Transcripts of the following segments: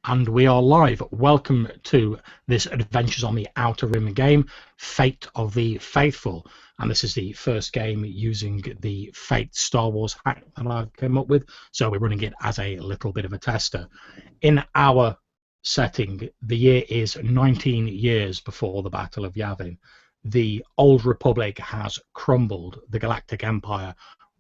And we are live. Welcome to this Adventures on the Outer Rim game, Fate of the Faithful. And this is the first game using the Fate Star Wars hack that I've come up with. So we're running it as a little bit of a tester. In our setting, the year is 19 years before the Battle of Yavin. The Old Republic has crumbled, the Galactic Empire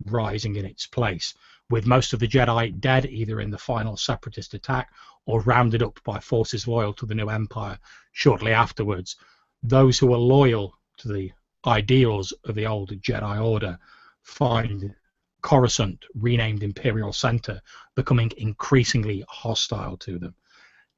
rising in its place, with most of the Jedi dead either in the final separatist attack or rounded up by forces loyal to the new empire shortly afterwards. Those who are loyal to the ideals of the old Jedi Order find Coruscant, renamed Imperial Centre, becoming increasingly hostile to them.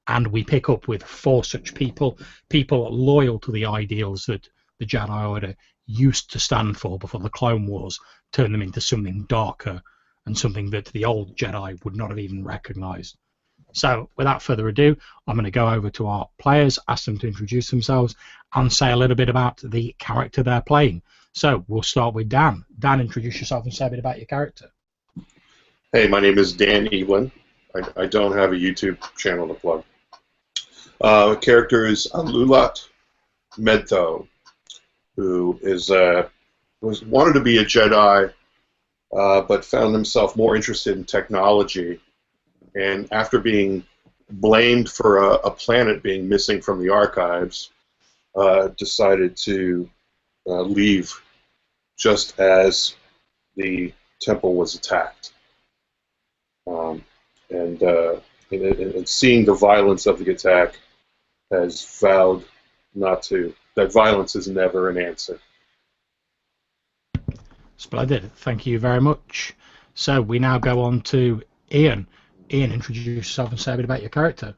And we pick up with 4 such people loyal to the ideals that the Jedi Order used to stand for before the Clone Wars turned them into something darker and something that the old Jedi would not have even recognized. So without further ado, I'm going to go over to our players, ask them to introduce themselves and say a little bit about the character they're playing. So we'll start with Dan. Dan, introduce yourself and say a bit about your character. Hey, my name is Dan Evelyn. I don't have a YouTube channel to plug. The character is Alulat Medtho, who is wanted to be a Jedi, but found himself more interested in technology. And after being blamed for a planet being missing from the archives, decided to leave just as the temple was attacked. And seeing the violence of the attack, has vowed not to. That violence is never an answer. Splendid. Thank you very much. So we now go on to Ian. Ian, introduce yourself and say a bit about your character.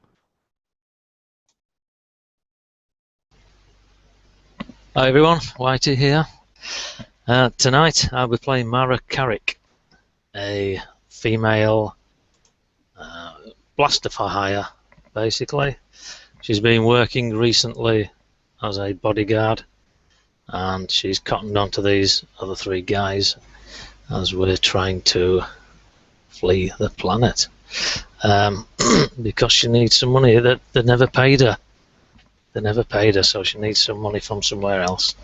Hi everyone, Whitey here. Tonight I'll be playing Mara Carrick, a female blaster for hire, basically. She's been working recently as a bodyguard, and she's cottoned onto these other 3 guys as we're trying to flee the planet. Because she needs some money. They never paid her. They never paid her, so she needs some money from somewhere else.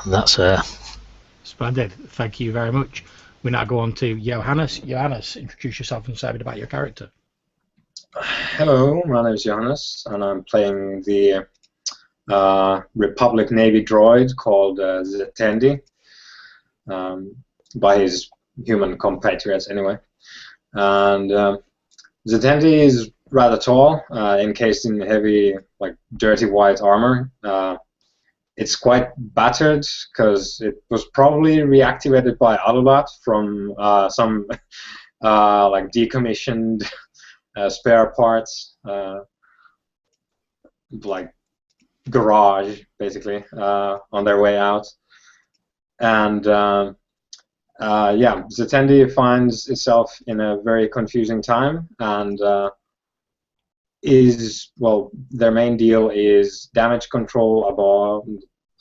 And that's her. Splendid. Thank you very much. We now go on to Johannes. Johannes, introduce yourself and say a bit about your character. Hello, my name is Johannes, and I'm playing the Republic Navy droid called Zetendi, by his human compatriots anyway. And Zetendi is rather tall, encased in heavy, like dirty white armor. It's quite battered because it was probably reactivated by Alulat from some like decommissioned spare parts, like garage, basically, on their way out. And yeah, Zetendi finds itself in a very confusing time, and their main deal is damage control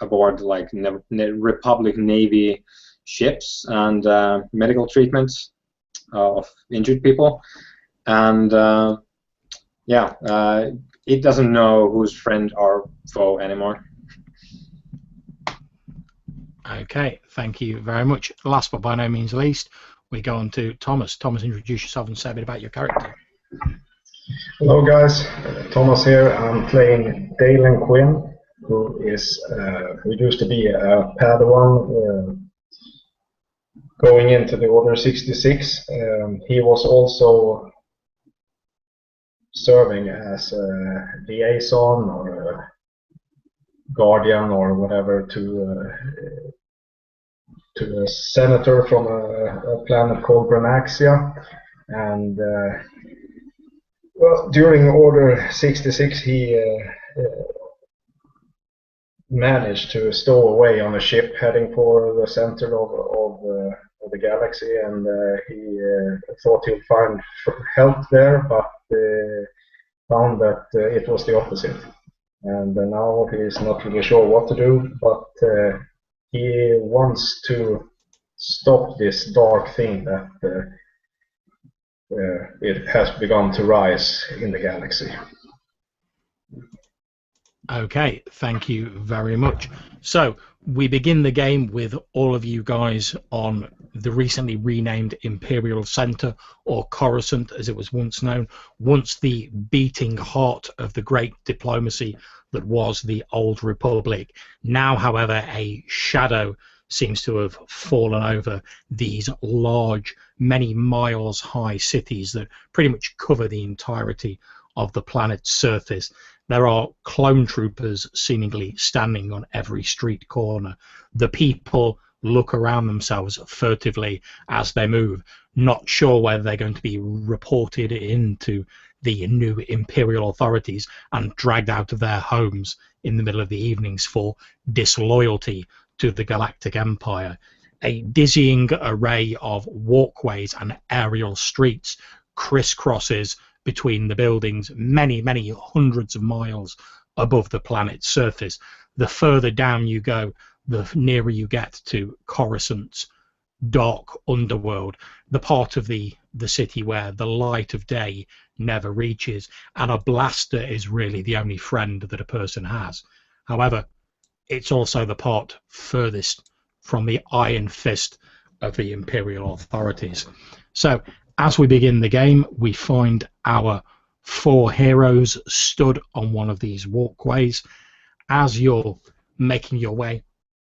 aboard like Republic Navy ships and medical treatments of injured people. And yeah, it doesn't know who's friend or foe anymore. Okay, thank you very much. Last but by no means least, we go on to Thomas. Thomas, introduce yourself and say a bit about your character. Hello guys, Thomas here. I'm playing Dalen Quinn, who used to be a Padawan going into the Order 66. He was also serving as a liaison or a guardian or whatever to a senator from a planet called Granaxia. And well, during Order 66 he managed to stow away on a ship heading for the center of the galaxy, and he thought he'd find help there, but found that it was the opposite. And now he's not really sure what to do, but he wants to stop this dark thing that it has begun to rise in the galaxy. Okay, thank you very much. So we begin the game with all of you guys on the recently renamed Imperial Centre, or Coruscant as it was once known, once the beating heart of the great diplomacy that was the Old Republic. Now, however, a shadow seems to have fallen over these large, many miles high cities that pretty much cover the entirety of the planet's surface. There are clone troopers seemingly standing on every street corner. The people look around themselves furtively as they move, not sure whether they're going to be reported into the new Imperial authorities and dragged out of their homes in the middle of the evenings for disloyalty to the Galactic Empire. A dizzying array of walkways and aerial streets crisscrosses between the buildings, many, many hundreds of miles above the planet's surface. The further down you go, the nearer you get to Coruscant's dark underworld, the part of the city where the light of day never reaches, and a blaster is really the only friend that a person has. However, it's also the part furthest from the iron fist of the Imperial authorities. So, as we begin the game, we find our 4 heroes stood on one of these walkways. As you're making your way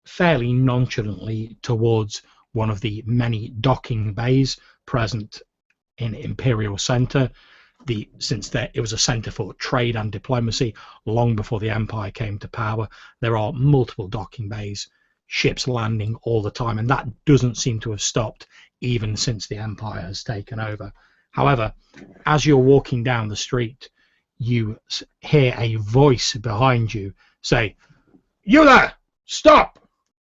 fairly nonchalantly towards one of the many docking bays present in Imperial Centre, since it was a centre for trade and diplomacy long before the Empire came to power, there are multiple docking bays, ships landing all the time, and that doesn't seem to have stopped even since the Empire has taken over. However, as you're walking down the street, you hear a voice behind you say, "You there! Stop!"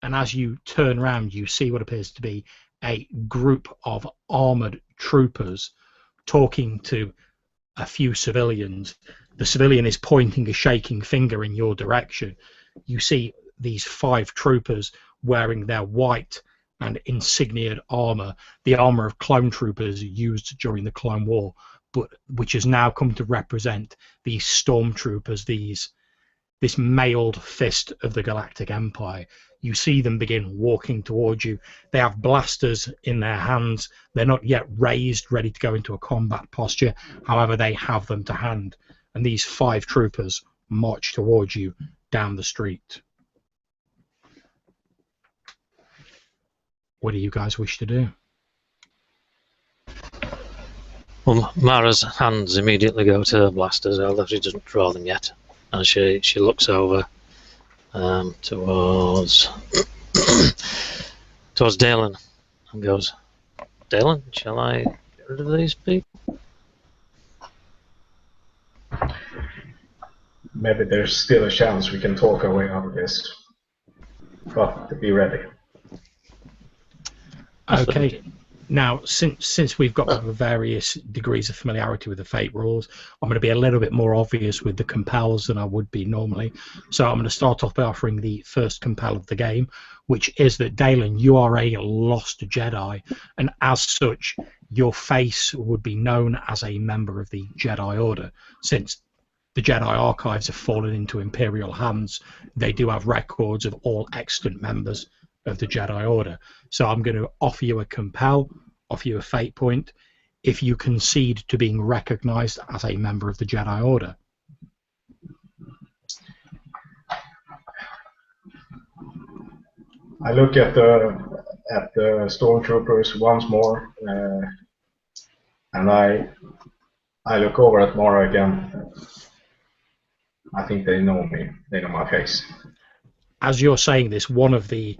And as you turn around, you see what appears to be a group of armoured troopers talking to a few civilians. The civilian is pointing a shaking finger in your direction. You see these 5 troopers wearing their white and insigniaed armour, the armour of clone troopers used during the Clone War, but which has now come to represent these stormtroopers, this mailed fist of the Galactic Empire. You see them begin walking towards you. They have blasters in their hands. They're not yet raised, ready to go into a combat posture. However, they have them to hand. And these 5 troopers march towards you down the street. What do you guys wish to do? Well, Mara's hands immediately go to her blasters, although she doesn't draw them yet. And she looks over towards Dalen and goes, "Dalen, shall I get rid of these people?" Maybe there's still a chance we can talk our way out of this. But be ready. Okay. Now, since we've got various degrees of familiarity with the Fate rules, I'm going to be a little bit more obvious with the compels than I would be normally. So I'm going to start off by offering the first compel of the game, which is that, Dalen, you are a lost Jedi, and as such, your face would be known as a member of the Jedi Order. Since the Jedi archives have fallen into Imperial hands, they do have records of all extant members of the Jedi Order. So I'm going to offer you a compel, offer you a fate point, if you concede to being recognized as a member of the Jedi Order. I look at the stormtroopers once more, and I look over at Mara again. I think they know me. They know my face. As you're saying this, one of the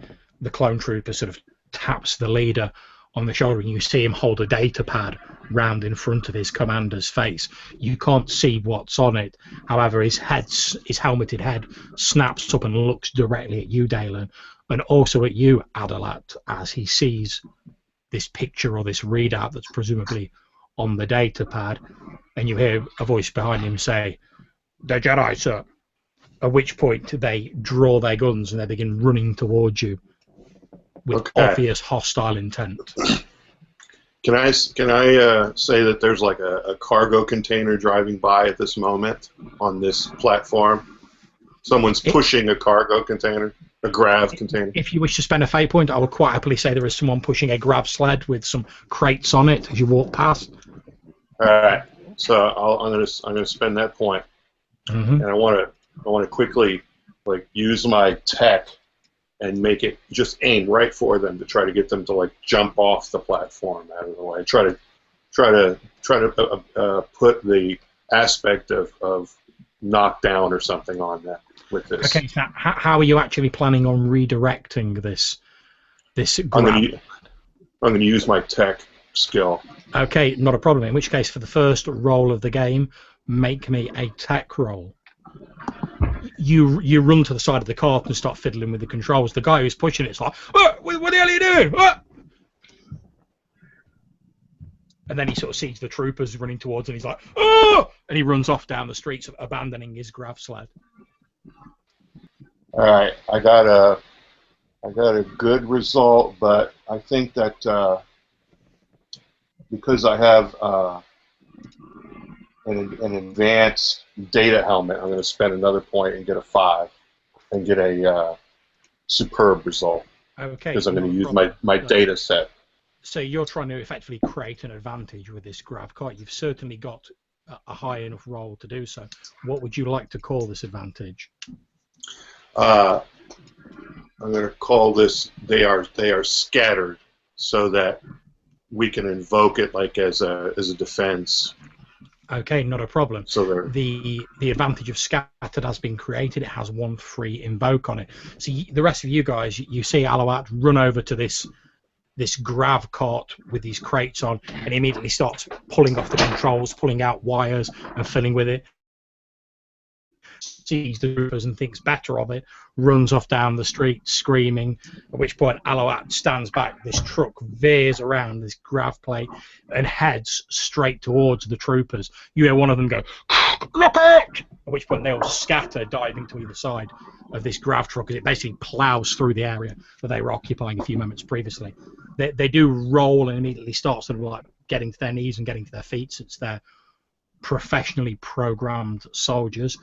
clone troopers sort of taps the leader on the shoulder, and you see him hold a data pad round in front of his commander's face. You can't see what's on it. However, his helmeted head snaps up and looks directly at you, Dalen, and also at you, Adalat, as he sees this picture or this readout that's presumably on the data pad, and you hear a voice behind him say, "The Jedi, sir." At which point they draw their guns and they begin running towards you with obvious hostile intent. Can I say that there's like a cargo container driving by at this moment on this platform? Someone's pushing a cargo container, a grav container. If you wish to spend a fate point, I will quite happily say there is someone pushing a grav sled with some crates on it as you walk past. All right, so I'm gonna spend that point, and I want to quickly like use my tech and make it just aim right for them to try to get them to like jump off the platform out of the way. Try to put the aspect of knockdown or something on that with this. Okay, so how are you actually planning on redirecting this I'm grab? going to use my tech skill. Okay, not a problem. In which case, for the first roll of the game, make me a tech roll. You run to the side of the cart and start fiddling with the controls. The guy who's pushing it's like, what the hell are you doing? And then he sort of sees the troopers running towards him. He's like, oh! And he runs off down the streets, abandoning his grav sled. All right, I got a good result, but I think that because I have an advanced data helmet, I'm going to spend another point and get a 5 and get a superb result. Okay. Because I'm going to use my data set. So you're trying to effectively create an advantage with this grav cart. You've certainly got a high enough roll to do so. What would you like to call this advantage? I'm going to call this they are scattered, so that we can invoke it like as a defense. Okay, not a problem. So the advantage of scattered has been created. It has 1 free invoke on it. So the rest of you guys, you see Alawat run over to this grav cart with these crates on, and immediately starts pulling off the controls, pulling out wires, and filling with it. Sees the troopers and thinks better of it, runs off down the street screaming, at which point Alawat stands back. This truck veers around this grav plate and heads straight towards the troopers. You hear one of them go, look out! At which point they all scatter, diving to either side of this grav truck as it basically plows through the area that they were occupying a few moments previously. They do roll and immediately start sort of like getting to their knees and getting to their feet, since they're professionally programmed soldiers.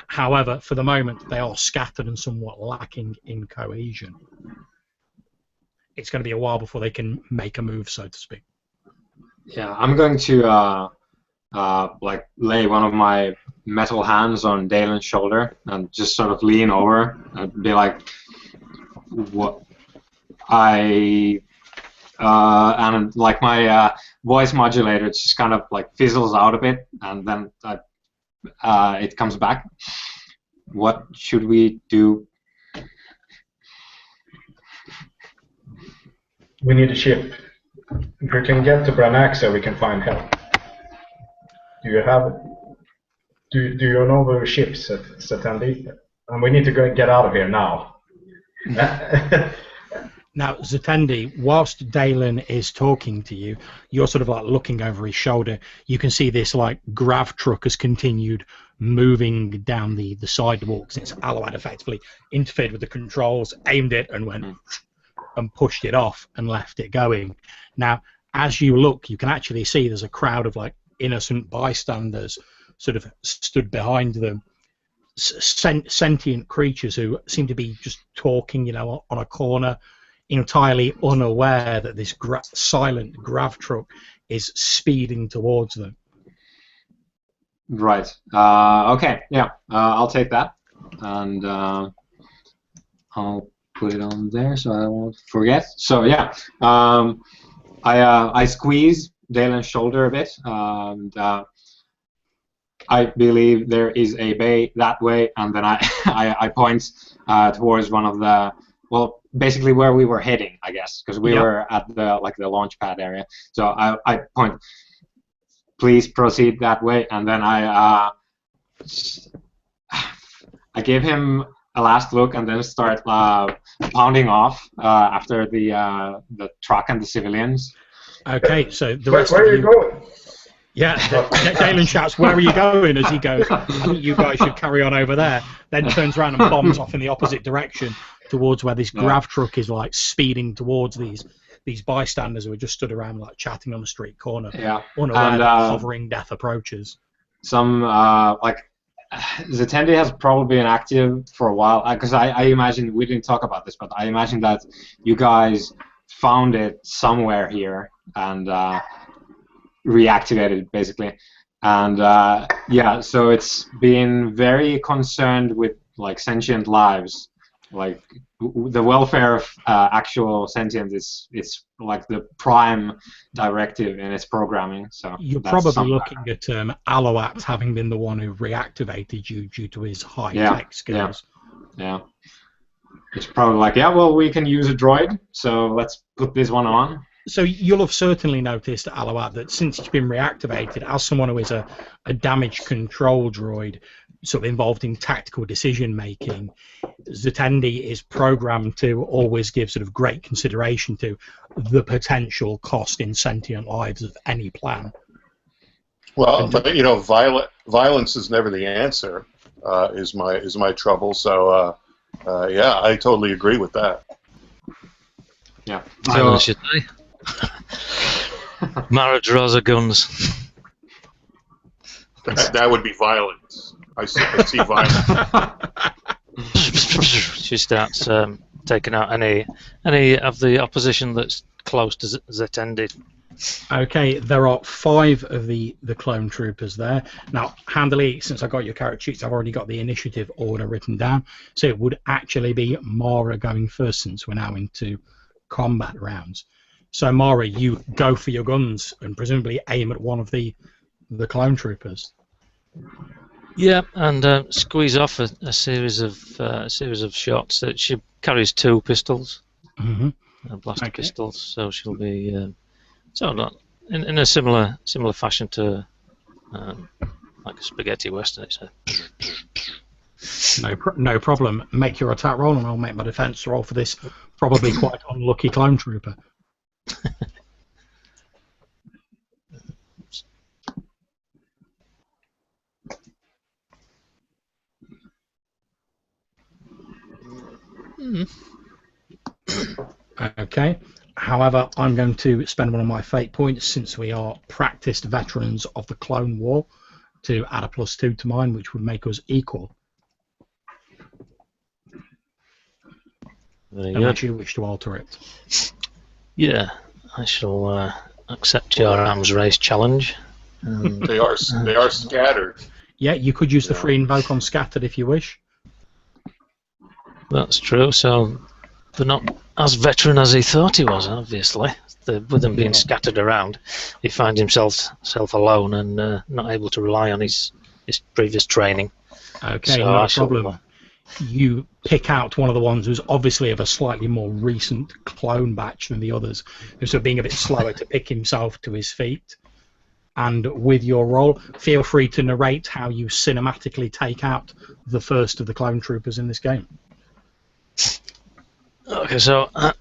However, for the moment, they are scattered and somewhat lacking in cohesion. It's going to be a while before they can make a move, so to speak. Yeah, I'm going to like lay one of my metal hands on Dalen's shoulder and just sort of lean over and be like, "What and like my voice modulator just kind of like fizzles out a bit, and then it comes back. What should we do?" We need a ship. If we can get to Branaxa, we can find help. Do you know where ships at Zatandi? And we need to go get out of here now. Now, Zatendi, whilst Dalen is talking to you, you're sort of like looking over his shoulder. You can see this like grav truck has continued moving down the sidewalk, since Alawad effectively interfered with the controls, aimed it, and went and pushed it off and left it going. Now, as you look, you can actually see there's a crowd of like innocent bystanders sort of stood behind them, sentient creatures who seem to be just talking, you know, on a corner, entirely unaware that this silent grav truck is speeding towards them. Right. Okay. Yeah. I'll take that, and I'll put it on there so I won't forget. So yeah, I squeeze Dalen's shoulder a bit, and I believe there is a bay that way, and then I point towards one of the, well, basically where we were heading, I guess, because we were at the launch pad area. So I point, please proceed that way, and then I give him a last look, and then start pounding off after the truck and the civilians. Okay, so the rest Where of are you going? Yeah, Dalen shouts, "Where are you going?" as he goes, "I think you guys should carry on over there." Then turns around and bombs off in the opposite direction towards where this grav truck is like speeding towards these these bystanders who are just stood around like chatting on the street corner, Yeah, unaware and that hovering death approaches. some like Zetendi has probably been active for a while, because I imagine, we didn't talk about this, but I imagine that you guys found it somewhere here and reactivated it basically, and yeah, so it's been very concerned with like sentient lives, like the welfare of actual sentience is like the prime directive in its programming. So you're that's probably something. looking at Aloat having been the one who reactivated you due to his high-tech skills. Yeah. It's probably like, yeah, well, we can use a droid, so let's put this one on. So you'll have certainly noticed, Aloat, that since it's been reactivated, as someone who is a damage control droid, sort of involved in tactical decision making, Zetendi is programmed to always give sort of great consideration to the potential cost in sentient lives of any plan. Well, but you know, violence is never the answer. Is my trouble. So yeah, I totally agree with that. Yeah. Violence, you say? Mara draws her guns. That would be violence. I see violence. She starts taking out any of the opposition that's close to Zetendi. Okay, there are 5 of the clone troopers there. Now, handily, since I got your character sheets, I've already got the initiative order written down. So it would actually be Mara going first, since we're now into combat rounds. So Mara, you go for your guns and presumably aim at one of the clone troopers. Yeah, and squeeze off a series of shots. She carries 2 pistols, blaster pistols, so she'll be so not in a similar fashion to like a spaghetti western. No problem. Make your attack roll, and I'll make my defense roll for this probably quite unlucky clone trooper. Okay. However, I'm going to spend one of my fate points, since we are practiced veterans of the Clone War, to add a +2 to mine, which would make us equal. Very Unless good. you wish to alter it. Yeah, I shall accept your arms race challenge. And, They are scattered. Yeah, you could use the free invoke on scattered if you wish. that's true. So they're not as veteran as he thought he was. Obviously, with them being scattered around, he finds himself alone and not able to rely on his previous training. Okay, So no problem. You pick out one of the ones who's obviously of a slightly more recent clone batch than the others, who's being a bit slower to pick himself to his feet. And with your roll, feel free to narrate how you cinematically take out the first of the clone troopers in this game. Okay, so I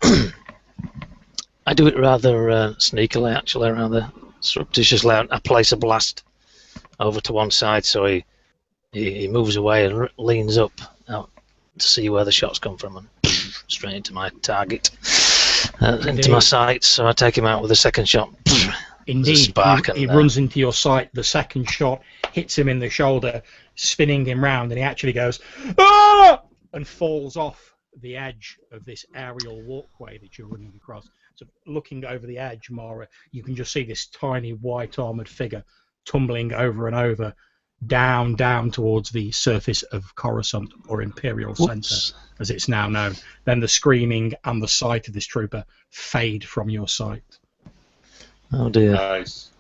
do it rather sneakily, actually, rather surreptitiously. I place a blast over to one side, so he moves away and leans up out to see where the shots come from, and straight into my target, into my sights. So I take him out with a second shot. Indeed, spark he runs into your sight. The second shot hits him in the shoulder, spinning him round, and he actually goes, "Ah!" and falls off the edge of this aerial walkway that you're running across. So looking over the edge, Mara, you can just see this tiny white armoured figure tumbling over and over, down towards the surface of Coruscant, or Imperial Centre, as it's now known. Then the screaming and the sight of this trooper fade from your sight. Oh dear. Nice.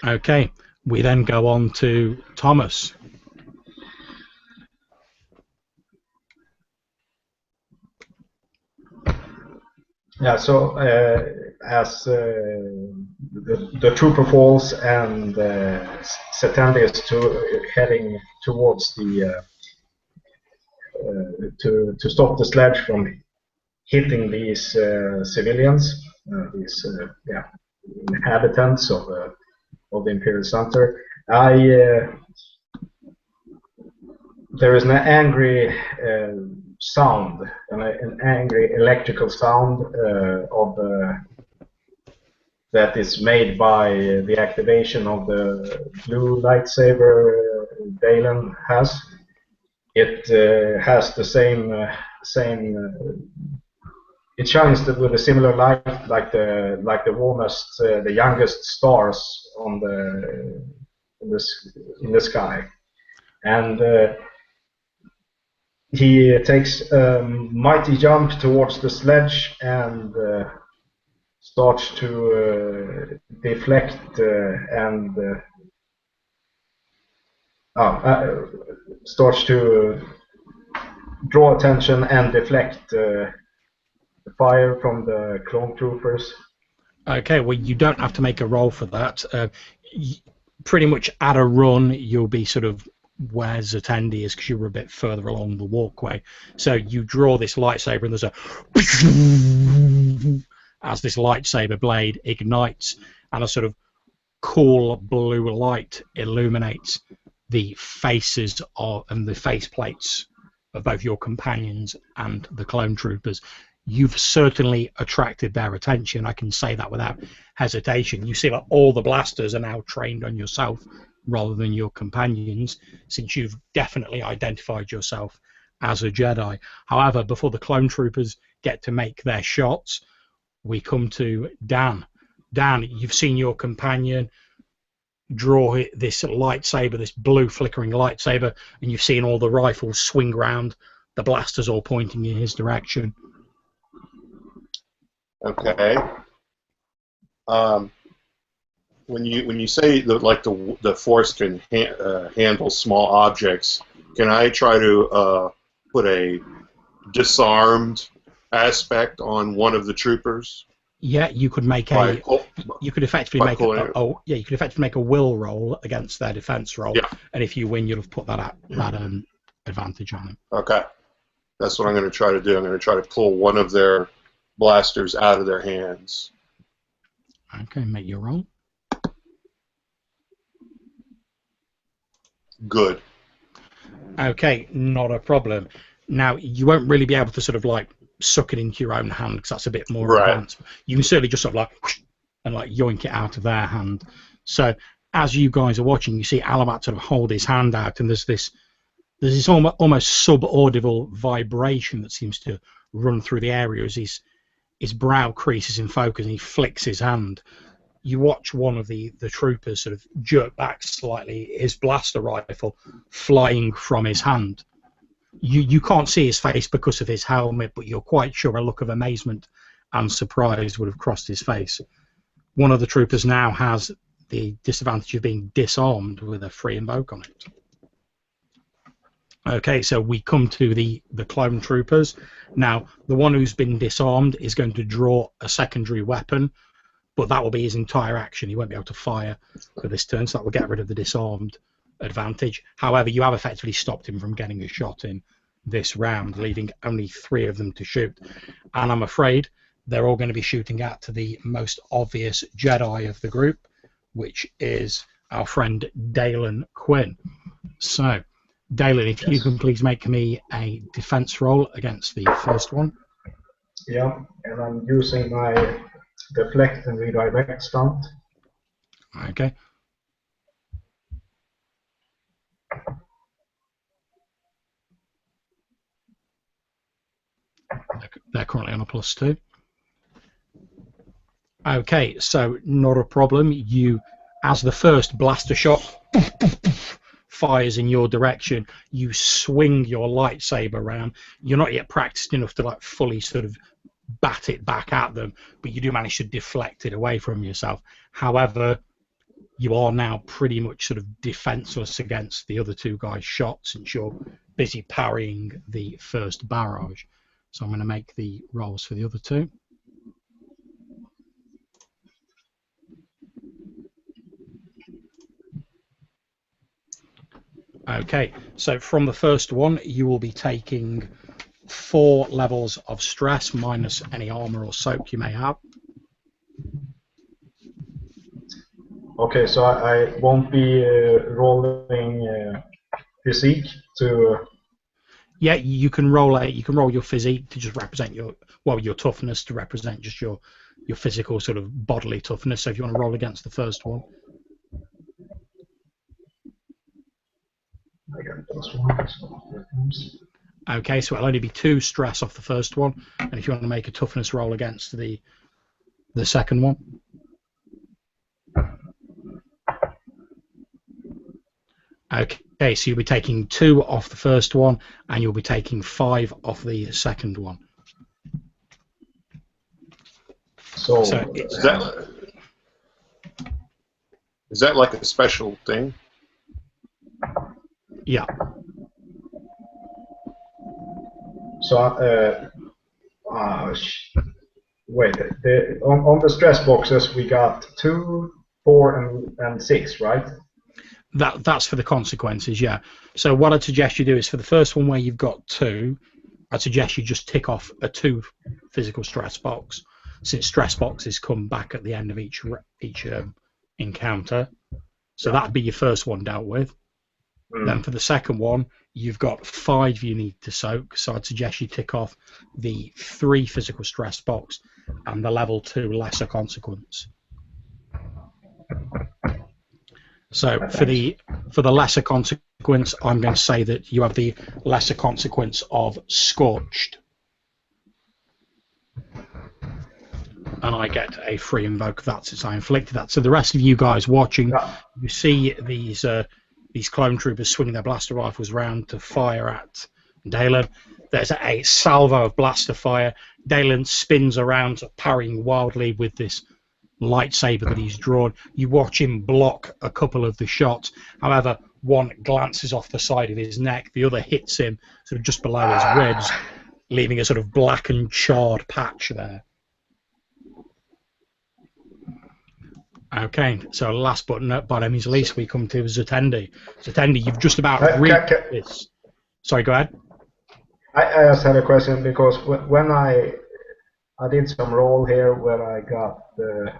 Okay, we then go on to Thomas. Yeah, so as the trooper falls and Zetendi is heading towards the to stop the sledge from hitting these civilians, these inhabitants of the Imperial Centre, there is an angry sound, an angry electrical sound that is made by the activation of the blue lightsaber Dalen has. It has the same. It shines with a similar light like the warmest, the youngest stars on in the sky, and he takes a mighty jump towards the sledge and starts to deflect and starts to draw attention and deflect the fire from the clone troopers. Okay, well, you don't have to make a roll for that. Pretty much at a run, you'll be sort of where Zatendi is because you were a bit further along the walkway. So you draw this lightsaber and there's a as this lightsaber blade ignites and a sort of cool blue light illuminates the faces and the face plates of both your companions and the clone troopers. You've certainly attracted their attention. I can say that without hesitation. You see that all the blasters are now trained on yourself rather than your companions, since you've definitely identified yourself as a Jedi. However, before the clone troopers get to make their shots, we come to Dan. Dan, you've seen your companion draw this lightsaber, this blue flickering lightsaber, and you've seen all the rifles swing round, the blasters all pointing in his direction. Okay. When you say that the Force can handle small objects, can I try to put a disarmed aspect on one of the troopers? Yeah, you could make you could effectively make you could effectively make a will roll against their defense roll, yeah. And if you win, you'll have put that advantage on them. Okay, that's what I'm going to try to do. I'm going to try to pull one of their blasters out of their hands. Okay, make your roll. Good. Okay, not a problem. Now, you won't really be able to sort of like suck it into your own hand because that's a bit more advanced. You can certainly just sort of like whoosh, and like yoink it out of their hand. So as you guys are watching, you see Alamat sort of hold his hand out, and there's this almost sub-audible vibration that seems to run through the area as his brow creases in focus and he flicks his hand. You watch one of the troopers sort of jerk back slightly, his blaster rifle flying from his hand. You can't see his face because of his helmet, but you're quite sure a look of amazement and surprise would have crossed his face. One of the troopers now has the disadvantage of being disarmed with a free invoke on it. Okay, so we come to the clone troopers. Now, the one who's been disarmed is going to draw a secondary weapon, but that will be his entire action. He won't be able to fire for this turn, so that will get rid of the disarmed advantage. However, you have effectively stopped him from getting a shot in this round, leaving only 3 of them to shoot. And I'm afraid they're all going to be shooting at to the most obvious Jedi of the group, which is our friend Dalen Quinn. So, Dalen, if you can please make me a defense roll against the first one. Yeah, and I'm using my deflect and redirect stunt. Okay. They're currently on a +2. Okay, so not a problem. You, as the first blaster shot fires in your direction, you swing your lightsaber around. You're not yet practiced enough to like fully sort of bat it back at them, but you do manage to deflect it away from yourself. However, you are now pretty much sort of defenseless against the other 2 guys' shots since you're busy parrying the first barrage. So I'm going to make the rolls for the other 2. Okay, so from the first one, you will be taking 4 levels of stress minus any armor or soak you may have. Okay, so I won't be rolling physique to... Yeah, you can roll your physique to just represent your toughness to represent just your physical sort of bodily toughness. So if you want to roll against the first one. I got +1, so that comes. Okay, so it'll only be 2 stress off the first one, and if you want to make a toughness roll against the second one. Okay, so you'll be taking 2 off the first one, and you'll be taking 5 off the second one. So is that like a special thing? Yeah. So wait, on the stress boxes we got 2, 4, and 6, right? That's for the consequences, yeah. So what I'd suggest you do is for the first one where you've got 2, I'd suggest you just tick off a 2 physical stress box, since stress boxes come back at the end of each encounter. So that'd be your first one dealt with. Then for the second one, you've got 5 you need to soak, so I'd suggest you tick off the 3 physical stress box and the level 2 lesser consequence. So for the lesser consequence, I'm going to say that you have the lesser consequence of scorched, and I get a free invoke of that since I inflicted that. So the rest of you guys watching, you see these clone troopers swinging their blaster rifles round to fire at Dalen. There's a salvo of blaster fire. Dalen spins around, parrying wildly with this lightsaber that he's drawn. You watch him block a couple of the shots. However, one glances off the side of his neck, the other hits him sort of just below his ribs, leaving a sort of black and charred patch there. Okay, so last but not by no means least, we come to Zatendi. Zatendi, you've just about read this. Sorry, go ahead. I just had a question because when I did some roll here where I got the...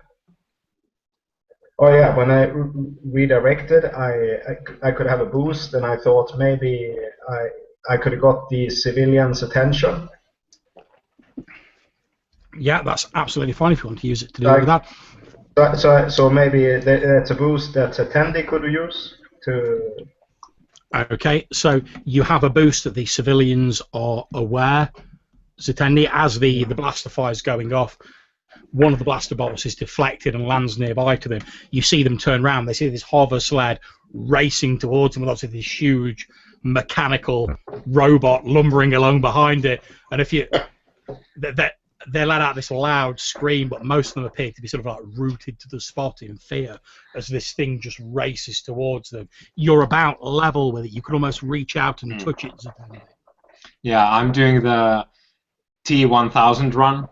Oh yeah, when I redirected, I could have a boost, and I thought maybe I could have got the civilians' attention. Yeah, that's absolutely fine if you want to use it to do with that. So maybe it's a boost that Zatendi could use to... Okay, so you have a boost that the civilians are aware, Zatendi, as the blaster fire is going off. One of the blaster bolts is deflected and lands nearby to them. You see them turn around. They see this hover sled racing towards them with obviously this huge mechanical robot lumbering along behind it. And if you... They let out this loud scream, but most of them appear to be sort of like rooted to the spot in fear as this thing just races towards them. You're about level with it. You could almost reach out and touch it. Yeah, I'm doing the T1000 run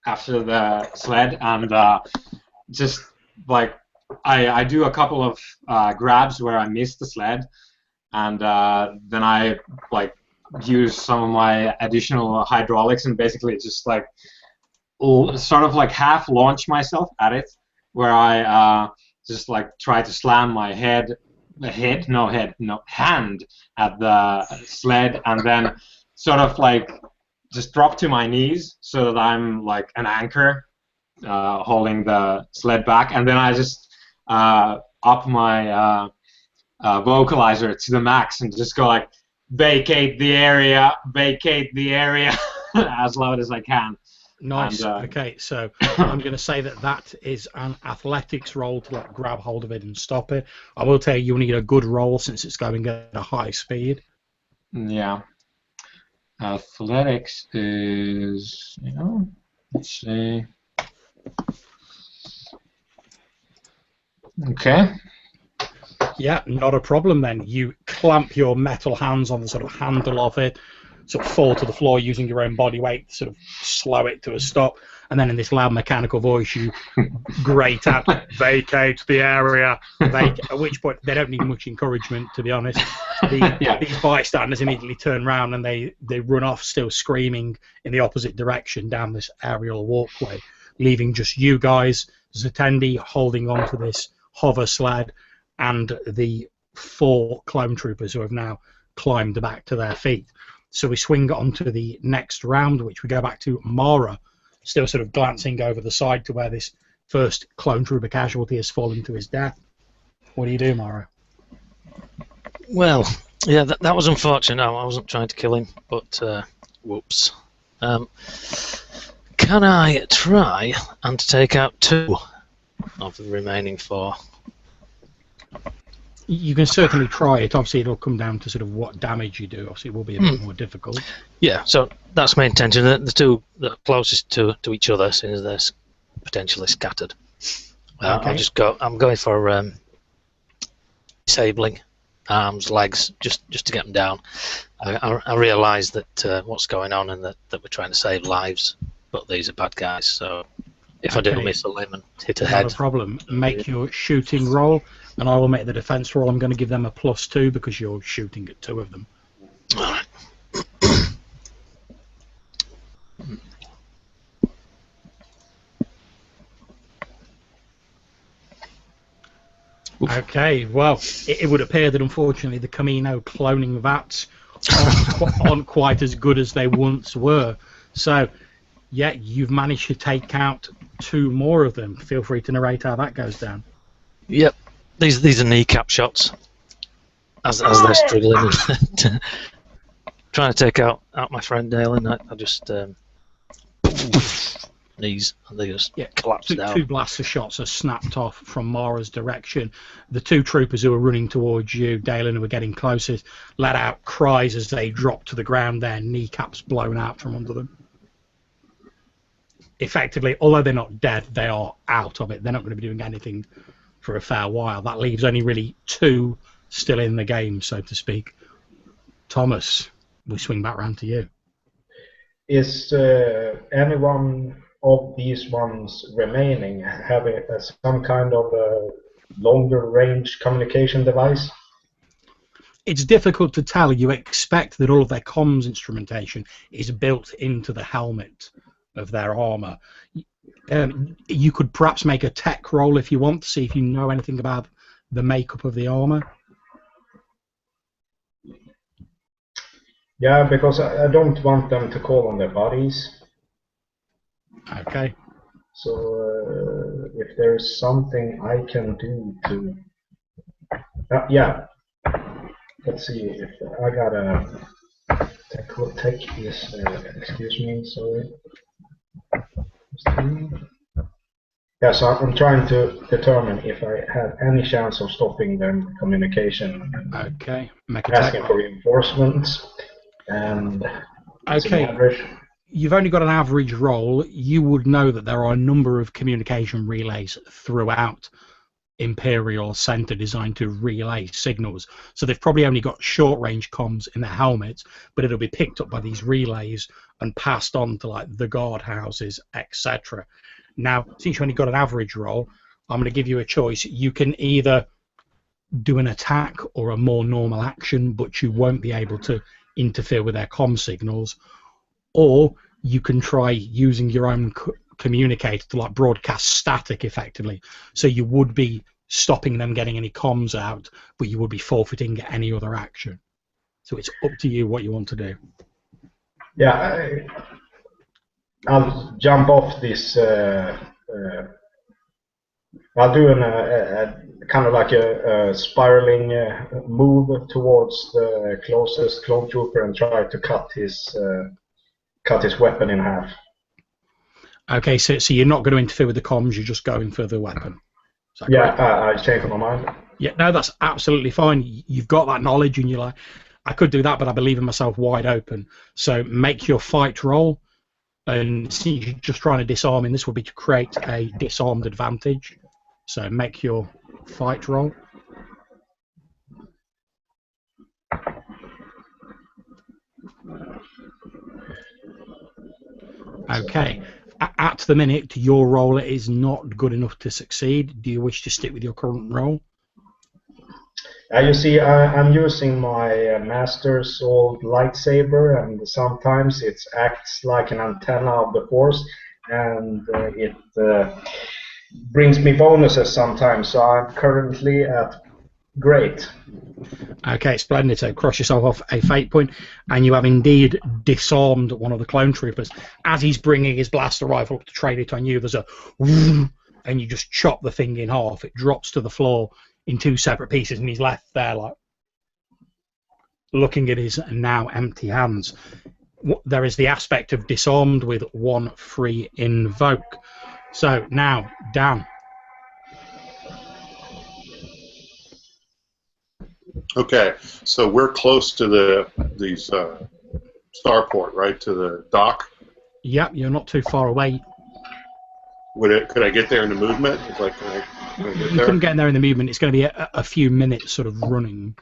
after the sled, and just like I do a couple of grabs where I miss the sled, and then I like use some of my additional hydraulics and basically just like sort of like half launch myself at it, where I just like try to slam my hand at the sled, and then sort of like just drop to my knees so that I'm like an anchor holding the sled back, and then I just up my vocalizer to the max and just go like, vacate the area as loud as I can. Nice. And, okay, so I'm going to say that is an athletics roll to like grab hold of it and stop it. I will tell you, you'll need a good roll since it's going at a high speed. Yeah. Athletics is, let's see. Okay. Yeah, not a problem then. You clamp your metal hands on the sort of handle of it, sort of fall to the floor using your own body weight to sort of slow it to a stop, and then in this loud mechanical voice you grate out, vacate the area, at which point they don't need much encouragement, to be honest. These bystanders immediately turn around and they run off still screaming in the opposite direction down this aerial walkway, leaving just you guys, Zatendi, holding on to this hover sled, and the 4 clone troopers who have now climbed back to their feet. So we swing on to the next round, which we go back to Mara, still sort of glancing over the side to where this first clone trooper casualty has fallen to his death. What do you do, Mara? Well, yeah, that was unfortunate. I wasn't trying to kill him, but whoops. Can I try and take out 2 of the remaining 4? You can certainly try it. Obviously, it'll come down to sort of what damage you do. Obviously, it will be a bit more difficult. Yeah, so that's my intention. The 2 that are closest to each other, since they're potentially scattered. Okay. I'll just go. I'm going for disabling arms, legs, just to get them down. I realise that what's going on and that we're trying to save lives, but these are bad guys. So if I do miss a limb and hit a head, not a problem. Make your shooting roll, and I will make the defence roll. I'm going to give them a +2 because you're shooting at 2 of them. All right. Okay, well, it would appear that unfortunately the Camino cloning vats aren't quite as good as they once were. So, yeah, you've managed to take out 2 more of them. Feel free to narrate how that goes down. Yep, these are kneecap shots. As they're struggling, trying to take out my friend Dale, and I just knees, and they just collapse down. 2 blasts of shots are snapped off from Mara's direction. The 2 troopers who are running towards you, Dalen, who are getting closest, let out cries as they drop to the ground, their kneecaps blown out from under them. Effectively, although they're not dead, they are out of it. They're not going to be doing anything for a fair while. That leaves only really 2 still in the game, so to speak. Thomas, we swing back round to you. Is anyone of these ones remaining having some kind of a longer range communication device? It's difficult to tell. You expect that all of their comms instrumentation is built into the helmet of their armour. You could perhaps make a tech roll if you want to see if you know anything about the makeup of the armour. Yeah, because I don't want them to call on their bodies. Okay. So if there's something I can do to... yeah. Let's see if I gotta take this. Excuse me, sorry. Yeah, so I'm trying to determine if I have any chance of stopping their communication. Okay. Make a asking for reinforcements. And okay. You've only got an average roll. You would know that there are a number of communication relays throughout Imperial Centre designed to relay signals. So they've probably only got short-range comms in their helmets, but it'll be picked up by these relays and passed on to like the guard houses, etc. Now, since you've only got an average roll, I'm going to give you a choice. You can either do an attack or a more normal action, but you won't be able to interfere with their comm signals, or you can try using your own communicator to like broadcast static effectively. So you would be stopping them getting any comms out, but you would be forfeiting any other action. So it's up to you what you want to do. Yeah, I'll jump off this. I'll do a kind of like a spiraling move towards the closest clone trooper and try to cut his weapon in half. Okay, so you're not going to interfere with the comms, you're just going for the weapon. Yeah, I changed my mind. Yeah, no, that's absolutely fine. You've got that knowledge and you're like, I could do that, but I believe in myself wide open. So make your fight roll, and since you're just trying to disarm him, this will be to create a disarmed advantage. So make your fight roll. Okay. At the minute, your roll is not good enough to succeed. Do you wish to stick with your current roll? You see, I'm using my master's old lightsaber, and sometimes it acts like an antenna of the Force, and it brings me bonuses sometimes. So I'm currently at great. Okay, splendid. So cross yourself off a fate point, and you have indeed disarmed one of the clone troopers. As he's bringing his blaster rifle up to train it on you, there's a whoom, and you just chop the thing in half. It drops to the floor in 2 separate pieces, and he's left there like looking at his now empty hands. There is the aspect of disarmed with 1 free invoke. So now, Dan. Okay, so we're close to these starport, right? To the dock. Yep, you're not too far away. Could I get there in the movement? It's like, can I get You there? couldn't get in there in the movement. It's going to be a few minutes sort of running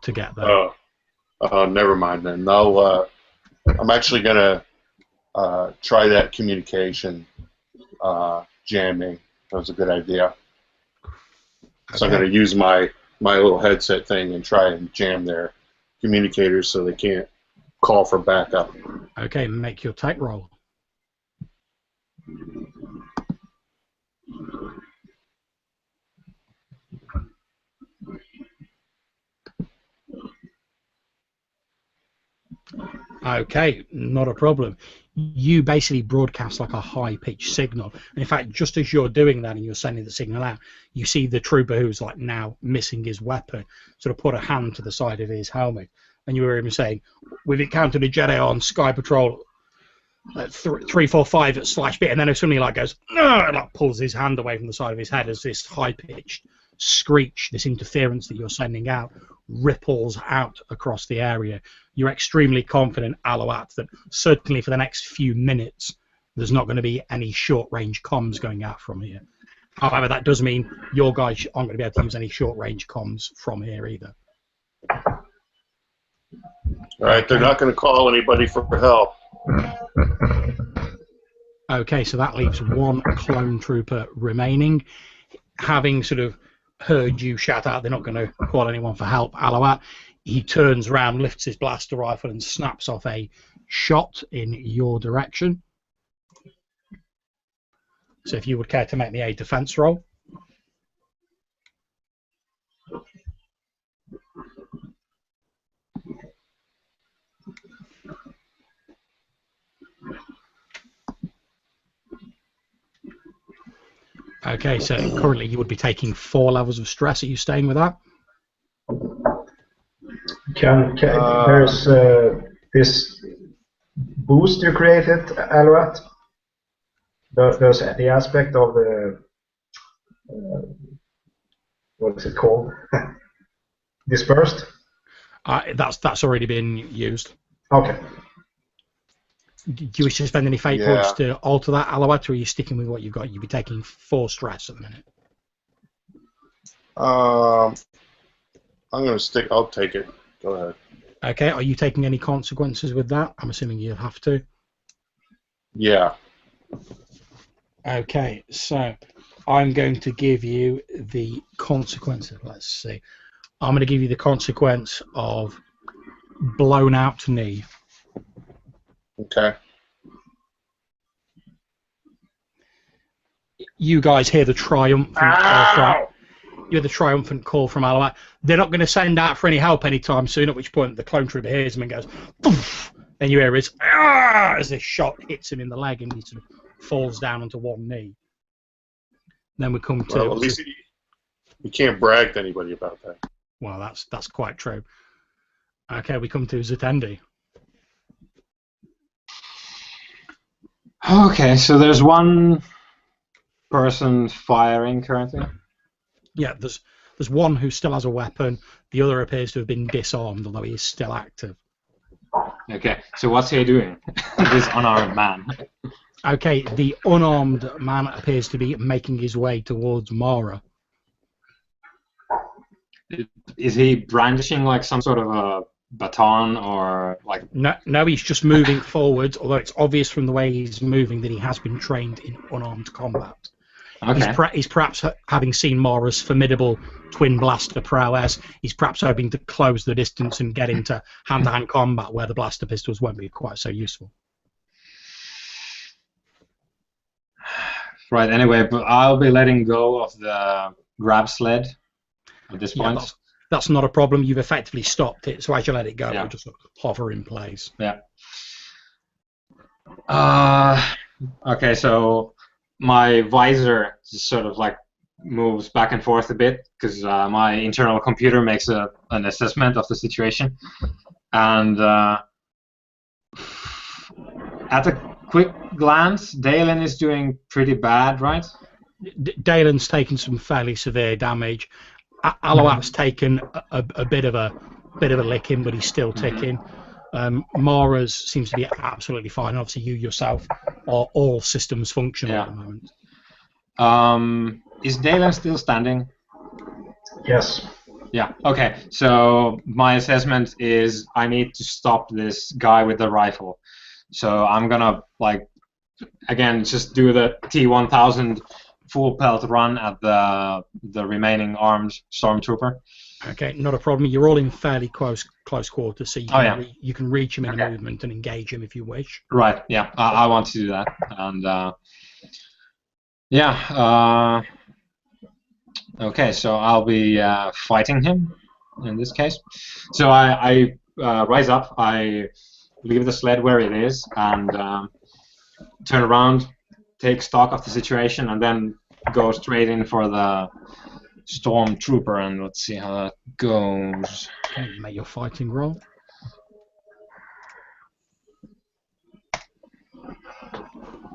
to get there. Oh, never mind then. No, I'm actually gonna try that communication jamming. That was a good idea. So I'm Okay. gonna use my little headset thing and try and jam their communicators so they can't call for backup. Okay, make your tech roll. Okay, not a problem. You basically broadcast like a high-pitched signal. And in fact, just as you're doing that and you're sending the signal out, you see the trooper who's like now missing his weapon sort of put a hand to the side of his helmet. And you hear him saying, "We've encountered a Jedi on Sky Patrol 345 / bit," and then it suddenly like goes, "Ugh," and like pulls his hand away from the side of his head as this high-pitched screech, this interference that you're sending out, ripples out across the area. You're extremely confident, Alouat, that certainly for the next few minutes there's not going to be any short-range comms going out from here. However, that does mean your guys aren't going to be able to use any short-range comms from here either. All right, they're not going to call anybody for help. Okay, so that leaves 1 clone trooper remaining. Having sort of heard you shout out, they're not going to call anyone for help, Alouat, he turns around, lifts his blaster rifle, and snaps off a shot in your direction. So if you would care to make me a defense roll. Okay, so currently you would be taking 4 levels of stress. Are you staying with that? There's this boost you created, Alouat. There's the aspect of the what is it called? Dispersed. That's already been used. Okay. Do you wish to spend any fate points to alter that, Alouat, or are you sticking with what you've got? You'll be taking 4 stress at the minute. I'm going to stick. I'll take it. Go ahead. Okay, are you taking any consequences with that? I'm assuming you'll have to. Yeah. Okay, so I'm going to give you the consequences. Let's see. I'm going to give you the consequence of blown out knee. Okay. You guys hear the triumphant call from Alouat. They're not going to send out for any help anytime soon, at which point the clone trooper hears him and goes, "Poof!" And you hear his as this shot hits him in the leg and he sort of falls down onto 1 knee. Then we come to... Well, at least you can't brag to anybody about that. Well, that's quite true. Okay, we come to Zatendi. Okay, so there's 1 person firing currently. Yeah, there's 1 who still has a weapon. The other appears to have been disarmed, although he is still active. Okay, so what's he doing? This unarmed man. Okay, the unarmed man appears to be making his way towards Mara. Is he brandishing like some sort of a baton or like? No, he's just moving forward, although it's obvious from the way he's moving that he has been trained in unarmed combat. Okay. He's perhaps, having seen Mara's formidable twin blaster prowess, he's perhaps hoping to close the distance and get into hand-to-hand combat where the blaster pistols won't be quite so useful. Right, anyway, but I'll be letting go of the grab sled at this point. That's not a problem. You've effectively stopped it. So as you let it go, Yeah. it'll just hover in place. Yeah. Okay, so my visor just sort of like moves back and forth a bit because my internal computer makes an assessment of the situation, and at a quick glance, Dalen is doing pretty bad, right? Dalen's taken some fairly severe damage. Aloat's taken a bit of a licking, but he's still ticking. Mara's seems to be absolutely fine. Obviously, you yourself are all systems functional at the moment. Is Dalen still standing? Yes. Yeah. Okay. So my assessment is I need to stop this guy with the rifle. So I'm gonna again just do the T1000 full pelt run at the remaining armed stormtrooper. Okay, not a problem. You're all in fairly close quarters, so you can you can reach him in a movement and engage him if you wish. Right. Yeah. I want to do that, and okay, so I'll be fighting him in this case. So I rise up, I leave the sled where it is, and turn around, take stock of the situation, and then go straight in for the stormtrooper. And let's see how that goes. Okay, make your fighting roll.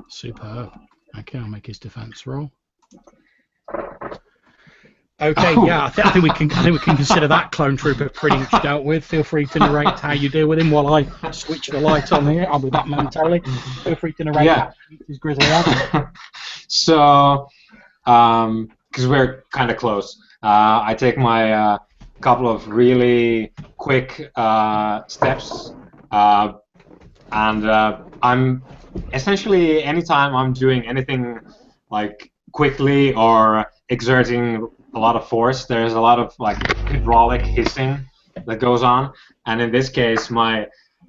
Superb. Okay, I'll make his defense roll. Okay, yeah, I think we can consider that clone trooper pretty much dealt with. Feel free to narrate how you deal with him while I switch the light on here. I'll be back momentarily. Feel free to narrate his grisly head. So, because we're kind of close, I take my couple of really quick steps, and I'm essentially anytime I'm doing anything like quickly or exerting a lot of force, there's a lot of like hydraulic hissing that goes on, and in this case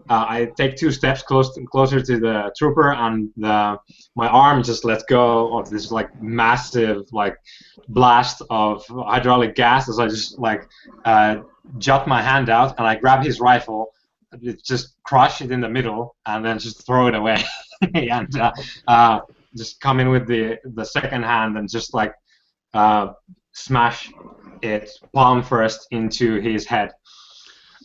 I take 2 steps closer to the trooper, and my arm just lets go of this like massive like blast of hydraulic gas as I just like jut my hand out and I grab his rifle, just crush it in the middle, and then just throw it away, and just come in with the second hand and just like smash it palm first into his head.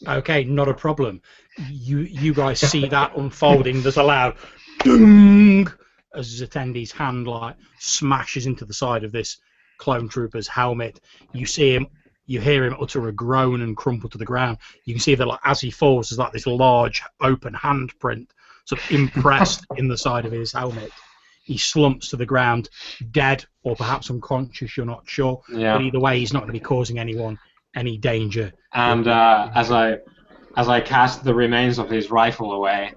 Okay, not a problem. You guys see that unfolding. There's a loud ding as Zatendi's hand like smashes into the side of this clone trooper's helmet. You see him, you hear him utter a groan and crumple to the ground. You can see that like, as he falls, there's like this large open handprint sort of impressed in the side of his helmet. He slumps to the ground, dead or perhaps unconscious. You're not sure. Yeah. But either way, he's not going to be causing anyone any danger. And as I cast the remains of his rifle away,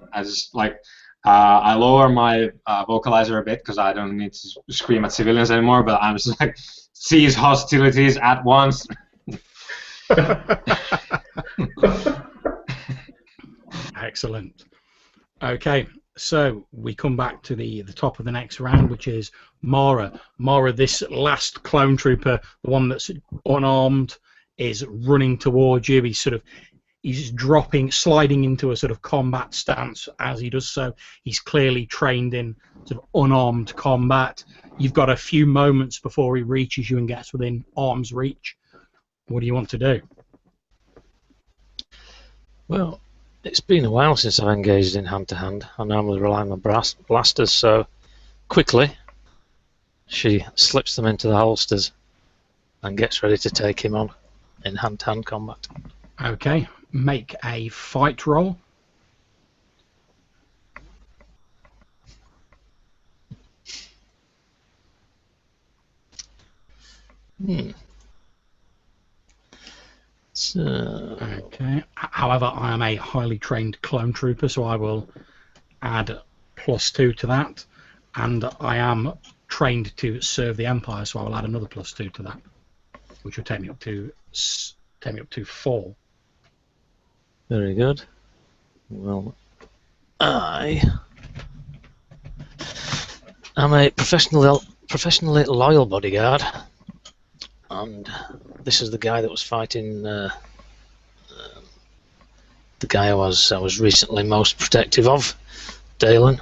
I lower my vocalizer a bit because I don't need to scream at civilians anymore. But I'm just like, cease hostilities at once. Excellent. Okay, so we come back to the top of the next round, which is Mara. Mara, this last clone trooper, the one that's unarmed, is running towards you. He's sliding into a sort of combat stance as he does so. He's clearly trained in sort of unarmed combat. You've got a few moments before he reaches you and gets within arm's reach. What do you want to do? Well, it's been a while since I've engaged in hand-to-hand. I normally rely on my blasters, so quickly she slips them into the holsters and gets ready to take him on in hand-to-hand combat. Okay, make a fight roll. Okay. However, I am a highly trained clone trooper, so I will add +2 to that, and I am trained to serve the Empire, so I will add another +2 to that, which will take me up to 4. Very good. Well, I am a professionally loyal bodyguard. and this is the guy that was fighting the guy I was recently most protective of, Dalen.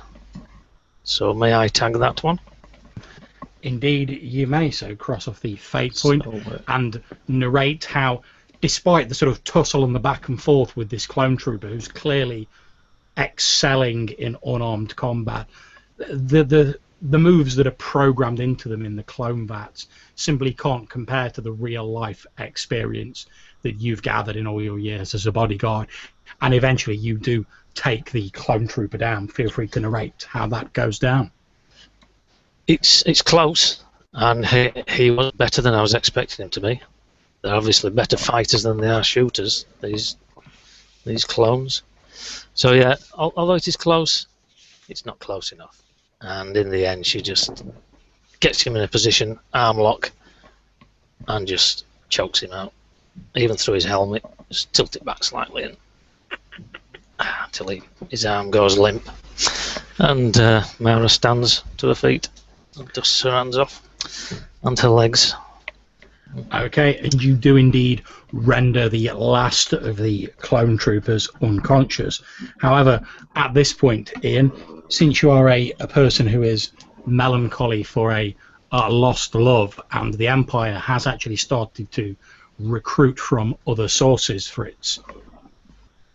So may I tag that one? Indeed, you may. So cross off the fate point and narrate how, despite the sort of tussle and the back and forth with this clone trooper who's clearly excelling in unarmed combat, the moves that are programmed into them in the clone vats simply can't compare to the real life experience that you've gathered in all your years as a bodyguard. And eventually you do take the clone trooper down. Feel free to narrate how that goes down. It's close, and he was better than I was expecting him to be. They're obviously better fighters than they are shooters, these clones. So yeah, although it is close, it's not close enough. And in the end, she just gets him in a position, arm lock, and just chokes him out, even through his helmet. Just tilt it back slightly and until his arm goes limp. And Mara stands to her feet and dusts her hands off and her legs. Okay, and you do indeed render the last of the clone troopers unconscious. However, at this point, Ian, since you are a person who is melancholy for a lost love, and the Empire has actually started to recruit from other sources for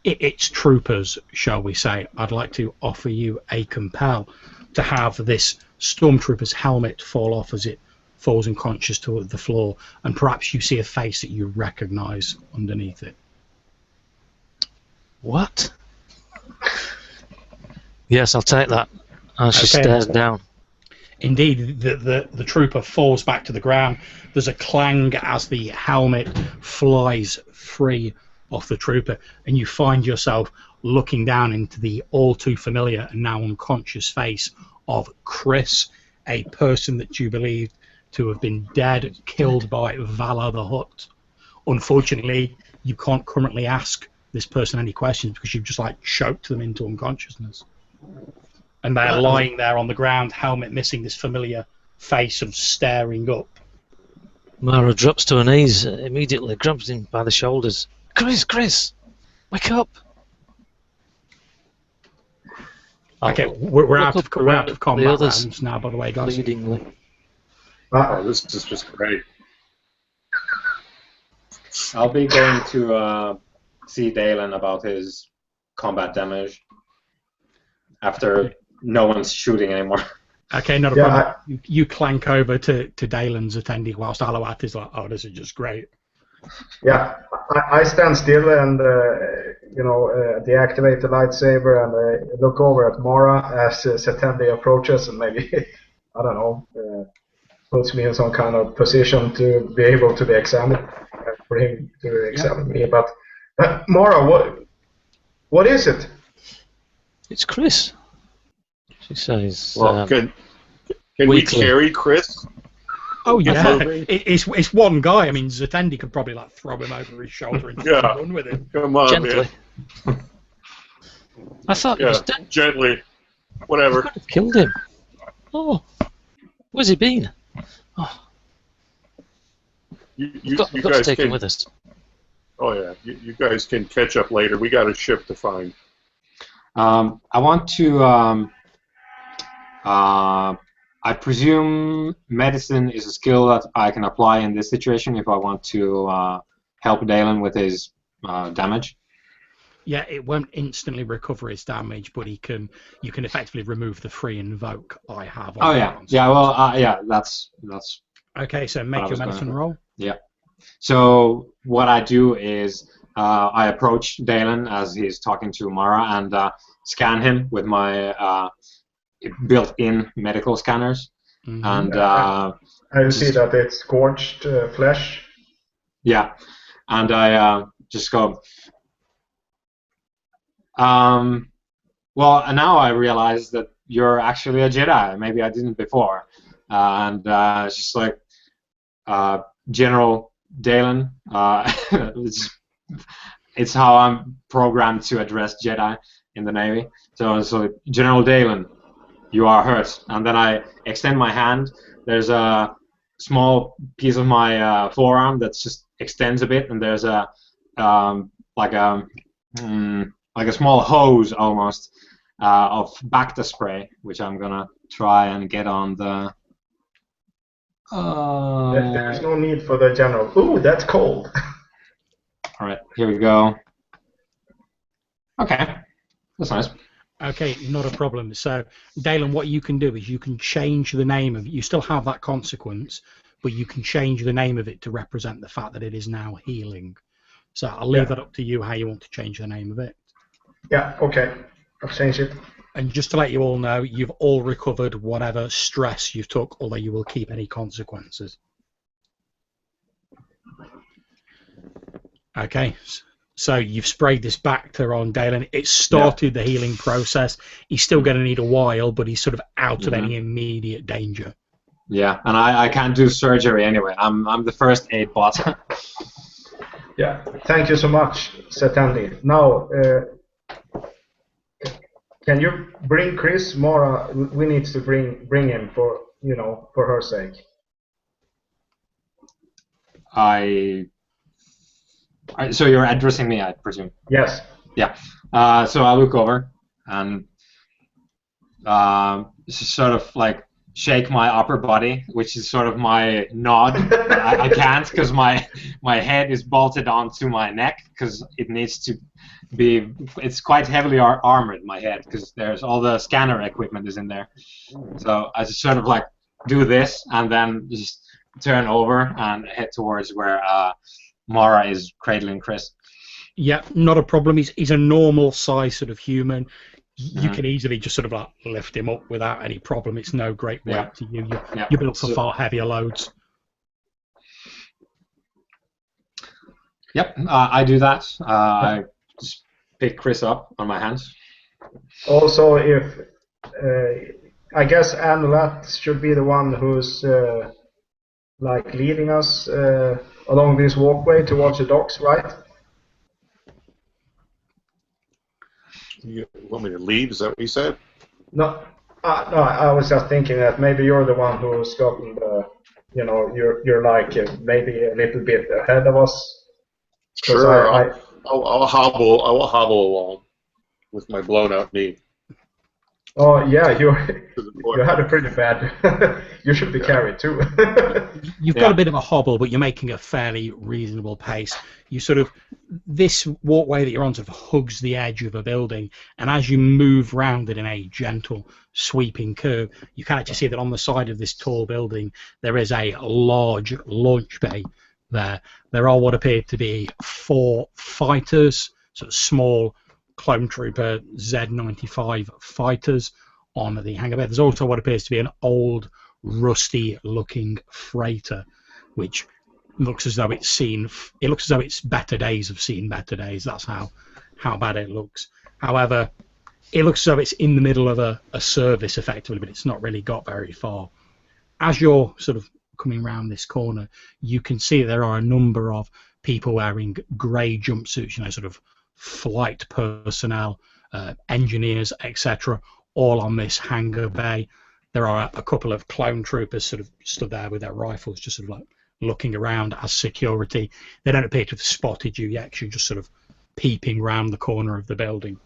its troopers, shall we say, I'd like to offer you a compel to have this stormtrooper's helmet fall off as it falls unconscious to the floor, and perhaps you see a face that you recognise underneath it. What? Yes, I'll take that. As she stares down. Indeed, the trooper falls back to the ground. There's a clang as the helmet flies free off the trooper, and you find yourself looking down into the all too familiar and now unconscious face of Chris, a person that you believed to have been dead, killed by Vala the Hutt. Unfortunately, you can't currently ask this person any questions because you've just choked them into unconsciousness. And they're lying there on the ground, helmet missing, this familiar face of staring up. Mara drops to her knees, immediately grabs him by the shoulders. Chris, wake up! Okay, we're out of combat rounds now, by the way, guys. Bleedingly. Oh, this is just great. I'll be going to see Dalen about his combat damage after no one's shooting anymore. Okay, not a problem. You clank over to Dalen's attending whilst Alawat is like, oh, this is just great. Yeah, I stand still and deactivate the lightsaber and look over at Mara as Setendi approaches and maybe, I don't know, puts me in some kind of position to be able to be examined, for him to examine me. But Mara, what is it? It's Chris. She says. Well, can we carry Chris? Oh yeah, it's one guy. I mean, Zatendi could probably throw him over his shoulder and run with him. Come on, gently. Man. I thought he was dead. Gently. Whatever. I could have killed him. Oh, where's he been? Oh. You got guys to take him with us. Oh yeah, you guys can catch up later. We got a ship to find. I want to. I presume medicine is a skill that I can apply in this situation if I want to help Dalen with his damage. Yeah, it won't instantly recover his damage, but you can effectively remove the free invoke I have. Oh yeah, well, that's. Okay, so make your medicine roll. Yeah. So what I do is I approach Dalen as he's talking to Mara and scan him with my built-in medical scanners. Mm-hmm. And I see that it's scorched flesh. Yeah, and I just go. Well, now I realize that you're actually a Jedi. Maybe I didn't before. And it's just like General Dalen. It's how I'm programmed to address Jedi in the Navy. So General Dalen, you are hurt. And then I extend my hand. There's a small piece of my forearm that just extends a bit, and there's a like a small hose almost of Bacta spray, which I'm gonna try and get on the. There's no need for the general. Ooh, that's cold. All right, here we go. Okay, that's nice. Okay, not a problem. So, Dalen, what you can do is you can change the name of it. You still have that consequence, but you can change the name of it to represent the fact that it is now healing. So I'll leave that up to you how you want to change the name of it. Yeah, okay. I'll change it. And just to let you all know, you've all recovered whatever stress you've took, although you will keep any consequences. Okay, so you've sprayed this Bacta on Dalen. It started the healing process. He's still going to need a while, but he's sort of out of any immediate danger. Yeah, and I can't do surgery anyway. I'm the first aid bot. Yeah, thank you so much, Setandi. Now, can you bring Chris? Mara, we need to bring him for for her sake. So you're addressing me, I presume. Yes. Yeah. So I look over and sort of like shake my upper body, which is sort of my nod. But I can't because my head is bolted onto my neck because it needs to be. It's quite heavily armored, my head, because there's all the scanner equipment is in there. So I just sort of like do this and then just turn over and head towards where Mara is cradling Chris. Yeah, not a problem. He's a normal size sort of human. You can easily just sort of like lift him up without any problem. It's no great weight to you. You're built for far heavier loads. Yep, I do that. I just pick Chris up on my hands. Also, if I guess Amulet should be the one who's like leading us along this walkway towards the docks, right? You want me to lead? Is that what you said? No, no. I was just thinking that maybe you're the one who's gotten the, you're like maybe a little bit ahead of us. Sure, I'll hobble along with my blown out knee. Oh yeah, you had a pretty bad. You should be carried too. You've got a bit of a hobble, but you're making a fairly reasonable pace. You sort of, this walkway that you're on sort of hugs the edge of a building, and as you move round it in a gentle sweeping curve, you can actually see that on the side of this tall building there is a large launch bay there. There are what appear to be 4 fighters, sort of small Clone Trooper Z95 fighters on the hangar bay. There's also what appears to be an old, rusty-looking freighter, which looks as though it's seen. It looks as though its better days have seen better days. That's how bad it looks. However, it looks as though it's in the middle of a service effectively, but it's not really got very far. As you're sort of coming around this corner, you can see there are a number of people wearing grey jumpsuits, sort of flight personnel, engineers, etc., all on this hangar bay. There are a couple of clone troopers sort of stood there with their rifles, just sort of like looking around as security. They don't appear to have spotted you yet, 'cause you're just sort of peeping round the corner of the building.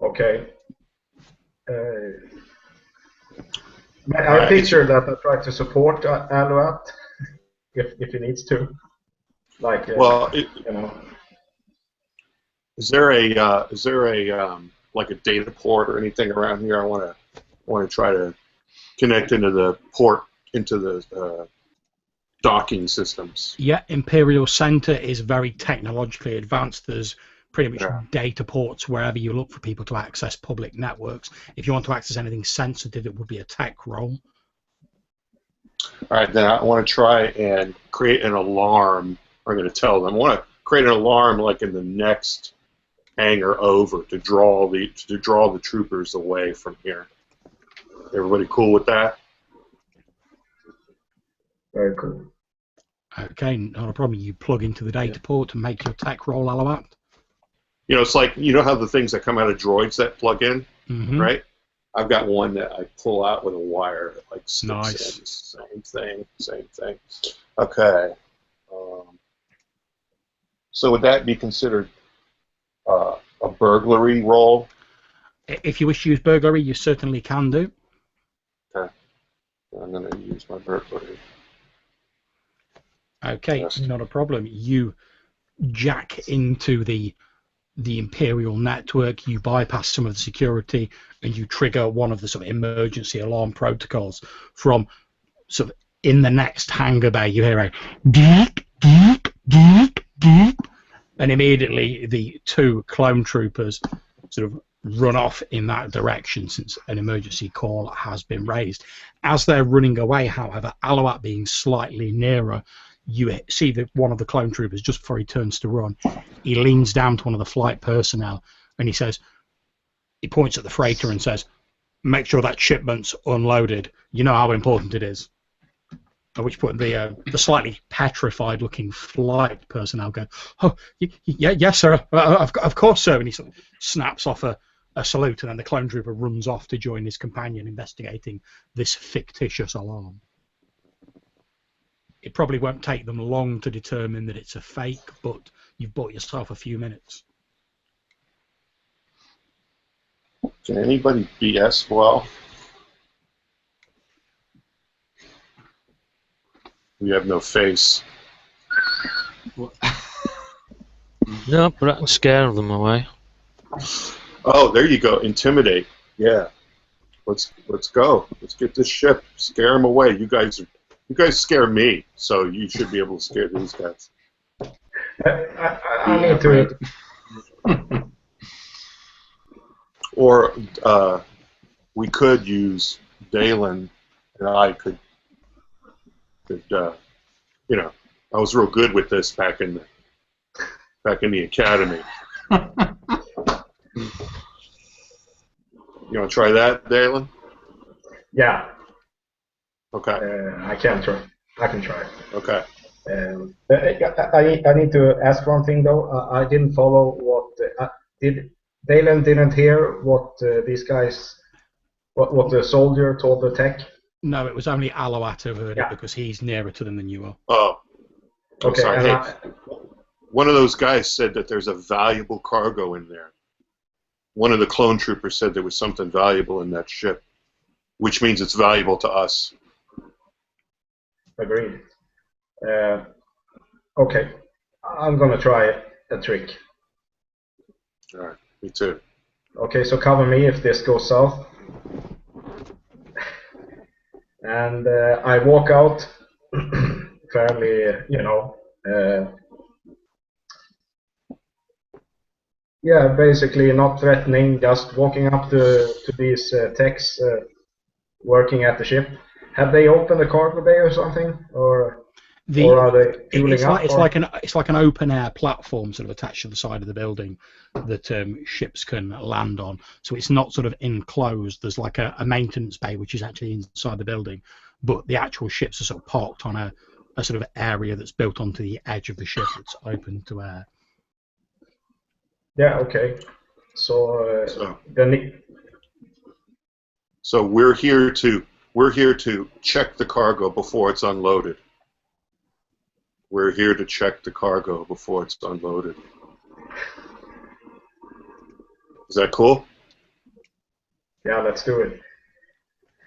Okay. I picture that I try to support Aluat if he needs to. Like, is there a like a data port or anything around here? I want to try to connect into the port, into the docking systems. Yeah, Imperial Centre is very technologically advanced. There's pretty much data ports wherever you look for people to access public networks. If you want to access anything sensitive, it would be a tech role. All right, then I want to try and create an alarm. I'm going to tell them. I want to create an alarm like in the next hangar over to draw the troopers away from here. Everybody cool with that? Very cool. Okay, not a problem. You plug into the data port to make your tech roll, Aluat. It's like, how the things that come out of droids that plug in, right? I've got one that I pull out with a wire that like sticks Nice. in. Same thing. Okay. So would that be considered a burglary roll? If you wish to use burglary, you certainly can do. Okay. I'm going to use my burglary. Okay, Yes. not a problem. You jack into the Imperial network, you bypass some of the security, and you trigger one of the sort of emergency alarm protocols from sort of in the next hangar bay. You hear a deep, deep, deep, deep, and immediately the two clone troopers sort of run off in that direction since an emergency call has been raised. As they're running away, however, Alouat being slightly nearer, you see that one of the clone troopers, just before he turns to run, he leans down to one of the flight personnel and he points at the freighter and says, "Make sure that shipment's unloaded. You know how important it is." At which point the slightly petrified-looking flight personnel go, "Oh, yes, sir. Of course, sir." And he sort of snaps off a salute, and then the clone trooper runs off to join his companion investigating this fictitious alarm. It probably won't take them long to determine that it's a fake, but you've bought yourself a few minutes. Can anybody BS well? We have no face. No, but I can scare them away. Oh, there you go. Intimidate. Yeah. Let's go. Let's get this ship. Scare them away. You guys scare me, so you should be able to scare these guys. I need to. Or we could use Dalen, and I could you know, I was real good with this back in the academy. You want to try that, Dalen? Yeah. Okay. I can try. I can try. Okay. I need to ask one thing though. I didn't follow what Dalen didn't hear what these guys, what the soldier told the tech. No, it was only Alouat who heard Yeah. it because he's nearer to them than you are. Oh. I'm Okay. sorry. Hey, one of those guys said that there's a valuable cargo in there. One of the clone troopers said there was something valuable in that ship, which means it's valuable to us. Agreed. Okay. I'm gonna try a trick. All right. Me too. Okay, so cover me if this goes south. And I walk out fairly, yeah, basically not threatening, just walking up to these techs working at the ship. Have they opened the cargo bay or something, or are they fueling up? It's like an open air platform sort of attached to the side of the building that ships can land on. So it's not sort of enclosed. There's like a maintenance bay which is actually inside the building, but the actual ships are sort of parked on a sort of area that's built onto the edge of the ship that's open to air. Yeah. Okay. So So we're here to check the cargo before it's unloaded. We're here to check the cargo before it's unloaded. Is that cool? Yeah, let's do it.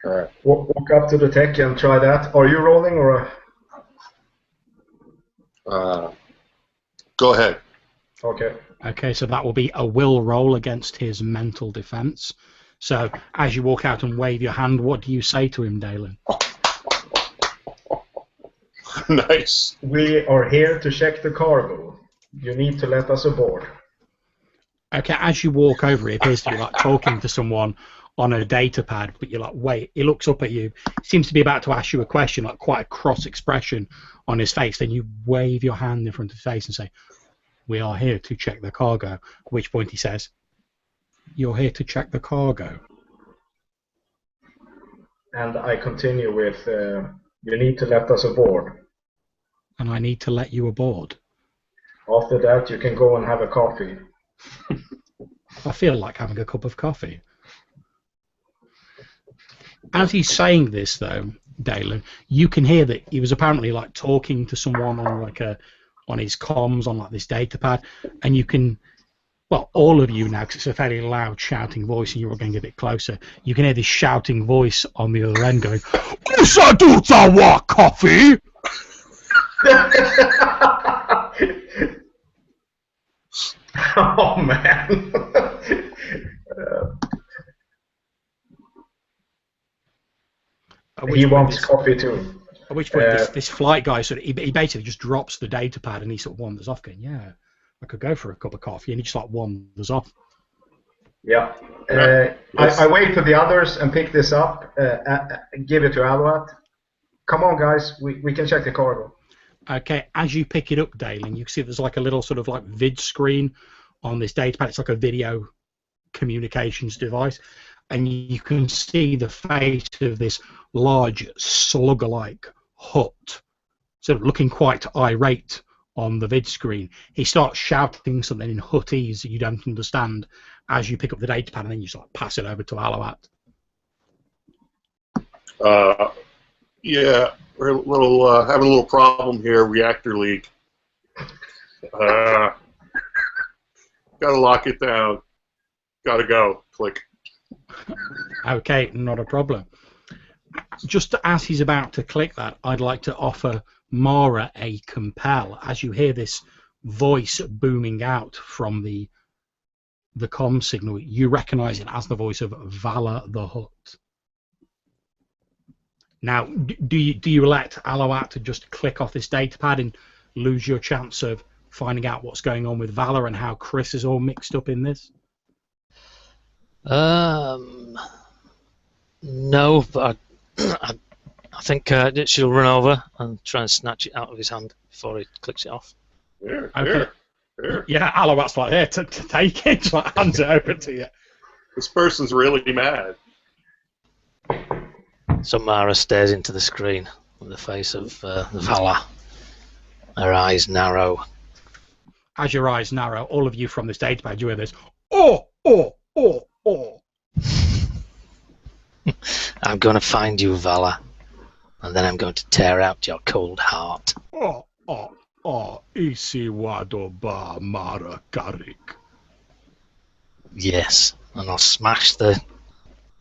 All right. Walk up to the tech and try that. Are you rolling or? Go ahead. Okay. Okay, so that will be a will roll against his mental defense. So as you walk out and wave your hand, what do you say to him, Dalen? Nice. We are here to check the cargo. You need to let us aboard. Okay, as you walk over, he appears to be like talking to someone on a data pad, but you're like, wait, he looks up at you, seems to be about to ask you a question, like quite a cross expression on his face. Then you wave your hand in front of his face and say, "We are here to check the cargo," at which point he says, "You're here to check the cargo." And I continue with, you need to let us aboard. And I need to let you aboard. After that, you can go and have a coffee. I feel like having a cup of coffee. As he's saying this, though, Dalen, you can hear that he was apparently like talking to someone on his comms on like this data pad, and you can, well, all of you now, because it's a fairly loud shouting voice, and you're all getting a bit closer. You can hear this shouting voice on the other end going, "Usaduta coffee." Oh man. He wants coffee too. At which point, this flight guy he basically just drops the data pad and he sort of wanders off, going, "Yeah, I could go for a cup of coffee," and he just like wanders off. Yeah. I wait for the others and pick this up. Give it to Alouat. Come on, guys. We can check the cargo. Okay, as you pick it up, Dalen, you can see there's like a little sort of like vid screen on this data pad. It's like a video communications device, and you can see the face of this large slugger-like hut, sort of looking quite irate on the vid screen. He starts shouting something in Huttese that you don't understand as you pick up the data pad, and then you sort of pass it over to Alouat. Yeah, we're having a little problem here. Reactor leak. Gotta lock it down. Gotta go. Click. Okay, not a problem. Just as he's about to click that, I'd like to offer Mara a compel. As you hear this voice booming out from the comm signal, you recognise it as the voice of Vala the Hutt. Now, do you let Alouat to just click off this datapad and lose your chance of finding out what's going on with Vala and how Chris is all mixed up in this? No, but I think she'll run over and try and snatch it out of his hand before he clicks it off. Here. Yeah, Alouat's like, here, to take it, so I hands it over to you. This person's really mad. So Mara stares into the screen with the face of Vala. Her eyes narrow. As your eyes narrow, all of you from this datapad, you hear this, "Oh, oh, oh, oh." I'm going to find you, Vala, and then I'm going to tear out your cold heart. Oh, oh, oh, isiwado ba Mara Karik. Yes, and I'll smash the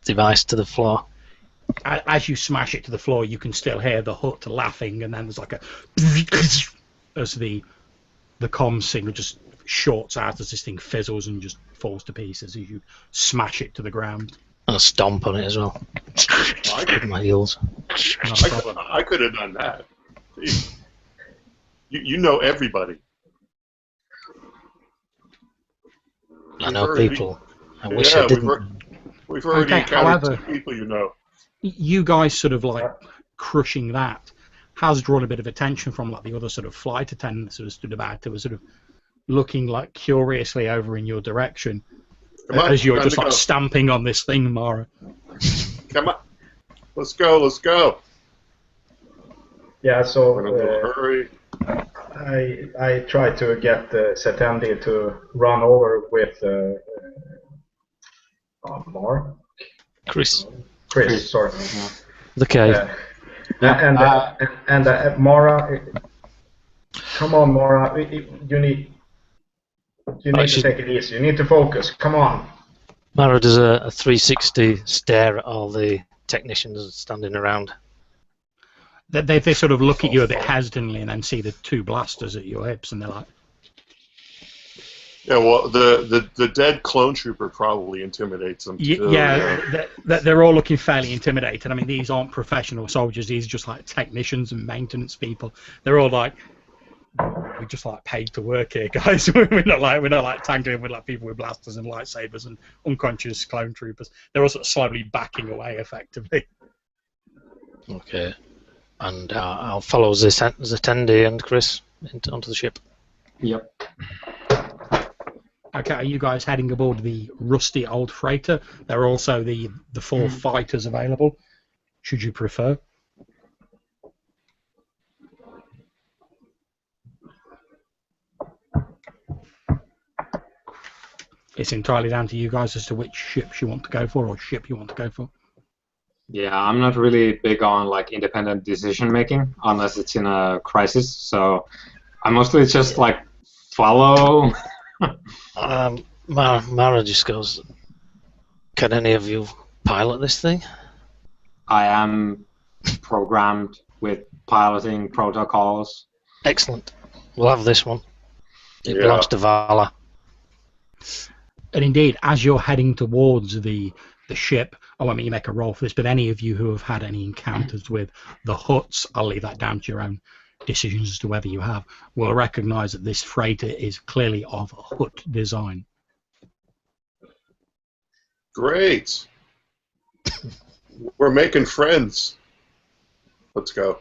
device to the floor. As you smash it to the floor, you can still hear the Hutt laughing, and then there's like a as the comm signal just shorts out as this thing fizzles and just falls to pieces as you smash it to the ground. And I'll stomp on it as well. With my heels. I could have done that. You know everybody. I know people. I wish I didn't. We've already encountered two people you know. You guys sort of like crushing that has drawn a bit of attention from like the other sort of flight attendants who stood about who were sort of looking like curiously over in your direction as you're just like stamping on this thing, Mara. Come on, let's go. Yeah, so in a little hurry. I try to get Setendi to run over with Mark. Chris, sorry. The cave. And Mara, come on, Mara. You need to take it easy. You need to focus. Come on. Mara does a 360 stare at all the technicians standing around. They sort of look at you a bit hesitantly and then see the two blasters at your hips, and they're like, yeah, well, the dead clone trooper probably intimidates them. They're all looking fairly intimidated. I mean, these aren't professional soldiers; these are just like technicians and maintenance people. They're all like, "We just like paid to work here, guys. we're not like tangling with like people with blasters and lightsabers and unconscious clone troopers." They're all sort of slowly backing away, effectively. Okay, and I'll follow Zetendi and Chris onto the ship. Yep. Okay, are you guys heading aboard the rusty old freighter? There are also the 4 fighters available, should you prefer. It's entirely down to you guys as to which ships you want to go for or ship you want to go for. Yeah, I'm not really big on like independent decision making unless it's in a crisis. So I mostly just like follow. Mara just goes, can any of you pilot this thing? I am programmed with piloting protocols. Excellent. We'll have this one. It Yeah. belongs to Vala. And indeed, as you're heading towards the ship, I won't make you make a roll for this, but any of you who have had any encounters with the huts, I'll leave that down to your own decisions as to whether you have, will recognise that this freighter is clearly of hut design. Great. We're making friends. Let's go.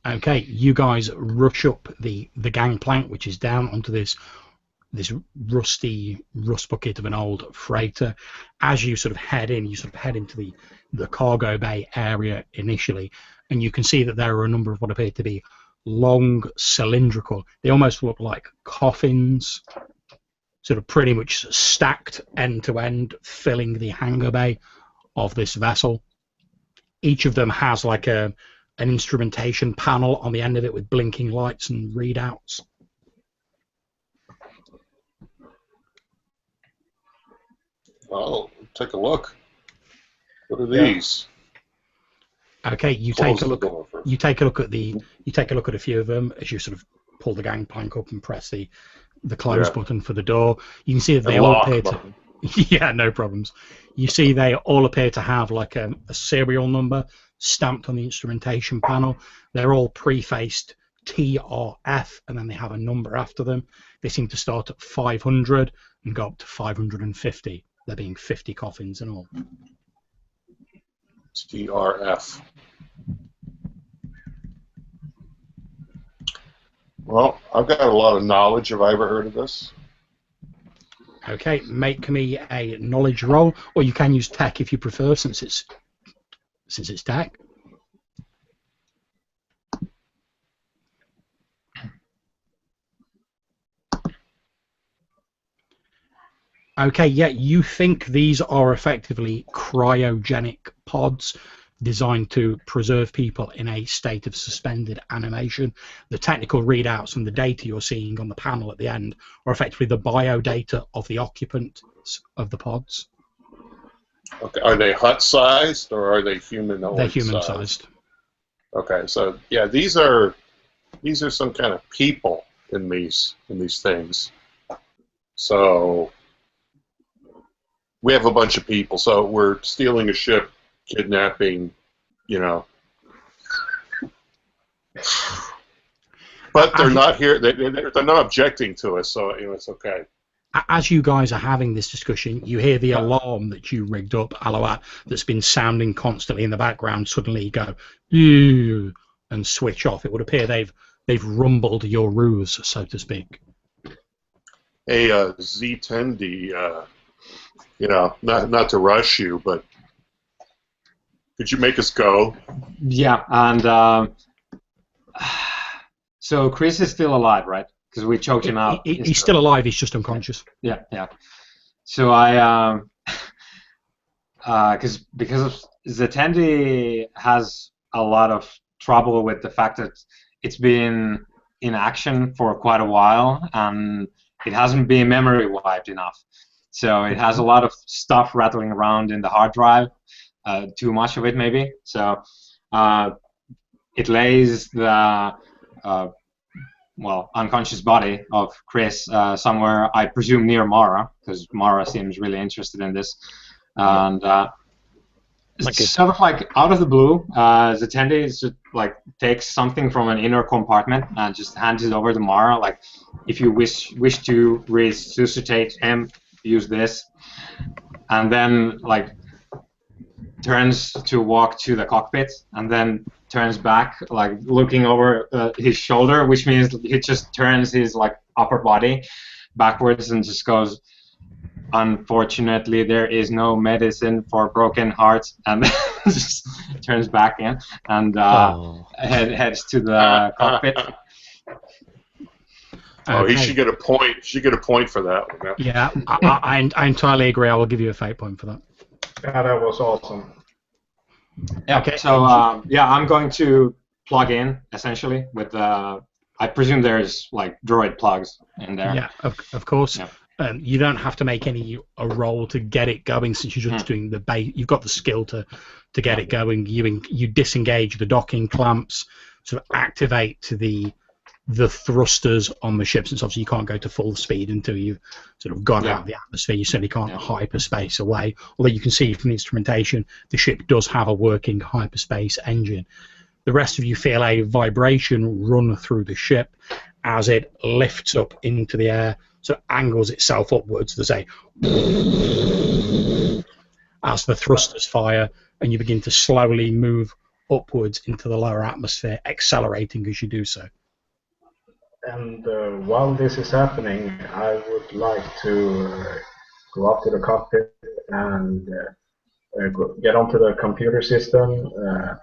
Okay, you guys rush up the gangplank, which is down onto this rusty rust bucket of an old freighter. As you sort of head in, you sort of head into the cargo bay area initially, and you can see that there are a number of what appear to be long cylindrical, they almost look like coffins, sort of pretty much stacked end to end, filling the hangar bay of this vessel. Each of them has like an instrumentation panel on the end of it with blinking lights and readouts. I'll take a look. What are these? Okay, you Close take a the look. door first. You take a look at a few of them as you sort of pull the gangplank up and press the close button for the door. You can see that they And all lock appear button. to. Yeah, no problems. You see they all appear to have like a serial number stamped on the instrumentation panel. They're all prefaced T or F, and then they have a number after them. They seem to start at 500 and go up to 550. There being 50 coffins in all. TRF. Well, I've got a lot of knowledge. Have I ever heard of this? Okay, make me a knowledge roll, or you can use tech if you prefer, since it's tech. Okay, yeah, you think these are effectively cryogenic pods designed to preserve people in a state of suspended animation. The technical readouts and the data you're seeing on the panel at the end are effectively the biodata of the occupants of the pods. Okay. Are they hut-sized or are they humanoid-sized? They're human-sized. Okay, so yeah, these are some kind of people in these things. So we have a bunch of people. So we're stealing a ship, kidnapping, you know. But they're not here. They're not objecting to us, so you know it's okay. As you guys are having this discussion, you hear the alarm that you rigged up, Aloat, that's been sounding constantly in the background suddenly go "Ew," and switch off. It would appear they've rumbled your ruse, so to speak. Hey, Z10D, you know, not to rush you, but could you make us go? Yeah, and so Chris is still alive, right? Because we choked him out. He's still alive. He's just unconscious. Yeah, yeah. So I, because Zatendi has a lot of trouble with the fact that it's been in action for quite a while and it hasn't been memory wiped enough. So it has a lot of stuff rattling around in the hard drive, too much of it maybe. So it lays the unconscious body of Chris somewhere, I presume near Mara, because Mara seems really interested in this. And sort of like out of the blue, Zatendi just like takes something from an inner compartment and just hands it over to Mara. Like, if you wish to resuscitate him, use this. And then like turns to walk to the cockpit and then turns back, like looking over his shoulder, which means he just turns his like upper body backwards and just goes, "Unfortunately, there is no medicine for broken hearts," and just turns back in and heads to the cockpit. Oh, Okay. he should get a point. He should get a point for that one. Yeah, I entirely agree. I will give you a fate point for that. Yeah, that was awesome. Yeah. Okay, So yeah, I'm going to plug in essentially with. I presume there's like droid plugs in there. Yeah, of course. Yeah. You don't have to make a roll to get it going since you're just doing the base. You've got the skill to get it going. You disengage the docking clamps, sort of activate the thrusters on the ship. Since obviously you can't go to full speed until you've sort of gone out of the atmosphere. You certainly can't hyperspace away. Although you can see from the instrumentation, the ship does have a working hyperspace engine. The rest of you feel a vibration run through the ship as it lifts up into the air, so it angles itself upwards. There's a as the thrusters fire, and you begin to slowly move upwards into the lower atmosphere, accelerating as you do so. And while this is happening, I would like to go up to the cockpit and get onto the computer system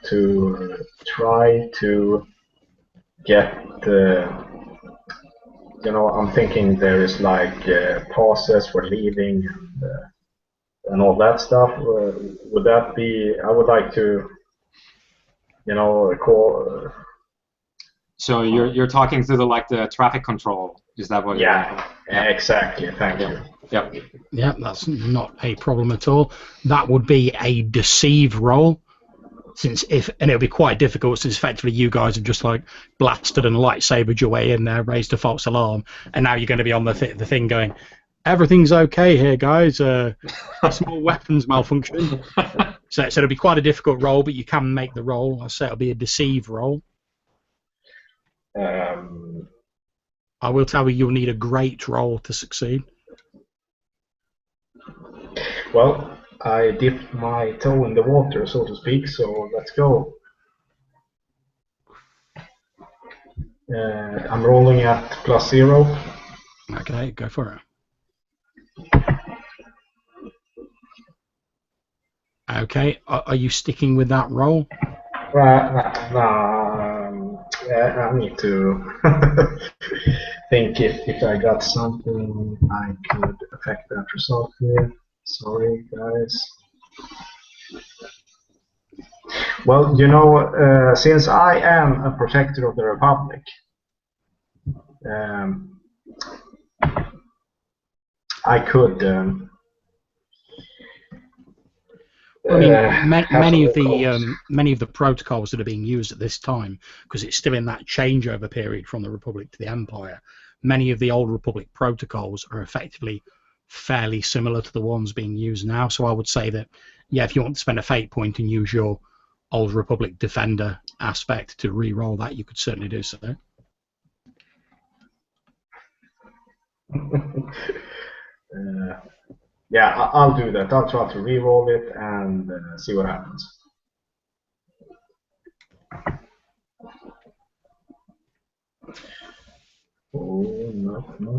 to try to get I'm thinking there is like pauses for leaving and all that stuff. Would that be? I would like to, call. So you're talking through the traffic control. Is that what? Yeah, exactly. Thank you. Yep. Yeah, that's not a problem at all. That would be a deceive roll. And it'll be quite difficult since effectively you guys have just like blasted and lightsabered your way in there, raised a false alarm, and now you're going to be on the thing going, everything's okay here, guys. Small weapons malfunction. So it'll be quite a difficult roll, but you can make the roll. I say it'll be a deceive roll. I will tell you, you'll need a great roll to succeed. Well, I dipped my toe in the water, so to speak, so let's go. I'm rolling at +0. Okay, go for it. Okay, are you sticking with that roll? I need to think if I got something I could affect that result with. Sorry, guys. Well, since I am a protector of the Republic, I could. I mean, many of the protocols that are being used at this time, because it's still in that changeover period from the Republic to the Empire, many of the old Republic protocols are effectively fairly similar to the ones being used now. So I would say that, yeah, if you want to spend a fate point and use your old Republic Defender aspect to re-roll that, you could certainly do so. Yeah, I'll do that. I'll try to re-roll it and see what happens.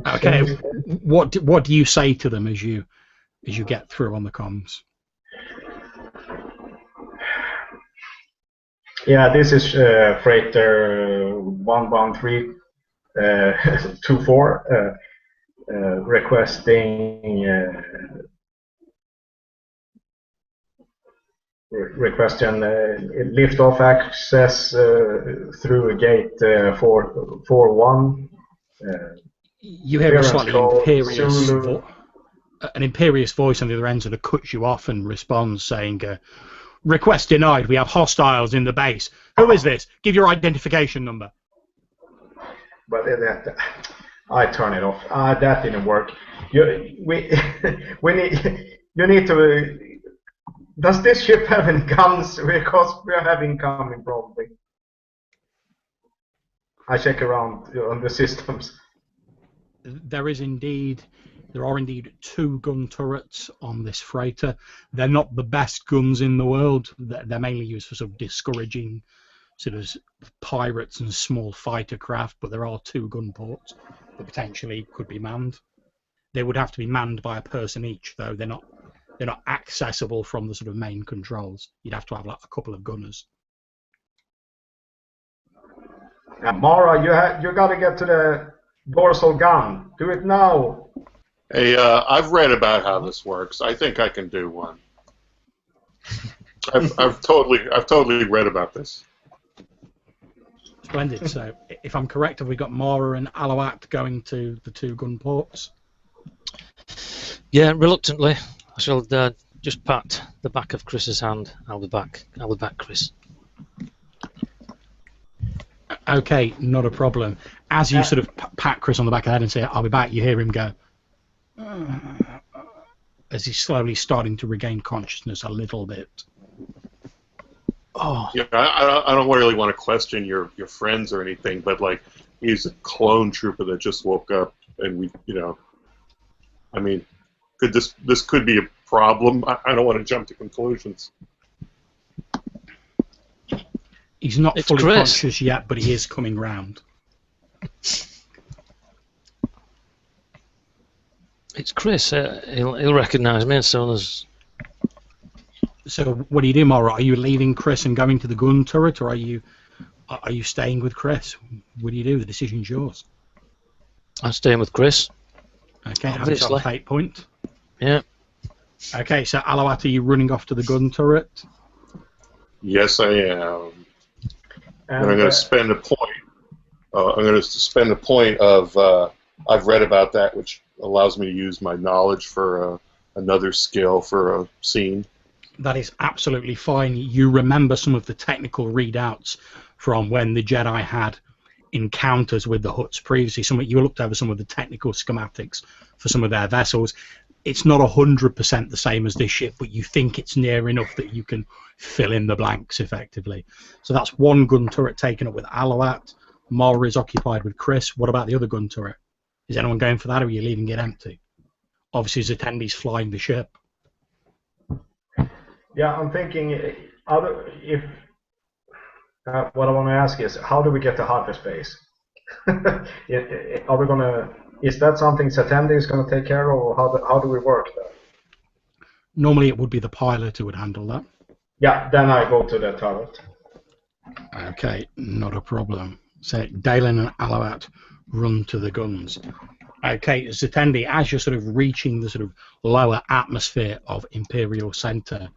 Okay. What do you say to them as you get through on the comms? Yeah, this is freighter 11324 requesting lift-off access through gate 441. You hear a slightly imperious voice on the other end sort of cuts you off and responds saying, request denied, we have hostiles in the base. Who is this? Give your identification number. But I turn it off. That didn't work. You need to. Does this ship have any guns? Because we are having incoming probably. I check around on the systems. There are indeed 2 gun turrets on this freighter. They're not the best guns in the world. They're mainly used for sort of discouraging sort of pirates and small fighter craft, but there are 2 gun ports that potentially could be manned. They would have to be manned by a person each, though. They're not accessible from the sort of main controls. You'd have to have like a couple of gunners. Mara, you got to get to the dorsal gun. Do it now. Hey, I've read about how this works. I think I can do one. I've totally read about this. Splendid. So, if I'm correct, have we got Mara and Alawat going to the 2 gun ports? Yeah, reluctantly. I shall just pat the back of Chris's hand. I'll be back. I'll be back, Chris. Okay, not a problem. As you sort of pat Chris on the back of the head and say, "I'll be back," you hear him go, as he's slowly starting to regain consciousness a little bit. Oh. Yeah, I don't really want to question your friends or anything, but like, he's a clone trooper that just woke up, and we, I mean, this could be a problem. I don't want to jump to conclusions. He's not It's fully Chris. conscious yet, but he is coming round. It's Chris. He'll recognise me as soon as. So, what do you do, Mara? Are you leaving Chris and going to the gun turret, or are you staying with Chris? What do you do? The decision's yours. I'm staying with Chris. Okay, have Obviously. yourself a fate point. Yeah. Okay, so Alawat, are you running off to the gun turret? Yes, I am. And I'm going to spend a point. I'm going to spend a point of I've read about that, which allows me to use my knowledge for another skill for a scene. That is absolutely fine. You remember some of the technical readouts from when the Jedi had encounters with the Hutts previously. You looked over some of the technical schematics for some of their vessels. It's not 100% the same as this ship, but you think it's near enough that you can fill in the blanks effectively. So that's 1 gun turret taken up with Alawat. Mara is occupied with Chris. What about the other gun turret? Is anyone going for that, or are you leaving it empty? Obviously, Zatendi's flying the ship. Yeah, I'm thinking if what I want to ask is, how do we get to hyperspace? Are we gonna? Is that something Zatendi is going to take care of, or how do we work that? Normally, it would be the pilot who would handle that. Yeah, then I go to the turret. Okay, not a problem. So Dalen and Alawat run to the guns. Okay, Zatendi, as you're sort of reaching the sort of lower atmosphere of Imperial Centre,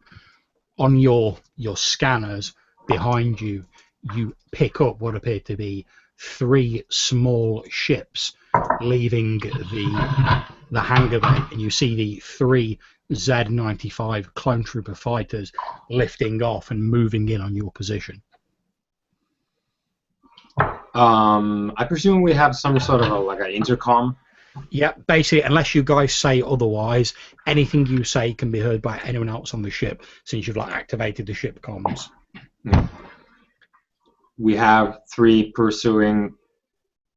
on your scanners behind you, you pick up what appear to be 3 small ships leaving the hangar bay, and you see the 3 Z-95 clone trooper fighters lifting off and moving in on your position. I presume we have some sort of like an intercom. Yeah, basically, unless you guys say otherwise, anything you say can be heard by anyone else on the ship, since you've activated the ship comms. We have 3 pursuing,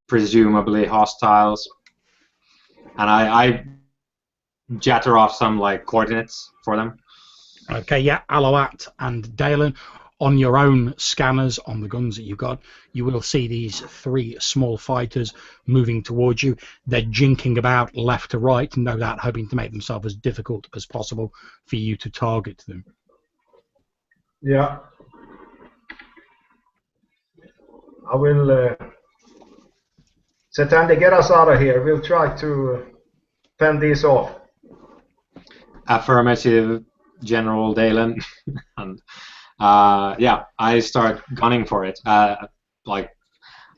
presumably hostiles, and I jatter off some coordinates for them. Okay, yeah, Alawat and Dalen, on your own scanners on the guns that you've got, you will see these 3 small fighters moving towards you. They're jinking about left to right, no doubt hoping to make themselves as difficult as possible for you to target them. Yeah. I will... Zatendi, get us out of here. We'll try to fend these off. Affirmative, General Dalen. And yeah, I start gunning for it. I'm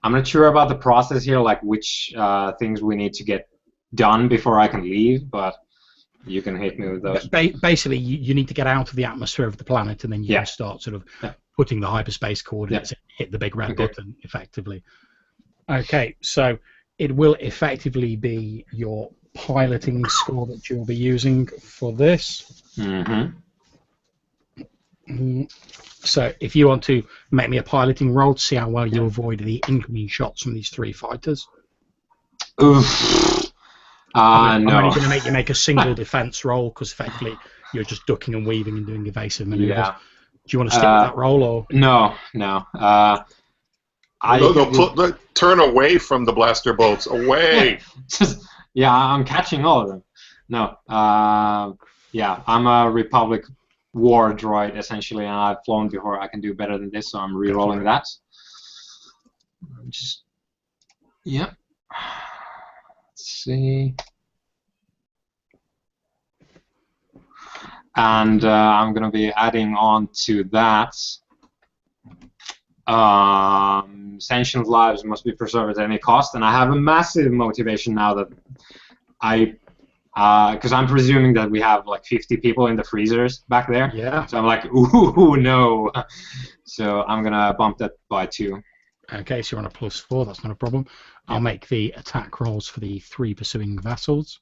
not sure about the process here, which things we need to get done before I can leave, but you can hit me with those. Basically, you need to get out of the atmosphere of the planet, and then you can start sort of putting the hyperspace coordinates, hit the big red button, effectively. Okay, so it will effectively be your piloting score that you'll be using for this. So if you want to make me a piloting roll to see how well you avoid the incoming shots from these 3 fighters. Oof. I'm no. only going to make you make a single defense roll, because effectively you're just ducking and weaving and doing evasive maneuvers. Yeah. Do you want to stick with that roll, or? No. No, turn away from the blaster bolts. Away! Yeah, I'm catching all of them. No. Yeah, I'm a Republic war droid, essentially, and I've flown before. I can do better than this, so I'm re-rolling that. Yeah. Let's see. And I'm going to be adding on to that. Sentient lives must be preserved at any cost, and I have a massive motivation now that because I'm presuming that we have like 50 people in the freezers back there. Yeah. So I'm like, ooh, no. So I'm going to bump that by 2. Okay, so you're on a +4, that's not a problem. I'll make the attack rolls for the 3 pursuing vessels.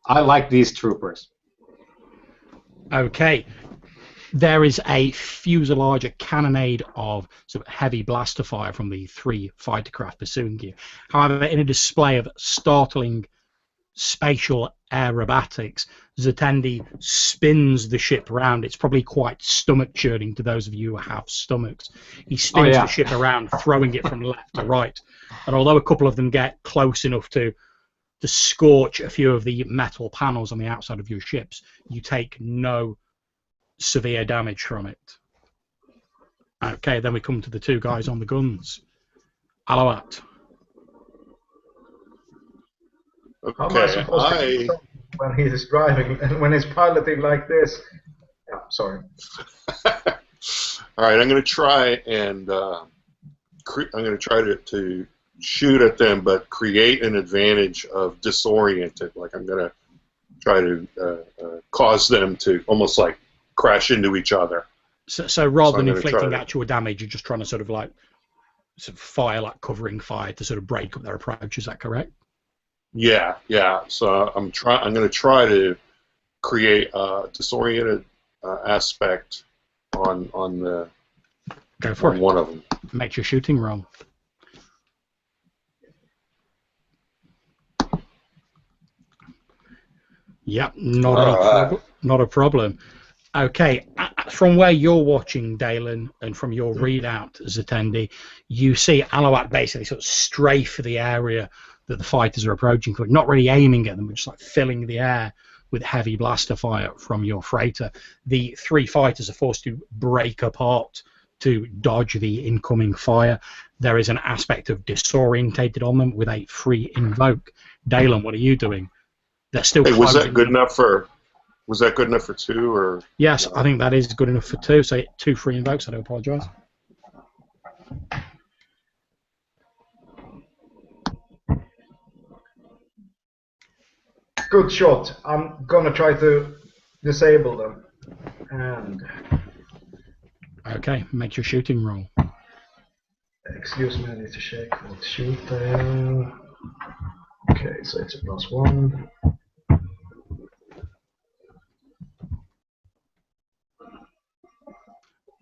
I like these troopers. Okay. There is a fuselage, a cannonade of sort of heavy blaster fire from the 3 fighter craft pursuing you. However, in a display of startling spatial aerobatics, Zatendi spins the ship around. It's probably quite stomach-churning to those of you who have stomachs. He spins the ship around, throwing it from left to right. And although a couple of them get close enough to scorch a few of the metal panels on the outside of your ships, you take no severe damage from it. Okay, then we come to the 2 guys on the guns. Alawat. How am I supposed to do something when he's driving and when he's piloting like this? Yeah, sorry. All right, I'm going to try and to shoot at them, but create an advantage of disoriented. Like I'm going to try to cause them to almost like crash into each other. So rather than inflicting actual damage, you're just trying to sort of fire, like covering fire to sort of break up their approach. Is that correct? Yeah. So I'm going to try to create a disoriented aspect on the. Go for it. One of them. Make your shooting roll. Yep, not a problem. Okay, from where you're watching, Dalen, and from your readout, Zatendi, you see Alawat basically sort of strafe the area that the fighters are approaching, not really aiming at them, but just like filling the air with heavy blaster fire from your freighter. The 3 fighters are forced to break apart to dodge the incoming fire. There is an aspect of disorientated on them with a free invoke. Dalen, what are you doing? They're still. Hey, was that good enough for? Was that good enough for 2 or? Yes, I think that is good enough for 2. So 2 free invokes. I do apologise. Good shot. I'm gonna try to disable them. And. Okay, make your shooting roll. Excuse me, I need to check what shoot I am. Okay, so it's a +1.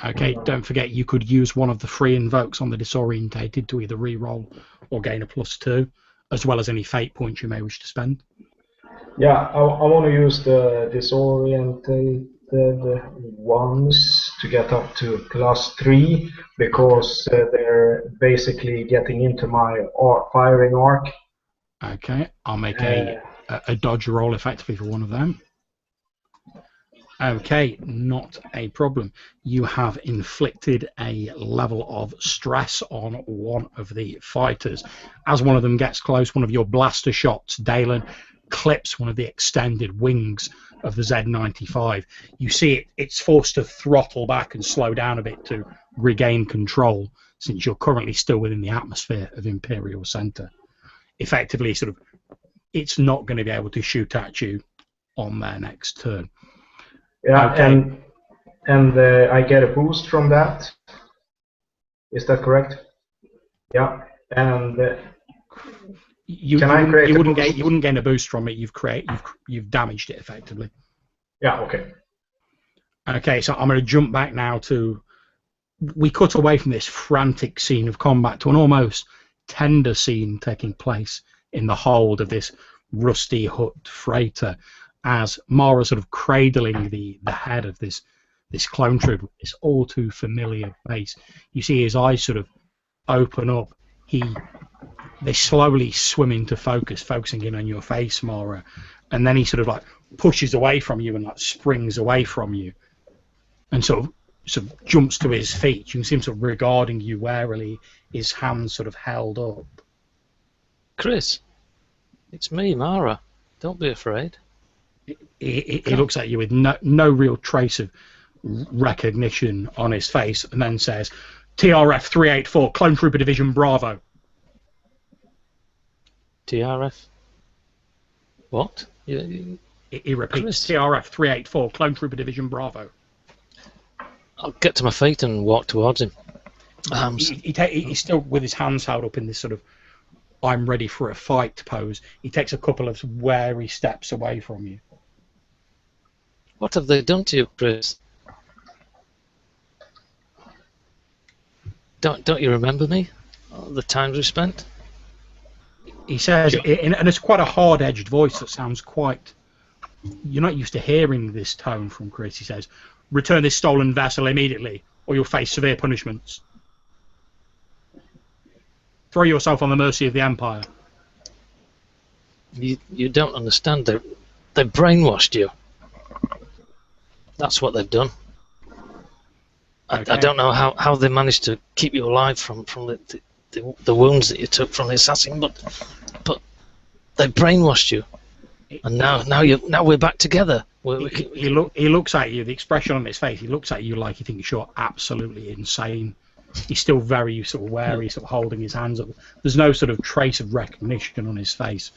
Okay, don't forget you could use one of the free invokes on the disorientated to either re-roll or gain a +2, as well as any fate points you may wish to spend. Yeah, I want to use the disorientated ones to get up to +3 because they're basically getting into my firing arc. Okay, I'll make a dodge roll effectively for one of them. Okay, not a problem. You have inflicted a level of stress on one of the fighters. As one of them gets close, one of your blaster shots, Dalen, clips one of the extended wings of the Z95. You see it's forced to throttle back and slow down a bit to regain control, since you're currently still within the atmosphere of Imperial Centre. Effectively, it's not going to be able to shoot at you on their next turn. Yeah, okay. and I get a boost from that. Is that correct? Yeah, and you wouldn't gain a boost from it. You've damaged it effectively. Yeah. Okay. Okay, so I'm going to jump back now to. We cut away from this frantic scene of combat to an almost tender scene taking place in the hold of this rusty hut freighter, as Mara sort of cradling the head of this clone trooper with this all too familiar face. You see his eyes sort of open up. They slowly swim into focus, focusing in on your face, Mara, and then he sort of like pushes away from you and like springs away from you, and sort of jumps to his feet. You can see him sort of regarding you warily, his hands sort of held up. Chris, it's me, Mara. Don't be afraid. He looks at you with no real trace of recognition on his face, and then says, TRF 384, Clone Trooper Division Bravo. TRF? What? He repeats, Chris. TRF 384, Clone Trooper Division Bravo. I'll get to my feet and walk towards him. He's still with his hands held up in this sort of I'm ready for a fight pose. He takes a couple of wary steps away from you. What have they done to you, Chris? Don't you remember me? All the times we spent? He says, and it's quite a hard-edged voice that sounds quite... You're not used to hearing this tone from Chris. He says, return this stolen vessel immediately, or you'll face severe punishments. Throw yourself on the mercy of the Empire. You don't understand. They brainwashed you. That's what they've done. Okay. I don't know how they managed to keep you alive from the wounds that you took from the assassin, but they brainwashed you, and now we're back together. He looks at you. The expression on his face. He looks at you like he thinks you're absolutely insane. He's still very sort of wary, sort of holding his hands up. There's no sort of trace of recognition on his face.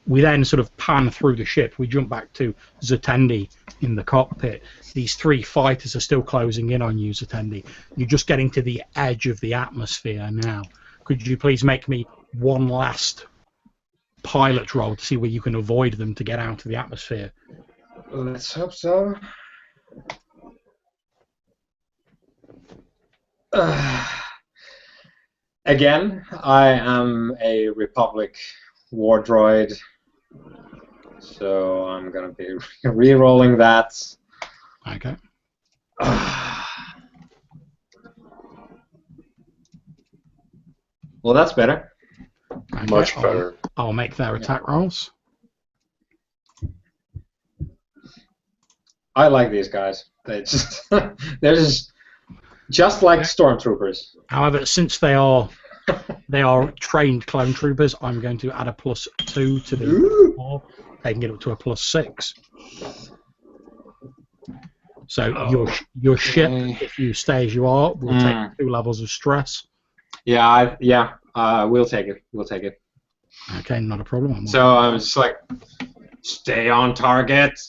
We then sort of pan through the ship. We jump back to Zatendi in the cockpit. These three fighters are still closing in on you, Zatendi. You're just getting to the edge of the atmosphere now. Could you please make me one last pilot roll to see where you can avoid them to get out of the atmosphere? Let's hope so. Again, I am a Republic war droid, so I'm gonna be re-rolling that. Okay. Well, that's better. Okay, Much better. I'll make their attack rolls. I like these guys. They're just like stormtroopers. However, since they are trained clone troopers, I'm going to add a +2 to the score, taking it up to a +6. So your ship, if you stay as you are, will take 2 levels of stress. Yeah, we'll take it. We'll take it. Okay, not a problem. So I'm just like, stay on target.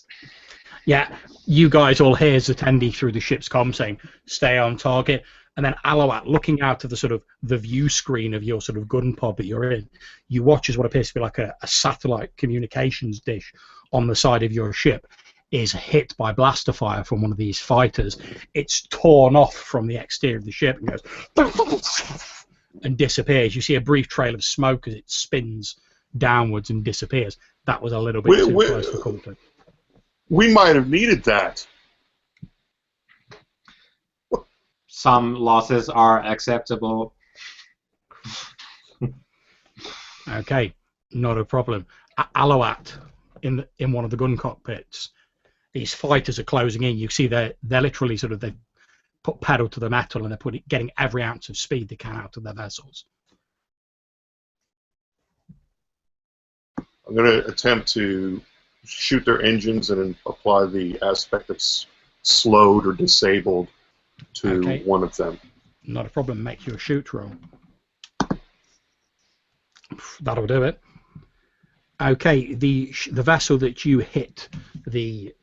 Yeah, you guys all hear Zatendi through the ship's comm saying, stay on target. And then Alawat, looking out of the sort of the view screen of your sort of gun pod that you're in, you watch as what appears to be like a satellite communications dish on the side of your ship is hit by blaster fire from one of these fighters. It's torn off from the exterior of the ship and goes and disappears. You see a brief trail of smoke as it spins downwards and disappears. That was a little bit too close for comfort. We might have needed that. Some losses are acceptable. Okay, not a problem. Alawat in one of the gun cockpits. These fighters are closing in. You see they're literally sort of they've put pedal to the metal and they're getting every ounce of speed they can out of their vessels. I'm going to attempt to shoot their engines and apply the aspect of slowed or disabled to one of them. Not a problem. Make your shoot roll. That'll do it. Okay, the vessel that you hit the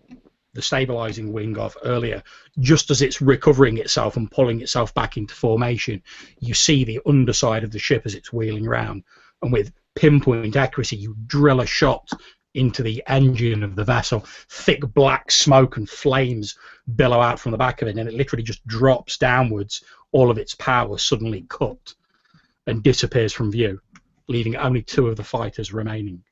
stabilizing wing of earlier, just as it's recovering itself and pulling itself back into formation, you see the underside of the ship as it's wheeling around, and with pinpoint accuracy you drill a shot into the engine of the vessel. Thick black smoke and flames billow out from the back of it, and it literally just drops downwards, all of its power suddenly cut and disappears from view, leaving only 2 of the fighters remaining.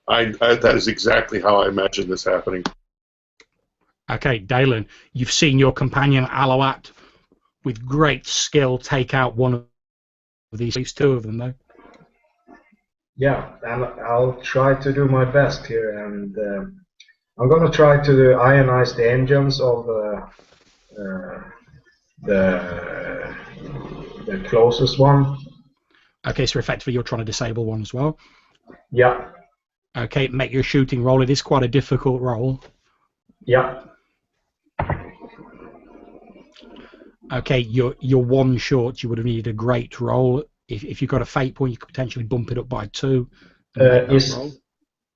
That is exactly how I imagined this happening. Okay, Dalen, you've seen your companion Alawat with great skill take out one of these, at least 2 of them though. Yeah, and I'll try to do my best here, and I'm going to try to ionize the engines of the closest one. Okay, so effectively you're trying to disable one as well. Yeah. Okay, make your shooting roll. It is quite a difficult roll. Yeah. Okay, you're one short. You would have needed a great roll. If you got a fate point, you could potentially bump it up by 2 and make that roll.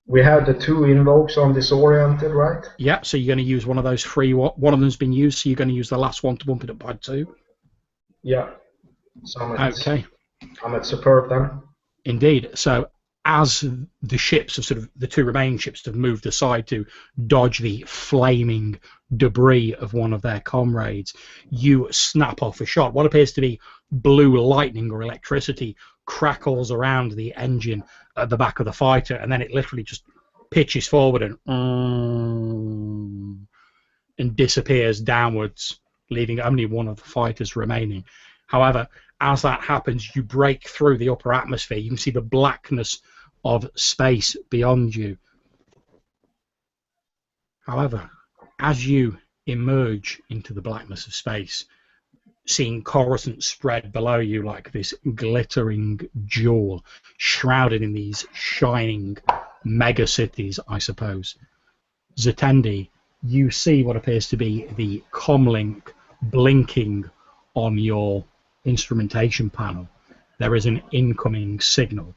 We had the 2 invokes on disoriented, right? Yeah, so you're going to use one of those free. One of them's been used, so you're going to use the last one to bump it up by 2. Yeah. So Okay. I'm at superb then. Indeed. So as the ships have the 2 remaining ships have moved aside to dodge the flaming debris of one of their comrades, you snap off a shot. What appears to be blue lightning or electricity crackles around the engine at the back of the fighter, and then it literally just pitches forward and disappears downwards, leaving only one of the fighters remaining. However, as that happens, you break through the upper atmosphere. You can see the blackness of space beyond you. However, as you emerge into the blackness of space, seeing Coruscant spread below you like this glittering jewel, shrouded in these shining megacities, I suppose. Zetendi, you see what appears to be the comlink blinking on your instrumentation panel. There is an incoming signal.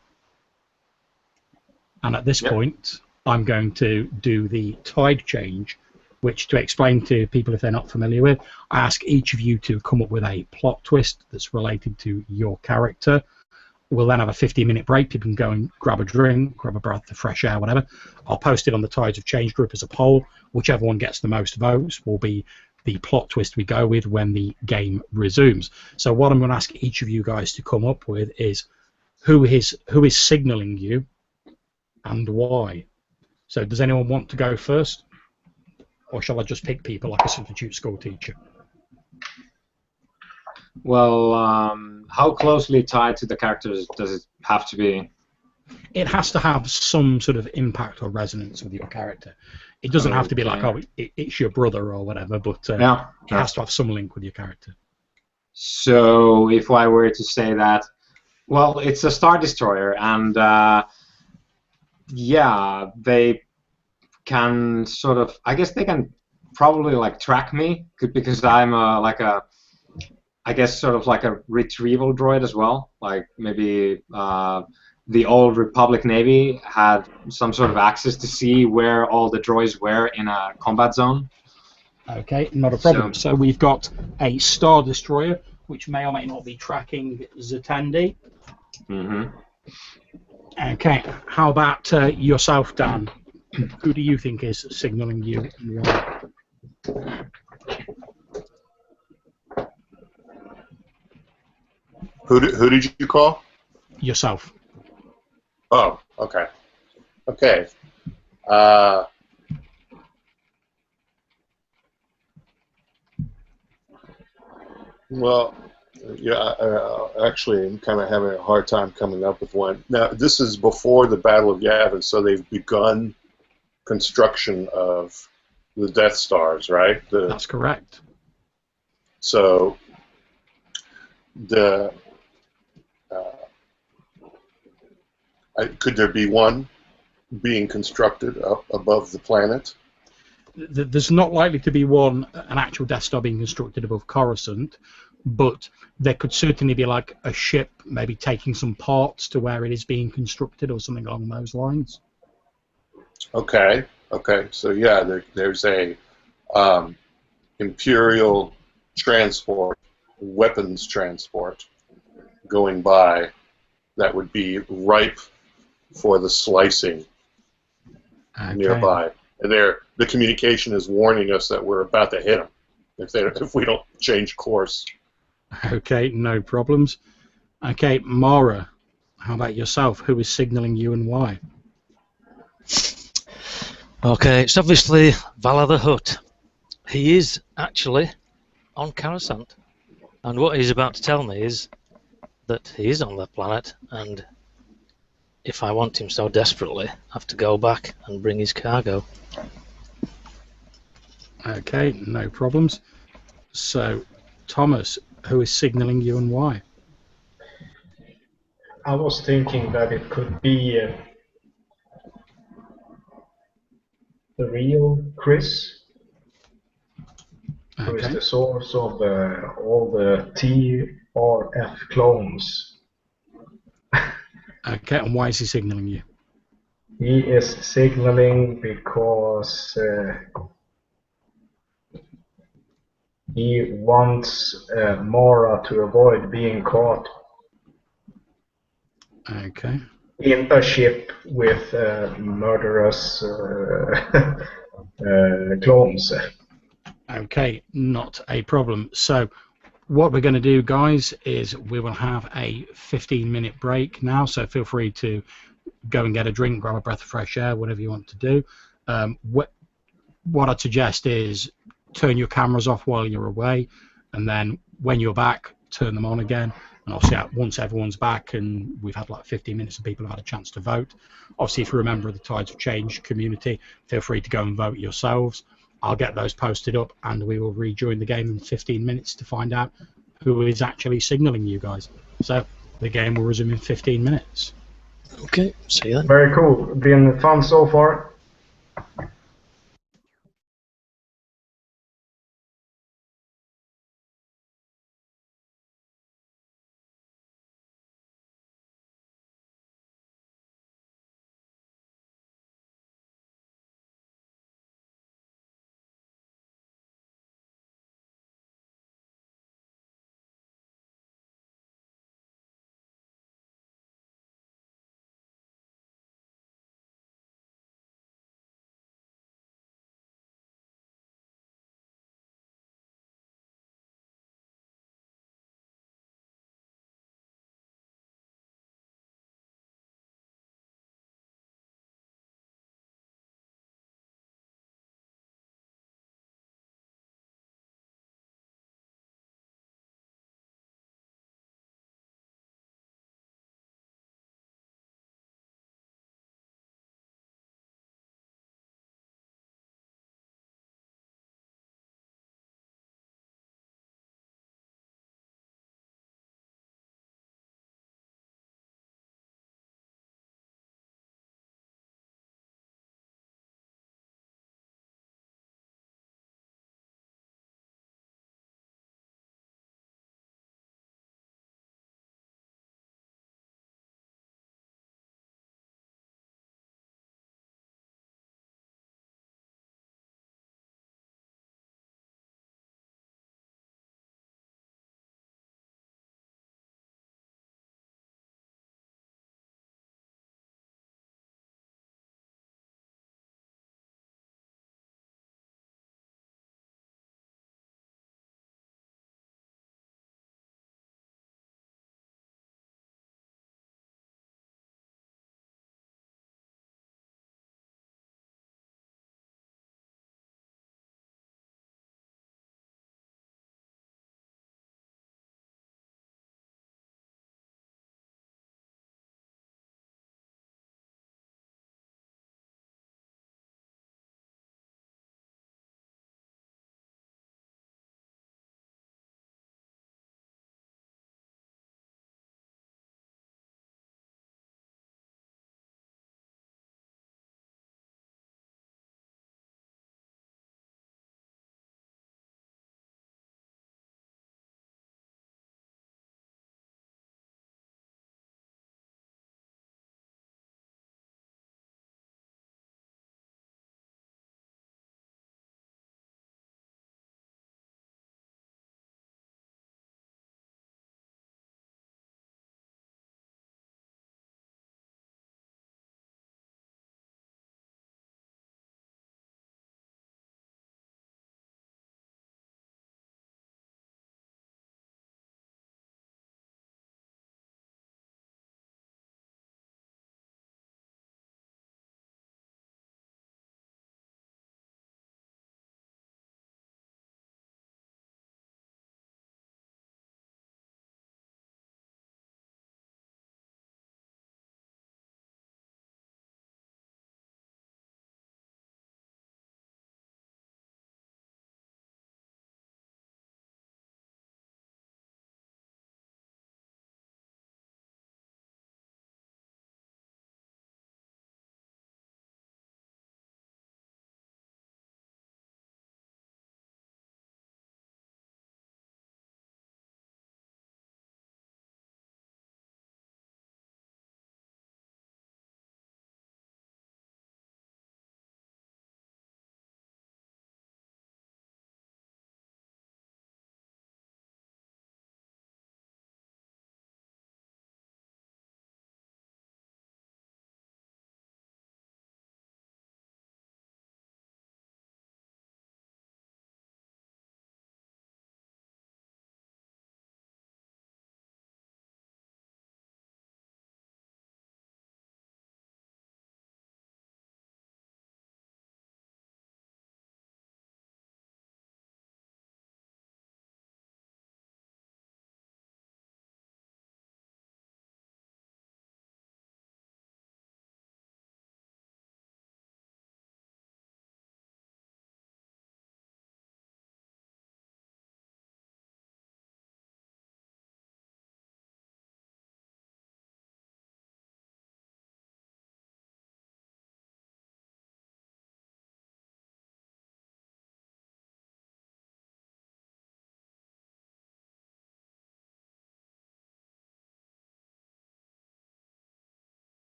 And at this point, I'm going to do the tide change, which, to explain to people if they're not familiar with, I ask each of you to come up with a plot twist that's related to your character. We'll then have a 15-minute break. People can go and grab a drink, grab a breath of fresh air, whatever. I'll post it on the Tides of Change group as a poll. Whichever one gets the most votes will be the plot twist we go with when the game resumes. So what I'm going to ask each of you guys to come up with is who is signalling you and why. So does anyone want to go first? Or shall I just pick people like a substitute school teacher? Well, how closely tied to the characters does it have to be? It has to have some sort of impact or resonance with your character. It doesn't have to be like, oh, it's your brother or whatever, but it has to have some link with your character. So if I were to say that, well, it's a Star Destroyer, and yeah, they can sort of, I guess they can probably like track me because I'm I guess sort of like a retrieval droid as well. Like maybe the old Republic Navy had some sort of access to see where all the droids were in a combat zone. Okay, not a problem. So we've got a Star Destroyer, which may or may not be tracking Zetendi. Mm-hmm. Okay, how about yourself, Dan? Who do you think is signalling you? Who did you call? Yourself. Oh, okay. Okay. Well, yeah, actually, I'm kind of having a hard time coming up with one. Now, this is before the Battle of Yavin, so they've begun construction of the Death Stars, right? That's correct. So, could there be one being constructed up above the planet? There's not likely to be an actual Death Star being constructed above Coruscant, but there could certainly be like a ship maybe taking some parts to where it is being constructed or something along those lines. Okay. So yeah, there's a Imperial transport, weapons transport, going by that would be ripe for the slicing nearby. And the communication is warning us that we're about to hit them if we don't change course. Okay, no problems. Okay, Mara, how about yourself? Who is signalling you and why? Okay, it's obviously Vala the Hutt. He is actually on Coruscant, and what he's about to tell me is that he is on that planet, and if I want him so desperately, I have to go back and bring his cargo. Okay, no problems. So, Thomas, who is signalling you and why? I was thinking that it could be the real Chris, who is Okay. the source of all the TRF clones. Okay, and why is he signaling you? He is signaling because he wants Mara to avoid being caught Okay. in a ship with murderous clones. Okay, not a problem. So what we're going to do, guys, is we will have a 15-minute break now. So feel free to go and get a drink, grab a breath of fresh air, whatever you want to do. What I'd suggest is turn your cameras off while you're away, and then when you're back, turn them on again. And obviously, once everyone's back and we've had like 15 minutes and people have had a chance to vote, obviously, if you're a member of the Tides of Change community, feel free to go and vote yourselves. I'll get those posted up, and we will rejoin the game in 15 minutes to find out who is actually signaling you guys. So the game will resume in 15 minutes. Okay, see you then. Very cool. Been fun so far.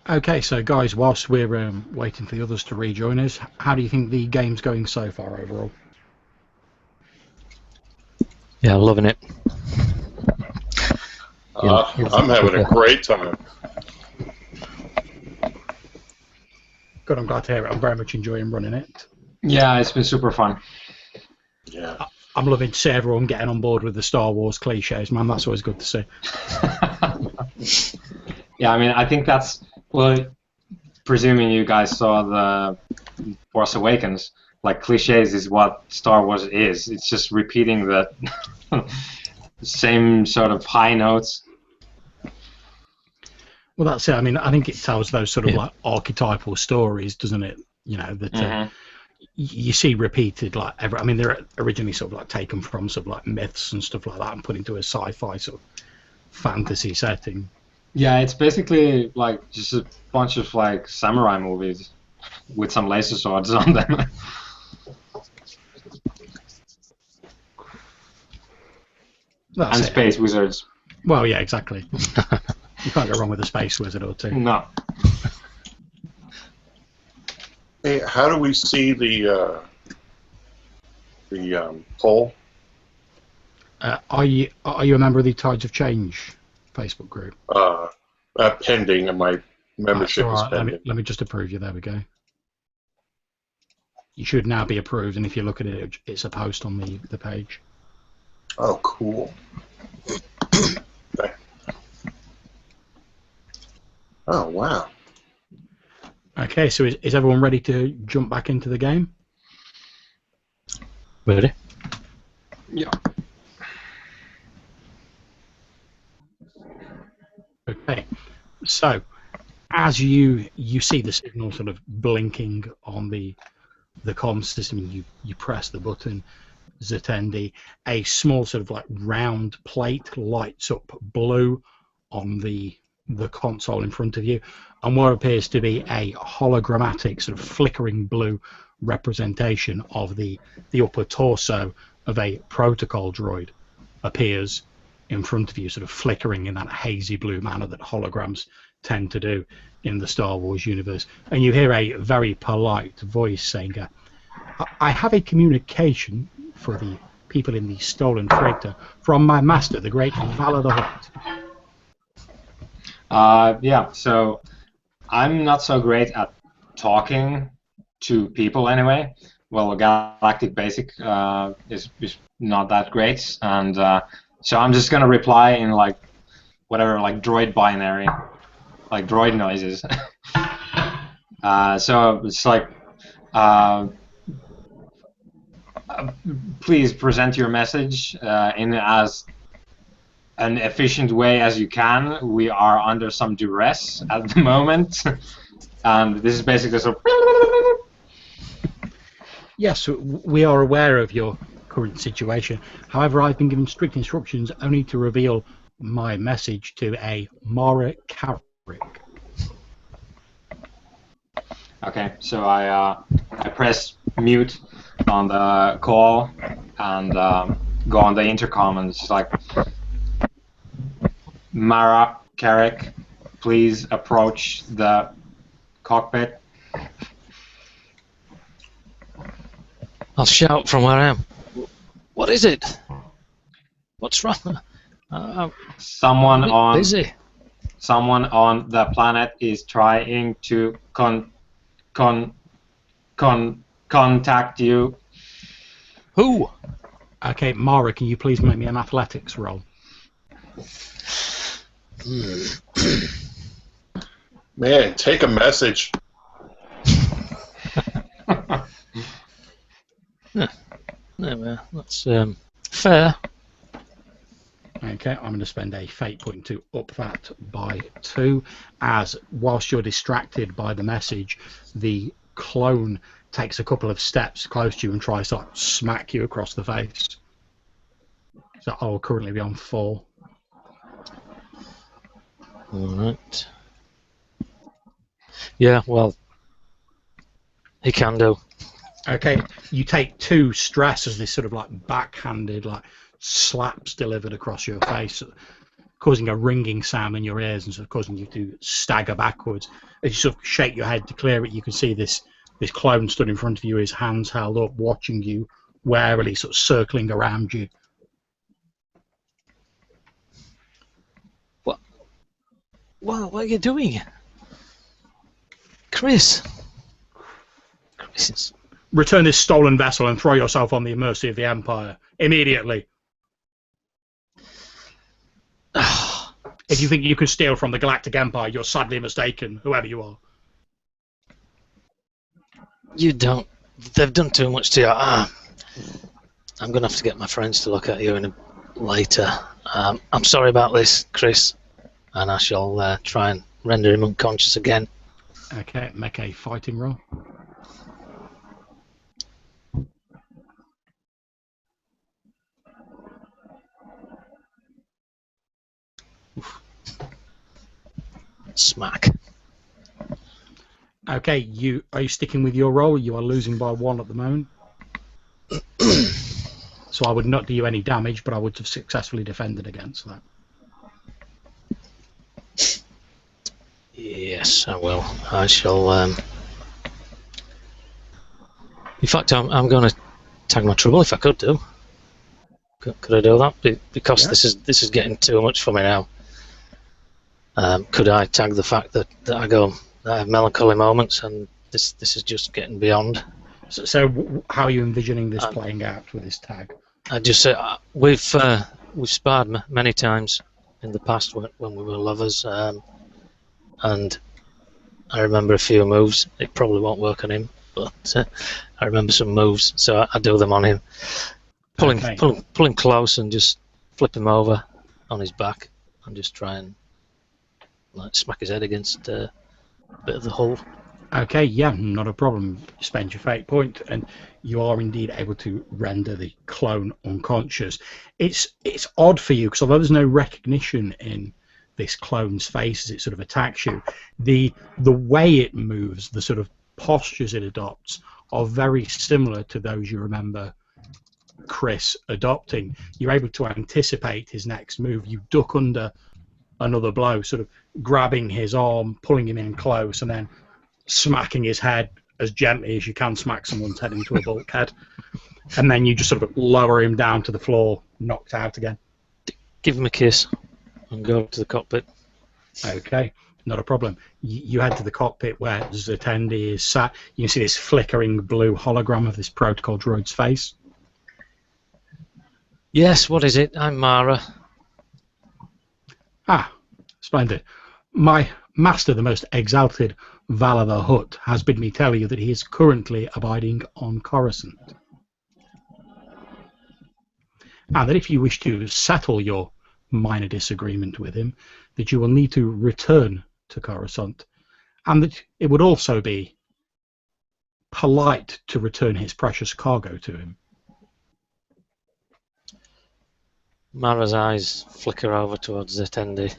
Okay, so guys, whilst we're waiting for the others to rejoin us, how do you think the game's going so far overall? Yeah, loving it. I'm having a great time. Good, I'm glad to hear it. I'm very much enjoying running it. Yeah, it's been super fun. Yeah. I'm loving to see everyone getting on board with the Star Wars cliches, man. That's always good to see. Yeah, I mean, I think that's, well, presuming you guys saw the Force Awakens, like cliches is what Star Wars is. It's just repeating the same sort of high notes. Well, that's it. I mean, I think it tells those sort of like archetypal stories, doesn't it? You know, that you see repeated like every. I mean, they're originally sort of like taken from sort of like myths and stuff like that and put into a sci-fi sort of fantasy setting. Yeah, it's basically like just a bunch of like samurai movies with some laser swords on them. That's And it. space wizards. Well, yeah, exactly. You can't go wrong with a space wizard or two. No. Hey, how do we see the poll? Are you a member of the Tides of Change Facebook group? Pending, and my membership That's all is right. pending. Let me just approve you. There we go. You should now be approved, and if you look at it, it's a post on the page. Oh, cool. Okay. Oh, wow. Okay, so is everyone ready to jump back into the game? Ready? Yeah. Okay, so as you see the signal sort of blinking on the comm system, you press the button, Zatendi, a small sort of like round plate lights up blue on the console in front of you, and what appears to be a hologrammatic sort of flickering blue representation of the upper torso of a protocol droid appears in front of you, sort of flickering in that hazy blue manner that holograms tend to do in the Star Wars universe. And you hear a very polite voice saying, I have a communication for the people in the stolen freighter from my master, the great Vala the Hutt. Yeah, so I'm not so great at talking to people anyway. Well, Galactic Basic is not that great, and so I'm just gonna reply in like whatever, like droid binary, like droid noises. So it's like, please present your message in as an efficient way as you can. We are under some duress at the moment, and this is basically sort of. Yes, we are aware of your current situation. However, I've been given strict instructions only to reveal my message to a Mara Carrick. Okay, so I press mute on the call and go on the intercom, and it's like, Mara Carrick, please approach the cockpit. I'll shout from where I am. What is it? What's wrong? Someone on busy. Someone on the planet is trying to contact you. Who? Okay, Mara, can you please make me an athletics roll? Man, take a message. There we are. That's fair. Okay, I'm going to spend a fate point to up that by 2, as whilst you're distracted by the message, the clone takes a couple of steps close to you and tries to like, smack you across the face. So I'll currently be on 4. Alright. Yeah, well, he can do. Okay, you take 2 stress as this sort of like backhanded like slaps delivered across your face, causing a ringing sound in your ears and sort of causing you to stagger backwards. As you sort of shake your head to clear it, you can see this clone stood in front of you, his hands held up, watching you warily, sort of circling around you. What are you doing? Chris, Return this stolen vessel and throw yourself on the mercy of the Empire immediately. If you think you can steal from the Galactic Empire, you're sadly mistaken, whoever you are. You don't. They've done too much to you. I'm going to have to get my friends to look at you later. I'm sorry about this, Chris, and I shall try and render him unconscious again. Okay, make a fighting roll. Smack. Okay, are you sticking with your roll? You are losing by 1 at the moment. So I would not do you any damage, but I would have successfully defended against that. Yes, I will. I shall. In fact, I'm going to tag my trouble if I could do. Could I do that? Because Yeah. this is getting too much for me now. Could I tag the fact that I have melancholy moments and this is just getting beyond? So how are you envisioning this playing out with this tag? I just say we've sparred many times in the past when we were lovers, and I remember a few moves. It probably won't work on him, but I remember some moves, so I do them on him. Pull him close and just flip him over on his back and just try and smack his head against a bit of the hull. Okay, yeah, not a problem. Spend your fate point, and you are indeed able to render the clone unconscious. It's odd for you because although there's no recognition in this clone's face as it sort of attacks you, the way it moves, the sort of postures it adopts, are very similar to those you remember Chris adopting. You're able to anticipate his next move. You duck under another blow, sort of grabbing his arm, pulling him in close, and then smacking his head as gently as you can smack someone's head into a bulkhead. And then you just sort of lower him down to the floor, knocked out again. Give him a kiss and go to the cockpit. Okay, not a problem. You head to the cockpit where Zatendi is sat. You can see this flickering blue hologram of this protocol droid's face. Yes, what is it? I'm Mara. Ah, splendid. My master, the most exalted Valar the Hutt, has bid me tell you that he is currently abiding on Coruscant. And that if you wish to settle your minor disagreement with him, that you will need to return to Coruscant, and that it would also be polite to return his precious cargo to him. Mara's eyes flicker over towards Zatendi.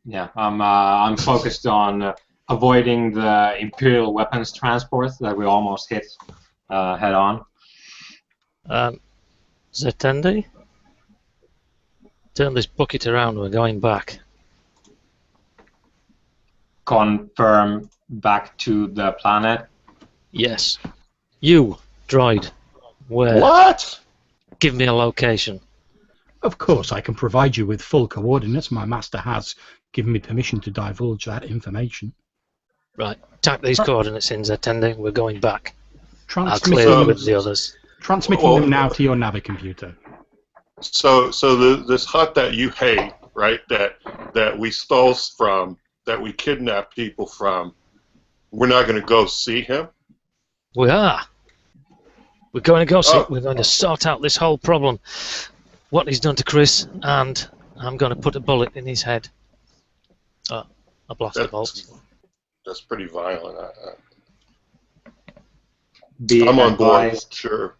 Yeah, I'm focused on avoiding the Imperial weapons transport that we almost hit head on. Zatendi? Turn this bucket around, we're going back. Confirm back to the planet. Yes. You, droid. Where? What? Give me a location. Of course, I can provide you with full coordinates. My master has given me permission to divulge that information. Right. Type these coordinates in, Zatendi. We're going back. I'll Transmitting clear them, with the others. transmitting them now to your navicomputer. So this hut that you hate, right? That we stole from, that we kidnapped people from. We're not going to go see him. We are. We're going to go see. Oh. We're going to sort out this whole problem. What he's done to Chris, and I'm going to put a bullet in his head. Oh, I blasted the bolt. That's pretty violent. Be I'm on board. advised, Sure.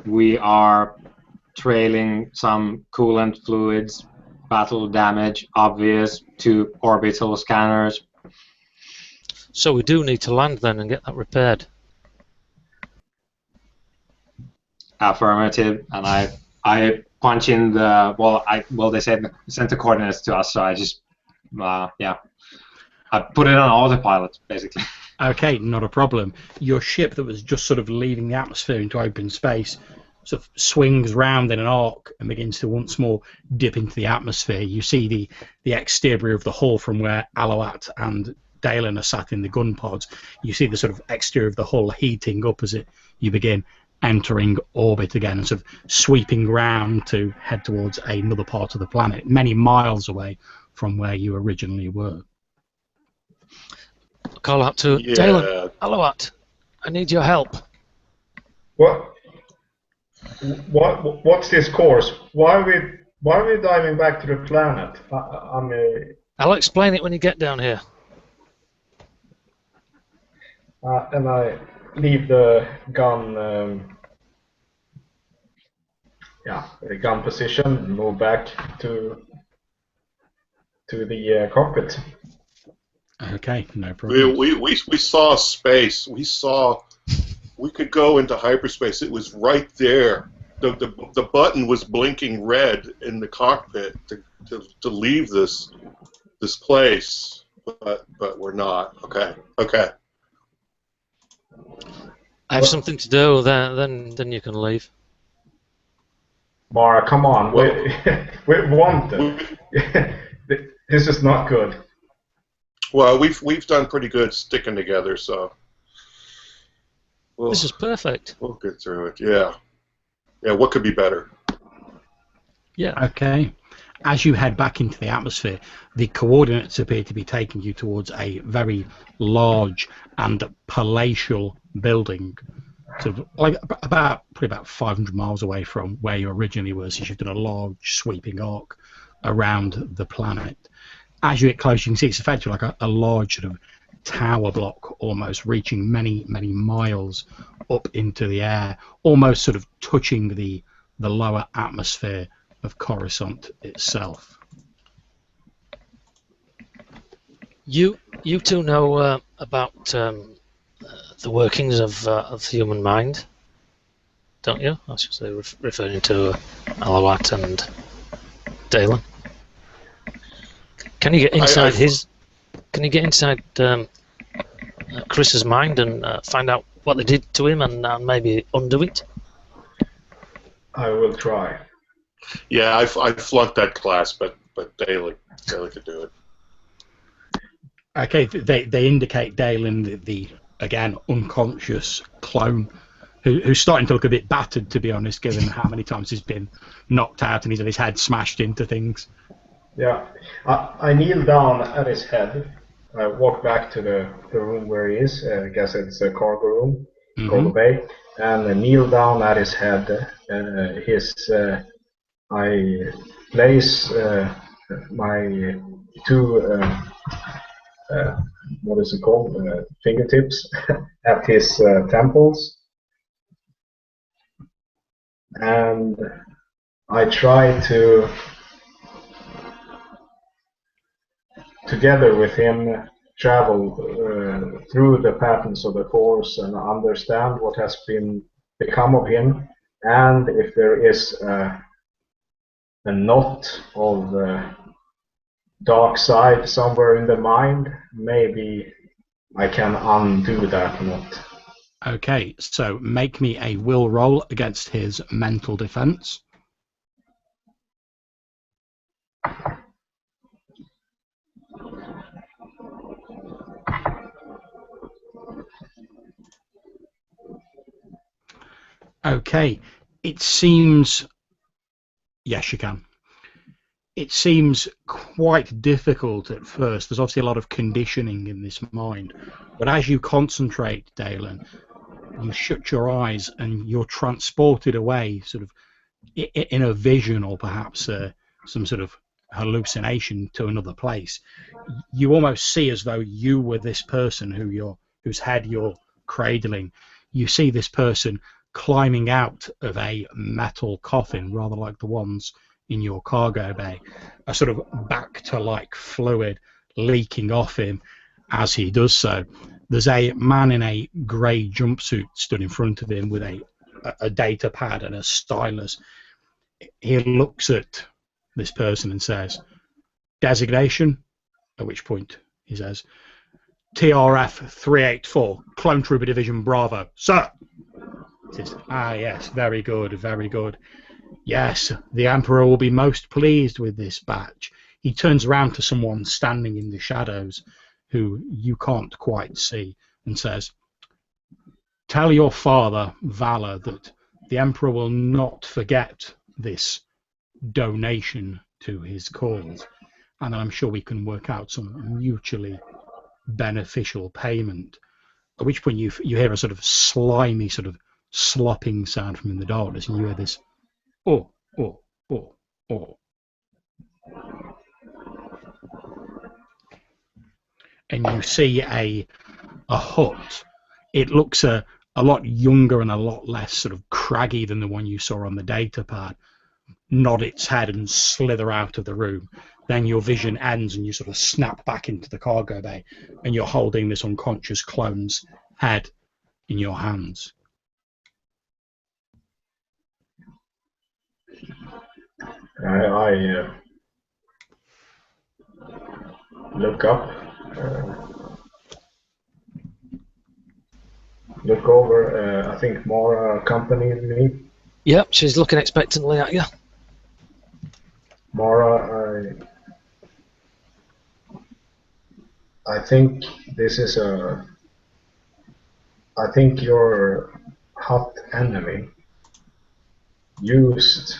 we are trailing some coolant fluids, battle damage, obvious to orbital scanners. So we do need to land then and get that repaired. Affirmative, and I punch in the they said the center coordinates to us, so I just I put it on autopilot basically. Okay, not a problem. Your ship that was just sort of leaving the atmosphere into open space sort of swings round in an arc and begins to once more dip into the atmosphere. You see the exterior of the hull from where Aloat and Dalen are sat in the gun pods. You see the sort of exterior of the hull heating up as you begin entering orbit again and sort of sweeping round to head towards another part of the planet, many miles away from where you originally were. Call out to Dalen. Aloat, I need your help. What's this course? Why are we diving back to the planet? I'll explain it when you get down here. And I leave the gun, the gun position, and move back to the cockpit. Okay, no problem. We saw space. We could go into hyperspace. It was right there. The button was blinking red in the cockpit to leave this place, but we're not. Okay. I have something to do. Then you can leave. Mara, come on. We want it. This is not good. Well, we've done pretty good sticking together, so this is perfect. We'll get through it. Yeah. What could be better? Yeah. Okay. As you head back into the atmosphere, the coordinates appear to be taking you towards a very large and palatial building, sort of like probably about 500 miles away from where you originally were. So you've done a large sweeping arc around the planet. As you get close, you can see it's effectively like a large sort of tower block, almost reaching many miles up into the air, almost sort of touching the lower atmosphere of Coruscant itself. You two know about the workings of the human mind, don't you? I should say, referring to Aloat and Dalen. Can you get inside Can you get inside Chris's mind and find out what they did to him and maybe undo it? I will try. Yeah, I flunked that class, but Dalen could do it. Okay, they indicate Dalen, the again unconscious clone, who's starting to look a bit battered, to be honest, given how many times he's been knocked out and he's had his head smashed into things. Yeah, I kneel down at his head. I walk back to the room where he is. I guess it's a cargo room, cargo bay, and I kneel down at his head. I place my two what is it called? Fingertips at his temples, and I try to, together with him, travel through the patterns of the Force and understand what has become of him, and if there is a knot of dark side somewhere in the mind, maybe I can undo that knot. Okay, so make me a will roll against his mental defense. Okay, it seems... Yes, you can. It seems quite difficult at first. There's obviously a lot of conditioning in this mind. But as you concentrate, Dalen, you shut your eyes and you're transported away sort of in a vision or perhaps some sort of hallucination to another place. You almost see as though you were this person whose head you're cradling. You see this person climbing out of a metal coffin, rather like the ones in your cargo bay, a sort of back-to-like fluid leaking off him as he does so. There's a man in a grey jumpsuit stood in front of him with a data pad and a stylus. he looks at this person and says, designation, at which point he says, TRF 384, Clone Trooper Division Bravo. Sir! He says, yes, very good, very good. Yes, the Emperor will be most pleased with this batch. He turns around to someone standing in the shadows who you can't quite see and says, tell your father, Valor, that the Emperor will not forget this donation to his cause, and I'm sure we can work out some mutually beneficial payment. At which point you hear a sort of slimy, sort of slopping sound from in the darkness, and you hear this, oh, oh, oh, oh. And you see a hut. It looks a lot younger and a lot less sort of craggy than the one you saw on the data pad. Nod its head and slither out of the room. Then your vision ends and you sort of snap back into the cargo bay, and you're holding this unconscious clone's head in your hands. I look up, look over. I think Mara accompanied me. Yep, she's looking expectantly at you. Mara, I think this is I think your hot enemy used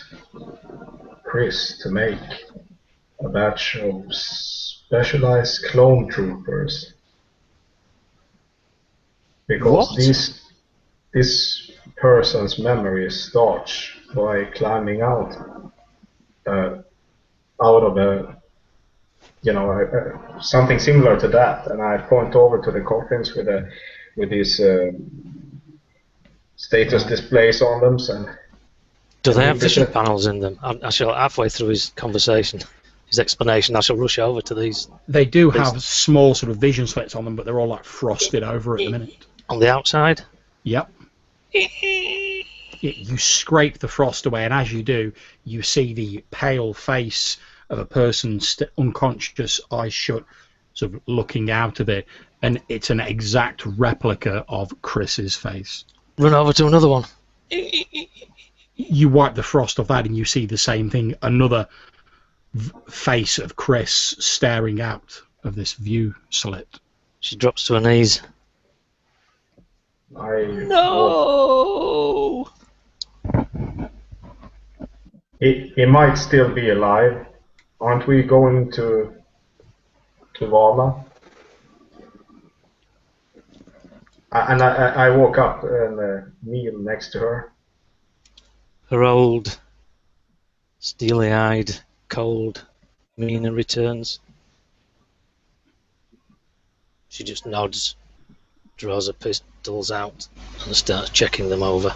Chris to make a batch of specialized clone troopers. Because What? this person's memory starts by climbing out of a, something similar to that, and I point over to the coffins with these status displays on them. And do they have vision panels in them? I shall, halfway through his conversation, his explanation, I shall rush over to these. They do have small sort of vision slits on them, but they're all like frosted over at the minute. On the outside? Yep. You scrape the frost away, and as you do, you see the pale face of a person unconscious, eyes shut, sort of looking out of it, and it's an exact replica of Chris's face. Run over to another one. You wipe the frost off that, and you see the same thing, another face of Chris staring out of this view slit. She drops to her knees. No! He might still be alive. Aren't we going to Vala? And I walk up and kneel next to her. Her old, steely-eyed, cold demeanour returns. She just nods, draws her pistols out, and starts checking them over.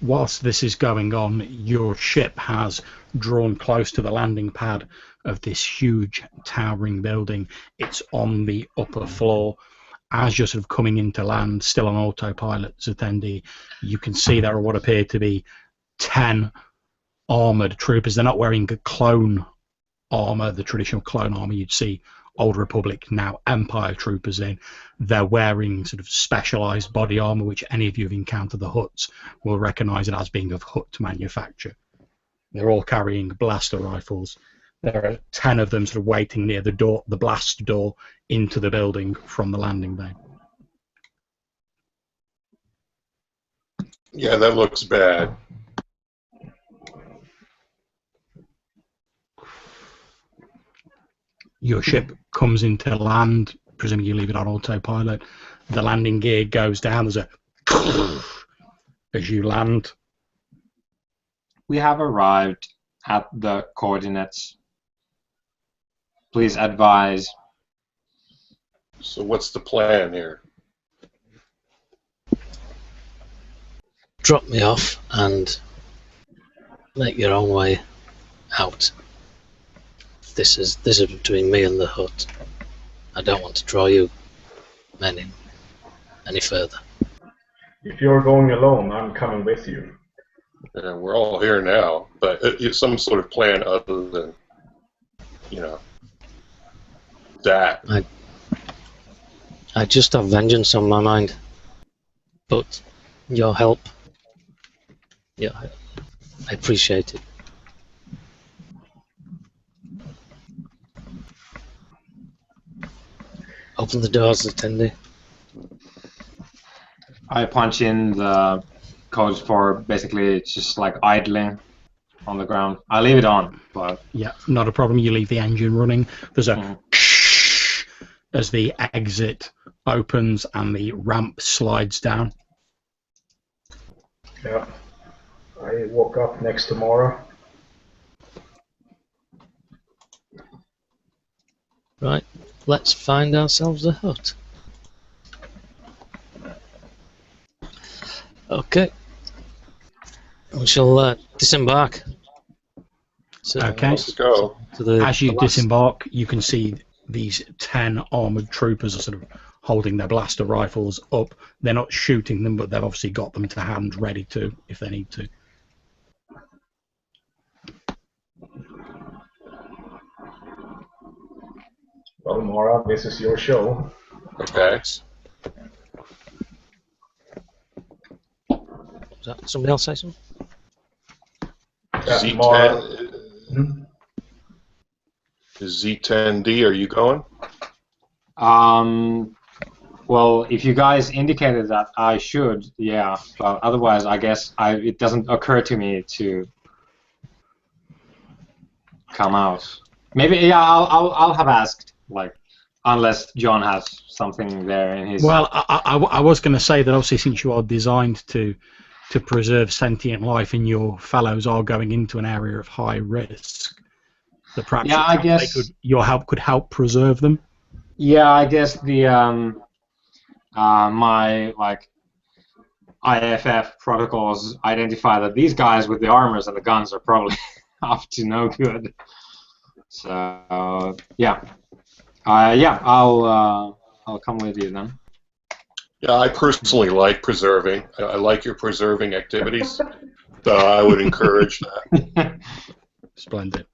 Whilst this is going on, your ship has drawn close to the landing pad of this huge towering building. It's on the upper floor. As you're sort of coming into land, still on autopilot, Zatendi, you can see there are what appear to be 10 armoured troopers. They're not wearing clone armour, the traditional clone armour you'd see Old Republic, now Empire troopers in. They're wearing sort of specialised body armour, which any of you have encountered the Hutts will recognise it as being of Hutt manufacture. They're all carrying blaster rifles. There are 10 of them sort of waiting near the door, the blast door into the building from the landing bay. Yeah, that looks bad. Your ship comes into land, presumably you leave it on autopilot. The landing gear goes down. There's a as you land. We have arrived at the coordinates. Please advise. So what's the plan here? Drop me off and make your own way out. This is between me and the hut. I don't want to draw you men in any further. If you're going alone, I'm coming with you. And we're all here now, but it's some sort of plan other than, that. I just have vengeance on my mind. But your help, yeah, I appreciate it. Open the doors, attendee. I punch in the codes for basically just like idling on the ground. I leave it on, but Yeah, not a problem. You leave the engine running. There's a as the exit opens and the ramp slides down. Yeah. I walk up next to Mara. Right, let's find ourselves a hut. Okay. We shall disembark. So, Okay. Let's go. As you disembark, you can see these 10 armoured troopers are sort of holding their blaster rifles up. They're not shooting them, but they've obviously got them to hand, ready to, if they need to. Well, Mara, this is your show. Okay. Is that somebody else say something? Yeah, Mara. Z10, Z10D, are you going? well, if you guys indicated that I should, yeah. But otherwise, I guess it doesn't occur to me to come out. Maybe, yeah. I'll have asked, like, unless John has something there in his. Well, I was going to say that obviously since you are designed to preserve sentient life and your fellows are going into an area of high risk, that perhaps Yeah, I guess your help could help preserve them. Yeah, I guess the my like IFF protocols identify that these guys with the armors and the guns are probably up to no good. So yeah, I'll come with you then. Yeah, I personally like preserving. I like your preserving activities, so I would encourage that. Splendid.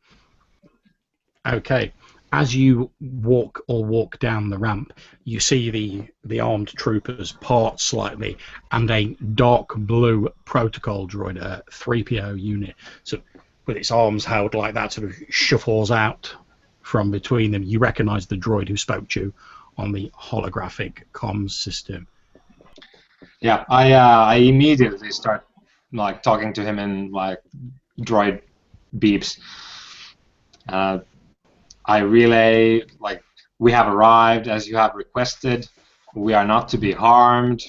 Okay. As you walk down the ramp, you see the armed troopers part slightly, and a dark blue protocol droid, a 3PO unit, so with its arms held like that, sort of shuffles out from between them. You recognise the droid who spoke to you on the holographic comms system. Yeah, I immediately start like talking to him in like droid beeps. I relay, like, we have arrived as you have requested. We are not to be harmed.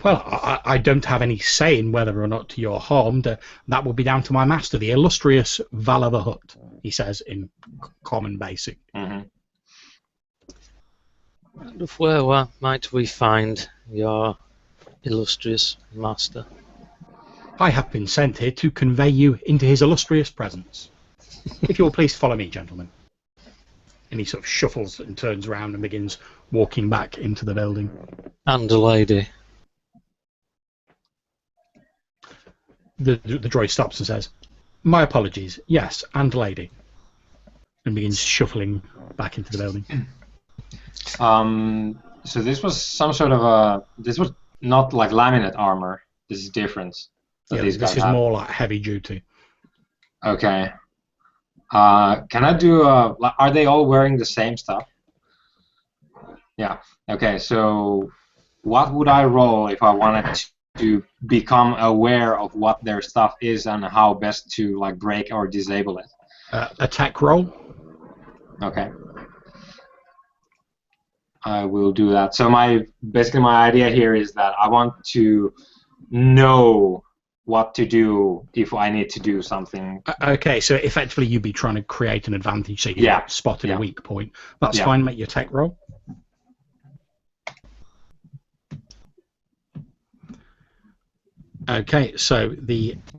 Well, I don't have any say in whether or not you're harmed. That will be down to my master, the illustrious Vala the Hutt, he says in common basic. Mm-hmm. And of where might we find your illustrious master? I have been sent here to convey you into his illustrious presence. If you will please follow me, gentlemen. And he sort of shuffles and turns around and begins walking back into the building. And a lady. The droid stops and says, "My apologies, yes, and lady," and begins shuffling back into the building. So this was some sort of this was not like laminate armor. This is different. Yeah, this is more like heavy duty. Okay. Can I do are they all wearing the same stuff? Yeah. Okay, so what would I roll if I wanted to become aware of what their stuff is and how best to like break or disable it? Attack roll. Okay. I will do that. So basically my idea here is that I want to know what to do if I need to do something. Okay, so effectively you'd be trying to create an advantage, so you're spotting a weak point. That's fine, make your tech roll. Okay, so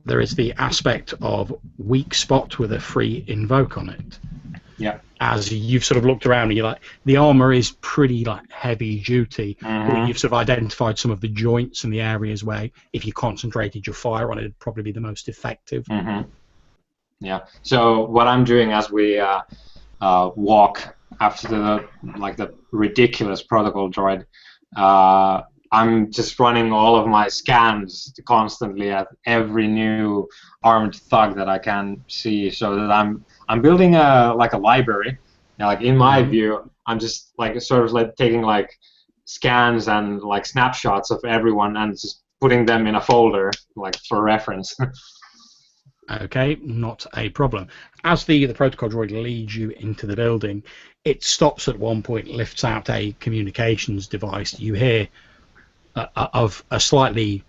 there is the aspect of weak spot with a free invoke on it. Yeah. As you've sort of looked around, and you're like, the armor is pretty like heavy duty, but you've sort of identified some of the joints and the areas where, if you concentrated your fire on it, it'd probably be the most effective. Yeah. So what I'm doing as we walk after the ridiculous protocol droid, I'm just running all of my scans constantly at every new armed thug that I can see, so that I'm building a library. Now, like in my view, I'm just like sort of like taking like scans and like snapshots of everyone and just putting them in a folder like for reference. Okay, not a problem. As the protocol droid leads you into the building, it stops at one point, lifts out a communications device. You hear of a slightly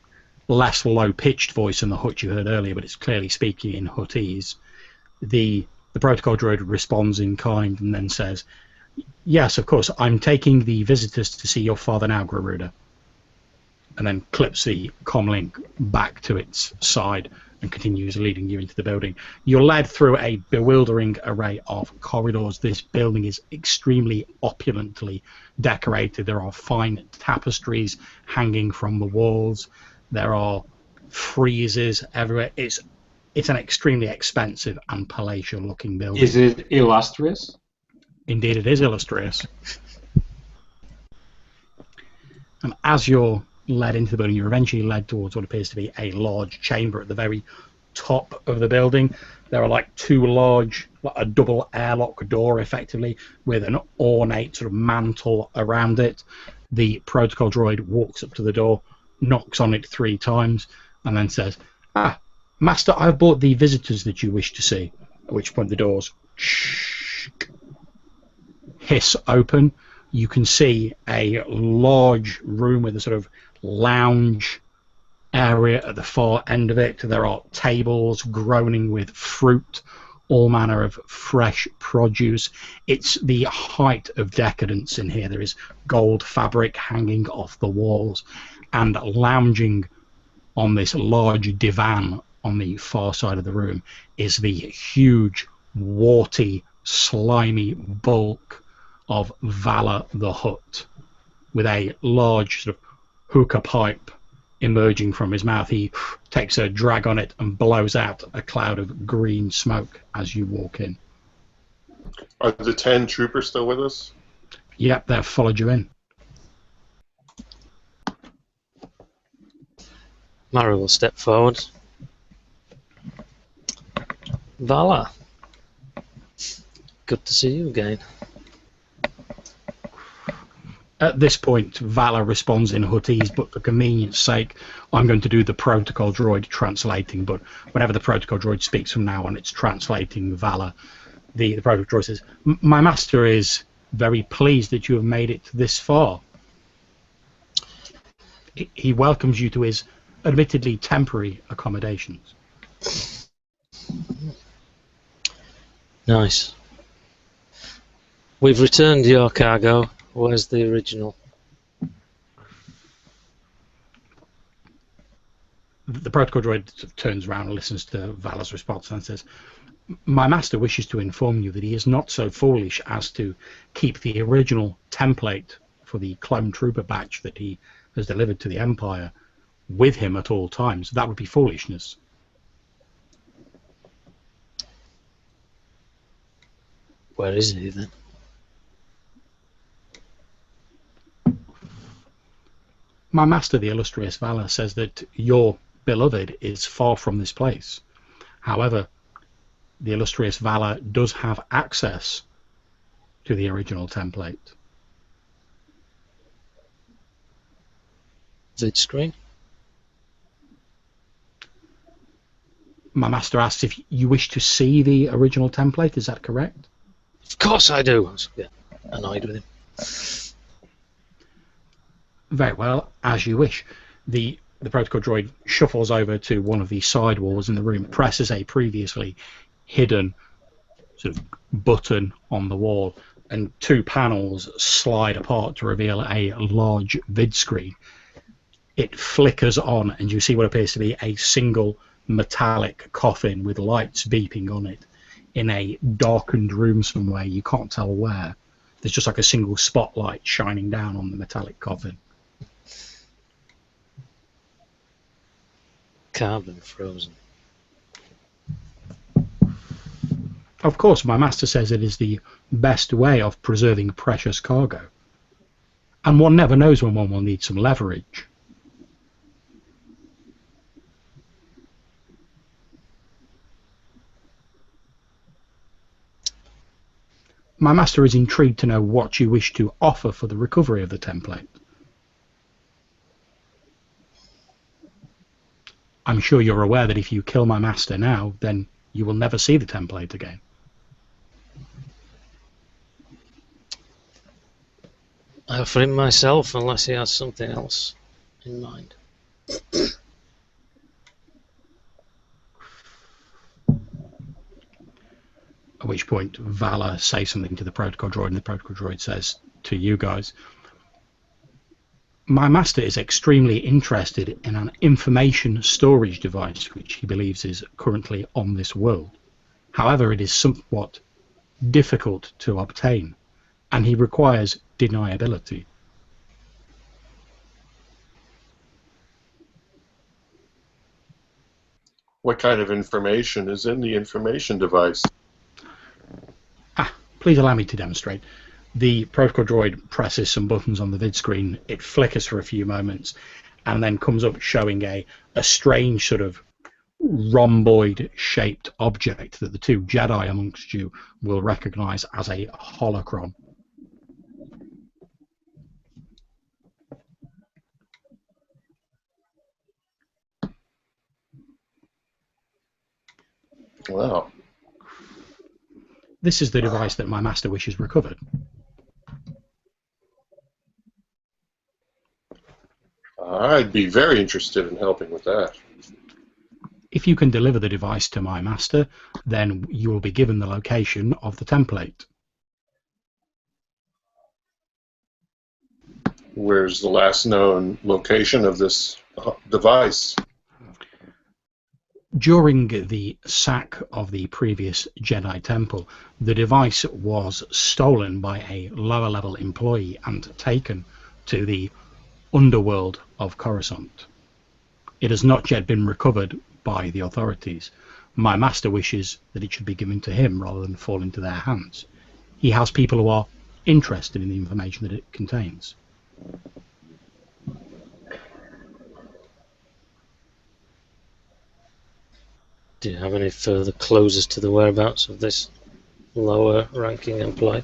less low-pitched voice than the Hutt you heard earlier, but it's clearly speaking in Huttese. The protocol droid responds in kind and then says, "Yes, of course, I'm taking the visitors to see your father now, Garuda," and then clips the comlink back to its side and continues leading you into the building. You're led through a bewildering array of corridors. This building is extremely opulently decorated. There are fine tapestries hanging from the walls. There are friezes everywhere. It's an extremely expensive and palatial looking building. Is it illustrious? Indeed, it is illustrious. And as you're led into the building, you're eventually led towards what appears to be a large chamber at the very top of the building. There are like two large, like a double airlock door effectively, with an ornate sort of mantle around it. The protocol droid walks up to the door, knocks on it 3 times, and then says, "Ah, Master, I've brought the visitors that you wish to see." At which point the doors hiss open. You can see a large room with a sort of lounge area at the far end of it. There are tables groaning with fruit, all manner of fresh produce. It's the height of decadence in here. There is gold fabric hanging off the walls, and lounging on this large divan on the far side of the room is the huge, warty, slimy bulk of Vala the Hutt, with a large sort of hookah pipe emerging from his mouth. He takes a drag on it and blows out a cloud of green smoke as you walk in. Are the 10 troopers still with us? Yep, they've followed you in. Mara will step forward. Vala, good to see you again. At this point, Vala responds in Huttese, but for convenience sake, I'm going to do the protocol droid translating. But whenever the protocol droid speaks from now on, it's translating Vala. The protocol droid says, "My master is very pleased that you have made it this far. He welcomes you to his admittedly temporary accommodations." Nice. We've returned your cargo. Where's the original? The protocol droid turns around and listens to Vala's response and says, "My master wishes to inform you that he is not so foolish as to keep the original template for the clone trooper batch that he has delivered to the Empire with him at all times. That would be foolishness." Where is he then? "My master, the illustrious Vala, says that your beloved is far from this place. However, the illustrious Vala does have access to the original template." Vid screen? "My master asks if you wish to see the original template, is that correct?" Of course I do. I was annoyed with him. "Very well, as you wish." The protocol droid shuffles over to one of the side walls in the room, presses a previously hidden sort of button on the wall, and 2 panels slide apart to reveal a large vid screen. It flickers on, and you see what appears to be a single metallic coffin with lights beeping on it. in a darkened room somewhere. You can't tell where. There's just like a single spotlight shining down on the metallic coffin. Carbon frozen. Of course, my master says it is the best way of preserving precious cargo. And one never knows when one will need some leverage. My master is intrigued to know what you wish to offer for the recovery of the template. I'm sure you're aware that if you kill my master now, then you will never see the template again. I offer him myself unless he has something else in mind. At which point Vala says something to the protocol droid, and the protocol droid says to you guys, my master is extremely interested in an information storage device which he believes is currently on this world. However, it is somewhat difficult to obtain, and he requires deniability. What kind of information is in the information device? Please allow me to demonstrate. The protocol droid presses some buttons on the vid screen. It flickers for a few moments and then comes up showing a strange sort of rhomboid shaped object that the two Jedi amongst you will recognize as a holocron. Wow. This is the device that my master wishes recovered. I'd be very interested in helping with that. If you can deliver the device to my master, then you will be given the location of the template. Where's the last known location of this device? During the sack of the previous Jedi temple, the device was stolen by a lower level employee and taken to the underworld of Coruscant. It has not yet been recovered by the authorities. My master wishes that it should be given to him rather than fall into their hands. He has people who are interested in the information that it contains. Do you have any further clues as to the whereabouts of this lower ranking employee?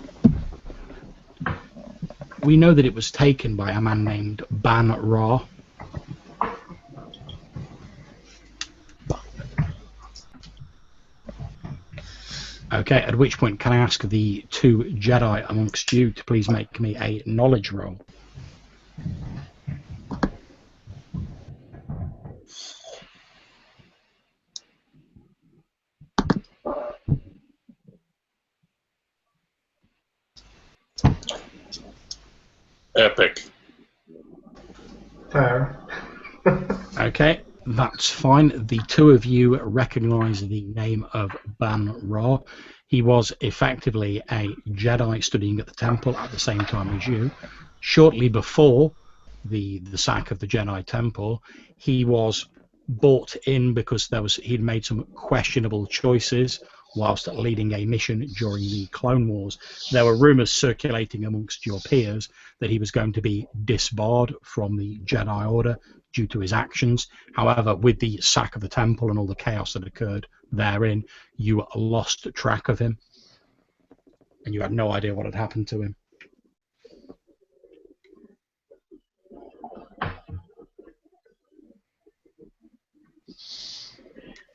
We know that it was taken by a man named Ban Ra. Okay, at which point can I ask the two Jedi amongst you to please make me a knowledge roll? Epic. Fair. Okay, that's fine. The two of you recognize the name of Ban Ra. He was effectively a Jedi studying at the temple at the same time as you. Shortly before the sack of the Jedi temple, he was brought in because he'd made some questionable choices whilst leading a mission during the Clone Wars. There were rumours circulating amongst your peers that he was going to be disbarred from the Jedi Order due to his actions. However, with the sack of the temple and all the chaos that occurred therein, you lost track of him, and you had no idea what had happened to him.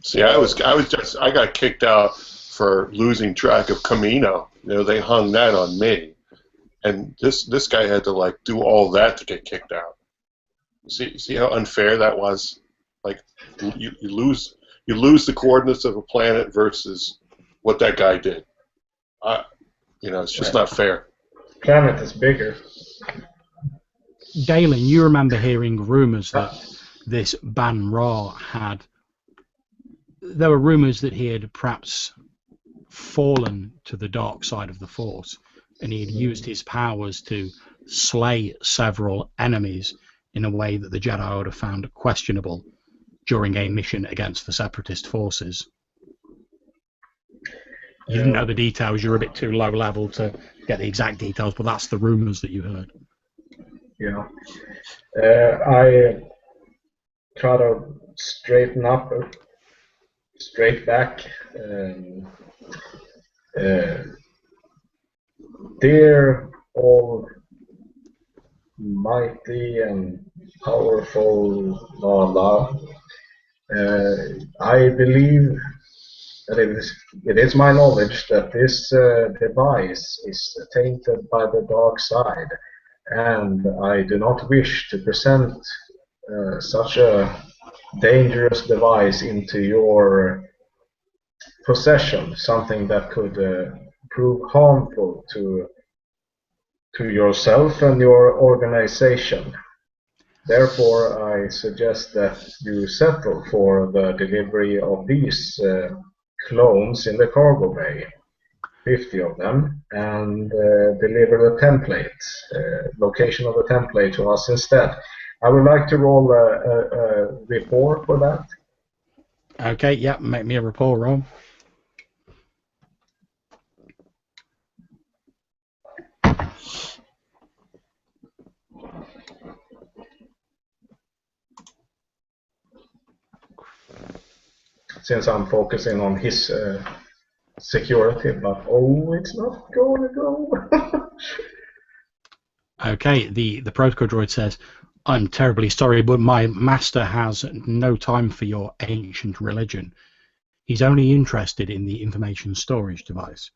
See, I got kicked out for losing track of Camino. You know, they hung that on me, and this guy had to like do all that to get kicked out. See how unfair that was? Like you lose the coordinates of a planet versus what that guy did. It's just not fair. Planet is bigger. Galen, you remember hearing rumours that this Ban Ra there were rumours that he had perhaps fallen to the dark side of the Force, and he had used his powers to slay several enemies in a way that the Jedi would have found questionable during a mission against the Separatist forces. You didn't know the details, you're a bit too low level to get the exact details, but that's the rumours that you heard. Yeah. I try to straighten up, straight back. Dear almighty and powerful Allah, I believe that it is my knowledge that this device is tainted by the dark side, and I do not wish to present such a dangerous device into your possession, something that could prove harmful to yourself and your organization. Therefore, I suggest that you settle for the delivery of these clones in the cargo bay, 50 of them, and deliver the template, location of the template to us instead. I would like to roll a report for that. Okay, yeah, make me a rapport roll. Since I'm focusing on his security, but it's not going to go. Okay, the protocol droid says, I'm terribly sorry, but my master has no time for your ancient religion. He's only interested in the information storage device.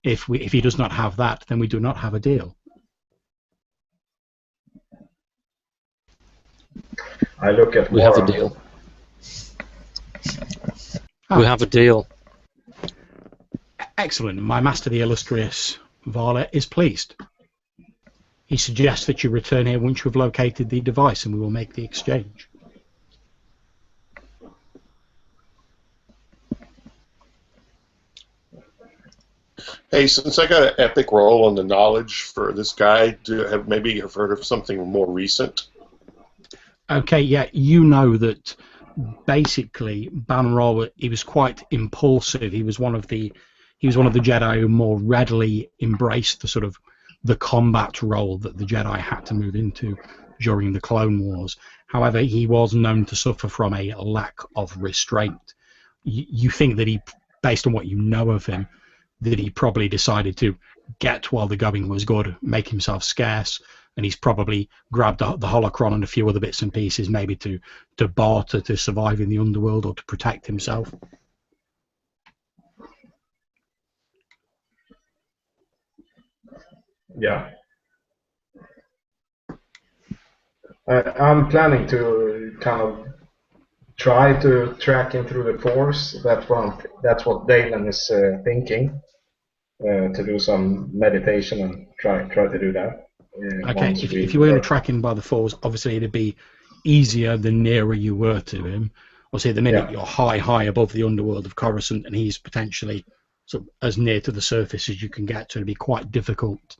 If he does not have that, then we do not have a deal. I look at We have a deal. We have a deal. Excellent. My master, the illustrious Vala, is pleased. He suggests that you return here once you have located the device, and we will make the exchange. Hey, since I got an epic roll on the knowledge for this guy, maybe you've heard of something more recent? Okay, yeah, you know that basically Banrol, he was quite impulsive. He was one of the Jedi who more readily embraced the sort of the combat role that the Jedi had to move into during the Clone Wars. However, he was known to suffer from a lack of restraint. You think that he, based on what you know of him, that he probably decided to get while the going was good, make himself scarce, and he's probably grabbed the holocron and a few other bits and pieces, maybe to barter to survive in the underworld or to protect himself. Yeah. I'm planning to kind of try to track him through the Force. That's what Dalen is thinking. To do some meditation and try to do that. Okay, if you were going to track him by the Force, obviously it'd be easier the nearer you were to him. Obviously, at the minute you're high above the underworld of Coruscant, and he's potentially sort of as near to the surface as you can get to. It'd be quite difficult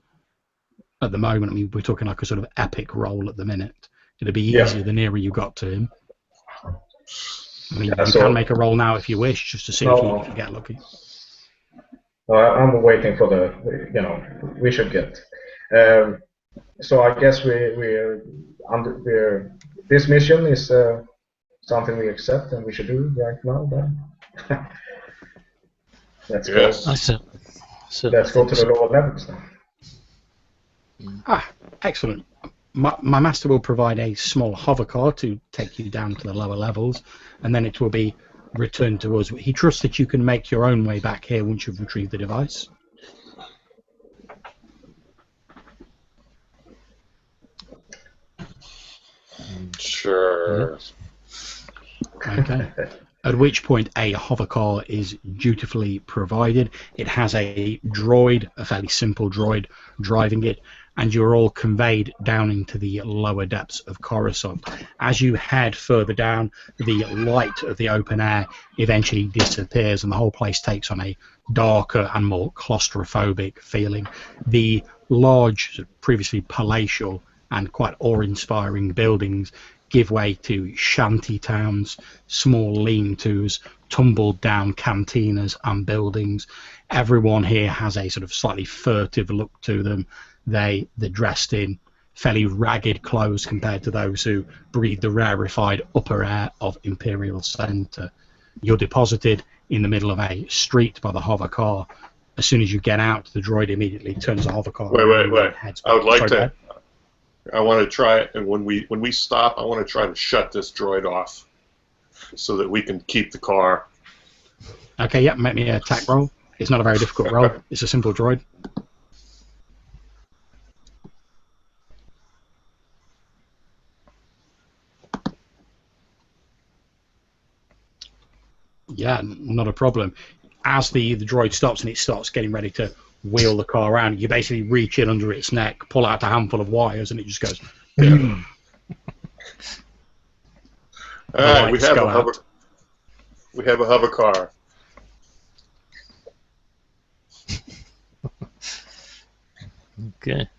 at the moment. I mean, we're talking like a sort of epic roll at the minute. It'd be easier the nearer you got to him. I mean, you can make a roll now if you wish, just to see if you can get lucky. I'm waiting for we should get. So I guess this mission is something we accept and we should do right now. Then let's go. Let's go to the lower levels now. Excellent. My master will provide a small hover car to take you down to the lower levels, and then it will be returned to us. He trusts that you can make your own way back here once you've retrieved the device. Sure. Okay. At which point a hover car is dutifully provided. It has a droid, a fairly simple droid, driving it, and you're all conveyed down into the lower depths of Coruscant. As you head further down, the light of the open air eventually disappears, and the whole place takes on a darker and more claustrophobic feeling. The large, previously palatial and quite awe-inspiring buildings give way to shanty towns, small lean-tos, tumbled down cantinas and buildings. Everyone here has a sort of slightly furtive look to them. They're dressed in fairly ragged clothes compared to those who breathe the rarefied upper air of Imperial Centre. You're deposited in the middle of a street by the hover car. As soon as you get out, the droid immediately turns the hover car around and heads back. I would like to. I want to try it, and when we stop, I want to try to shut this droid off so that we can keep the car. Okay, yeah, make me a attack roll. It's not a very difficult roll. It's a simple droid. Yeah, not a problem. As the droid stops and it starts getting ready to wheel the car around, you basically reach in under its neck, pull out a handful of wires, and it just goes. All right, we have a hover car. Okay.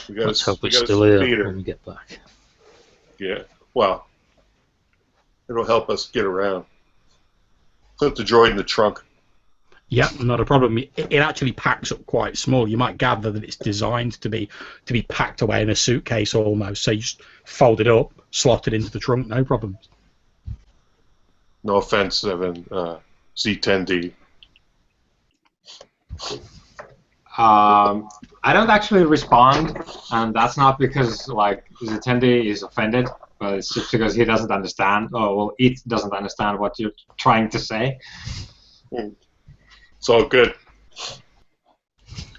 Let's hope it's still here when we get back. Yeah. Well, it'll help us get around. Put the droid in the trunk. Yeah, not a problem. It actually packs up quite small. You might gather that it's designed to be packed away in a suitcase almost. So you just fold it up, slot it into the trunk, no problem. No offense, Evan. Z10D. I don't actually respond, and that's not because like Z10D is offended, but it's just because he doesn't understand. Oh well, it doesn't understand what you're trying to say. It's all good.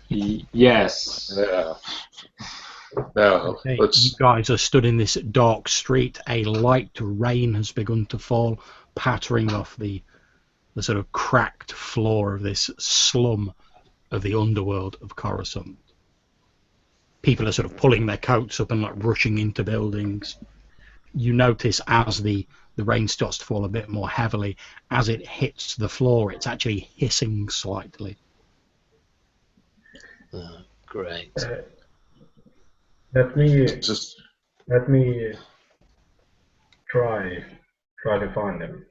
Yes. Yeah. Now, okay, you guys are stood in this dark street. A light rain has begun to fall, pattering off the sort of cracked floor of this slum of the underworld of Coruscant. People are sort of pulling their coats up and like rushing into buildings. You notice as the rain starts to fall a bit more heavily, as it hits the floor, it's actually hissing slightly. Great. Let me try to find them.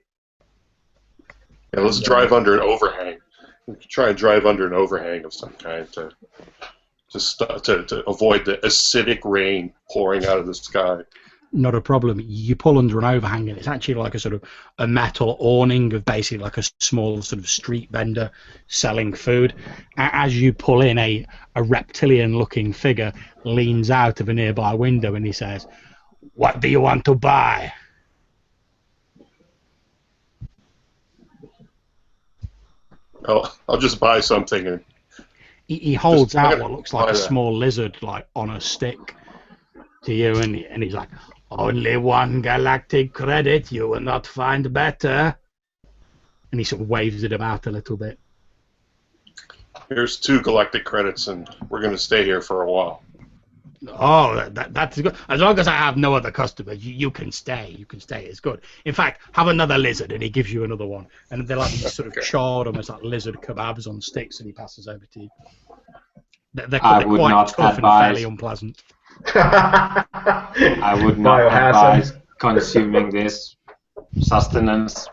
Yeah, let's drive under an overhang. Try and drive under an overhang of some kind to avoid the acidic rain pouring out of the sky. Not a problem. You pull under an overhang, and it's actually like a sort of a metal awning of basically like a small sort of street vendor selling food. As you pull in, a reptilian-looking figure leans out of a nearby window, and he says, "What do you want to buy?" I'll just buy something. And he holds out what looks like a small lizard, like on a stick, to you, and he's like, "Only one galactic credit. You will not find better." And he sort of waves it about a little bit. Here's 2 galactic credits, and we're going to stay here for a while. Oh, that's good. As long as I have no other customers, you can stay. You can stay. It's good. In fact, have another lizard, and he gives you another one. And they're like these sort of charred, almost like lizard kebabs on sticks, and he passes over to you. They're quite tough and fairly unpleasant. I would not advise consuming this sustenance.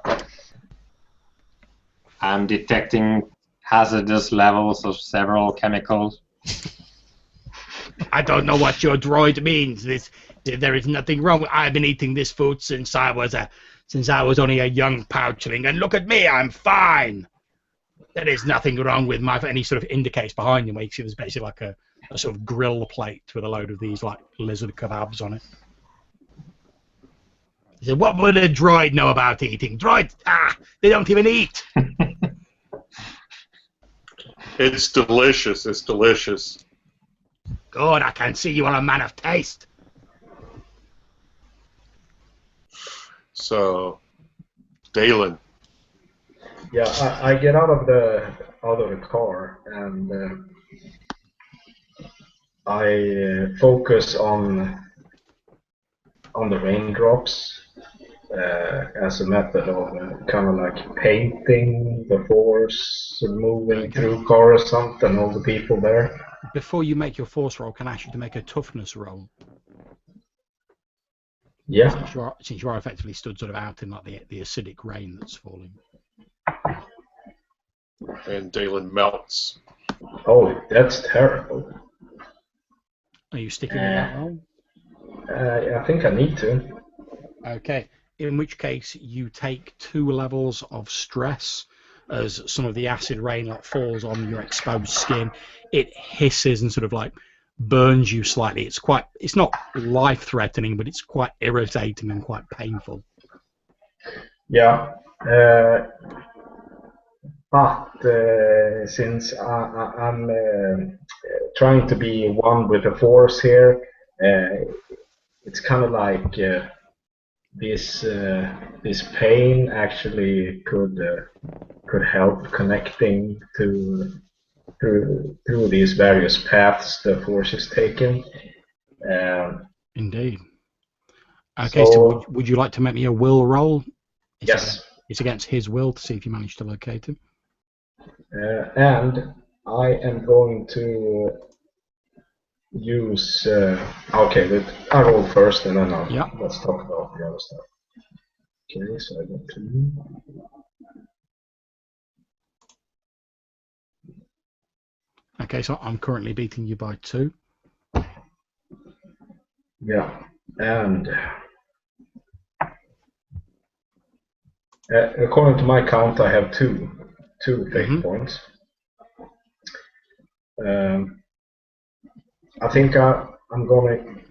I'm detecting hazardous levels of several chemicals. I don't know what your droid means. There is nothing wrong. I've been eating this food since I was only a young pouchling, and look at me, I'm fine. There is nothing wrong with my. And he sort of indicates behind him where you see there's basically like a sort of grill plate with a load of these like lizard kebabs on it. He said, "What would a droid know about eating? Droids, they don't even eat." It's delicious. It's delicious. Good, I can see you are a man of taste. So, Dalen. Yeah, I get out of the car and I focus on the raindrops as a method of kind of like painting the forest, moving Okay. through Coruscant and all the people there. Before you make your force roll, can I ask you to make a toughness roll? Yeah. Since you are effectively stood sort of out in like the acidic rain that's falling. And Dalen melts. Oh, that's terrible. Are you sticking with that roll? I think I need to. Okay. In which case, you take 2 levels of stress as some of the acid rain like falls on your exposed skin. It hisses and sort of like burns you slightly. It's not life-threatening, but it's quite irritating and quite painful. Yeah. But since I'm trying to be one with the force here, it's kind of like this pain actually could help connecting through these various paths the force is taking. Indeed. Okay, so would you like to make me a will roll? Yes. It's against his will to see if you manage to locate him. And I am going to use. Okay, but I roll first, and then let's talk about the other stuff. Okay, so I got 2. Okay, so I'm currently beating you by 2. Yeah, and according to my count, I have two fate points. I think I'm going to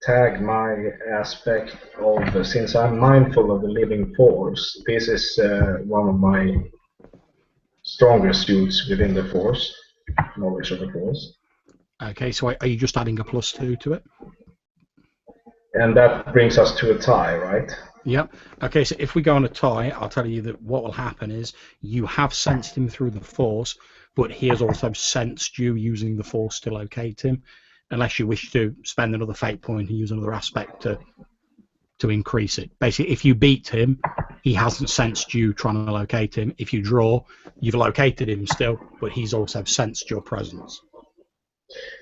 tag my aspect of, since I'm mindful of the living force, this is one of my stronger suits within the force, knowledge of the force. Okay, so are you just adding a +2 to it? And that brings us to a tie, right? Yep. Okay, so if we go on a tie, I'll tell you that what will happen is you have sensed him through the force, but he has also sensed you using the force to locate him, unless you wish to spend another fate point and use another aspect to increase it. Basically, if you beat him, he hasn't sensed you trying to locate him. If you draw, you've located him still, but he's also sensed your presence.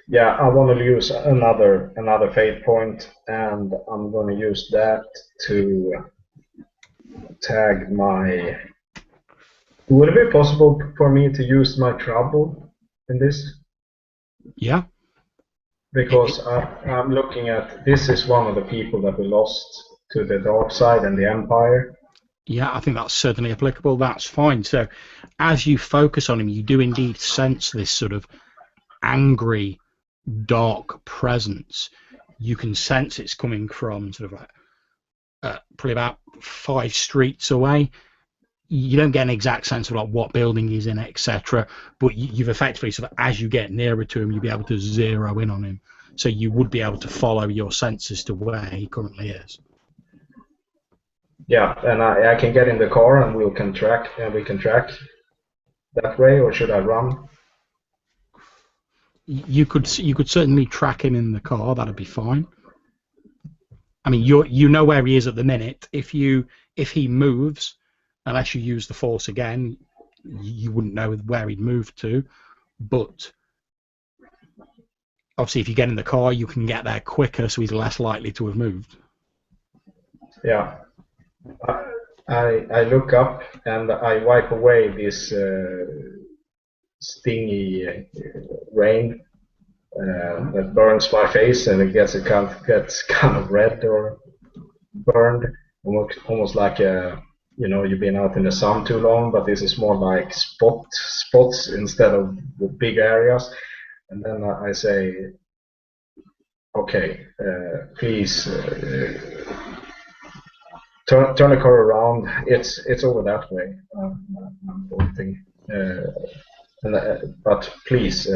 Yeah, I want to use another fate point, and I'm going to use that to tag my. Would it be possible for me to use my trouble in this? Yeah. Because I'm looking at, this is one of the people that we lost to the dark side and the Empire. Yeah, I think that's certainly applicable. That's fine. So as you focus on him, you do indeed sense this sort of angry, dark presence. You can sense it's coming from sort of like probably about 5 streets away. You don't get an exact sense of like what building he's in, etc. But you've effectively sort of, as you get nearer to him, you'll be able to zero in on him. So you would be able to follow your senses to where he currently is. Yeah, and I can get in the car and we can track that way, or should I run? You could certainly track him in the car. That'd be fine. I mean, you know where he is at the minute. If he moves, unless you use the force again, you wouldn't know where he'd moved to. But obviously, if you get in the car, you can get there quicker, so he's less likely to have moved. Yeah. I look up and I wipe away this stingy rain that burns my face, and it gets kind of red or burned, almost like you've been out in the sun too long, but this is more like spots instead of the big areas. And then I say, okay, please turn the car around. It's over that way. I'm pointing, but please,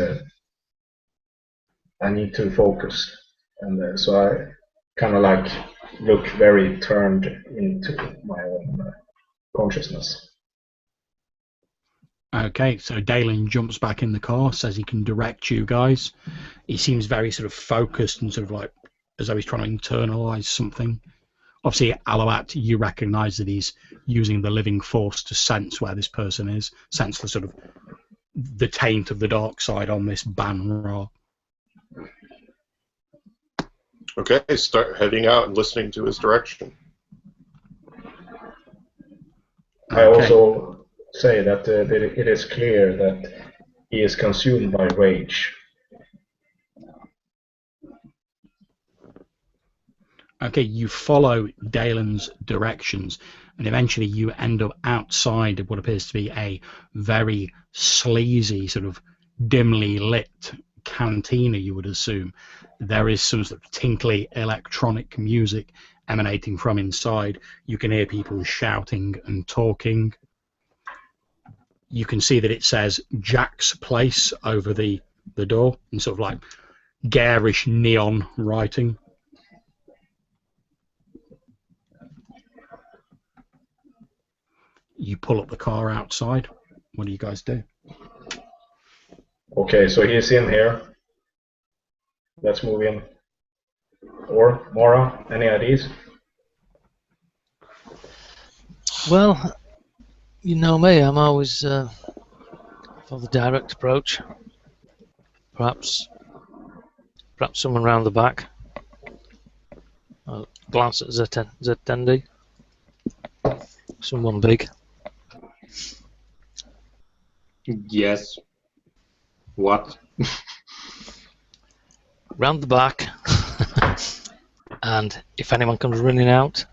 I need to focus, and so I kind of like look very turned into my own consciousness. Okay, so Dalen jumps back in the car, says he can direct you guys. He seems very sort of focused and sort of like as though he's trying to internalize something. Obviously, Aloat, you recognise that he's using the living force to sense where this person is, sense the sort of the taint of the dark side on this Ban-Ra. Okay, start heading out and listening to his direction. I also say that it is clear that he is consumed by rage. Okay, you follow Dalen's directions, and eventually you end up outside of what appears to be a very sleazy, sort of dimly lit cantina, you would assume. There is some sort of tinkly electronic music emanating from inside. You can hear people shouting and talking. You can see that it says Jack's Place over the door in sort of like garish neon writing. You pull up the car outside. What do you guys do? Okay, so he's in here. Let's move in. Or, Mara, any ideas? Well, you know me, I'm always for the direct approach. Perhaps someone round the back. I'll glance at Zetendi. Someone big. Yes. What? Round the back. And if anyone comes running out,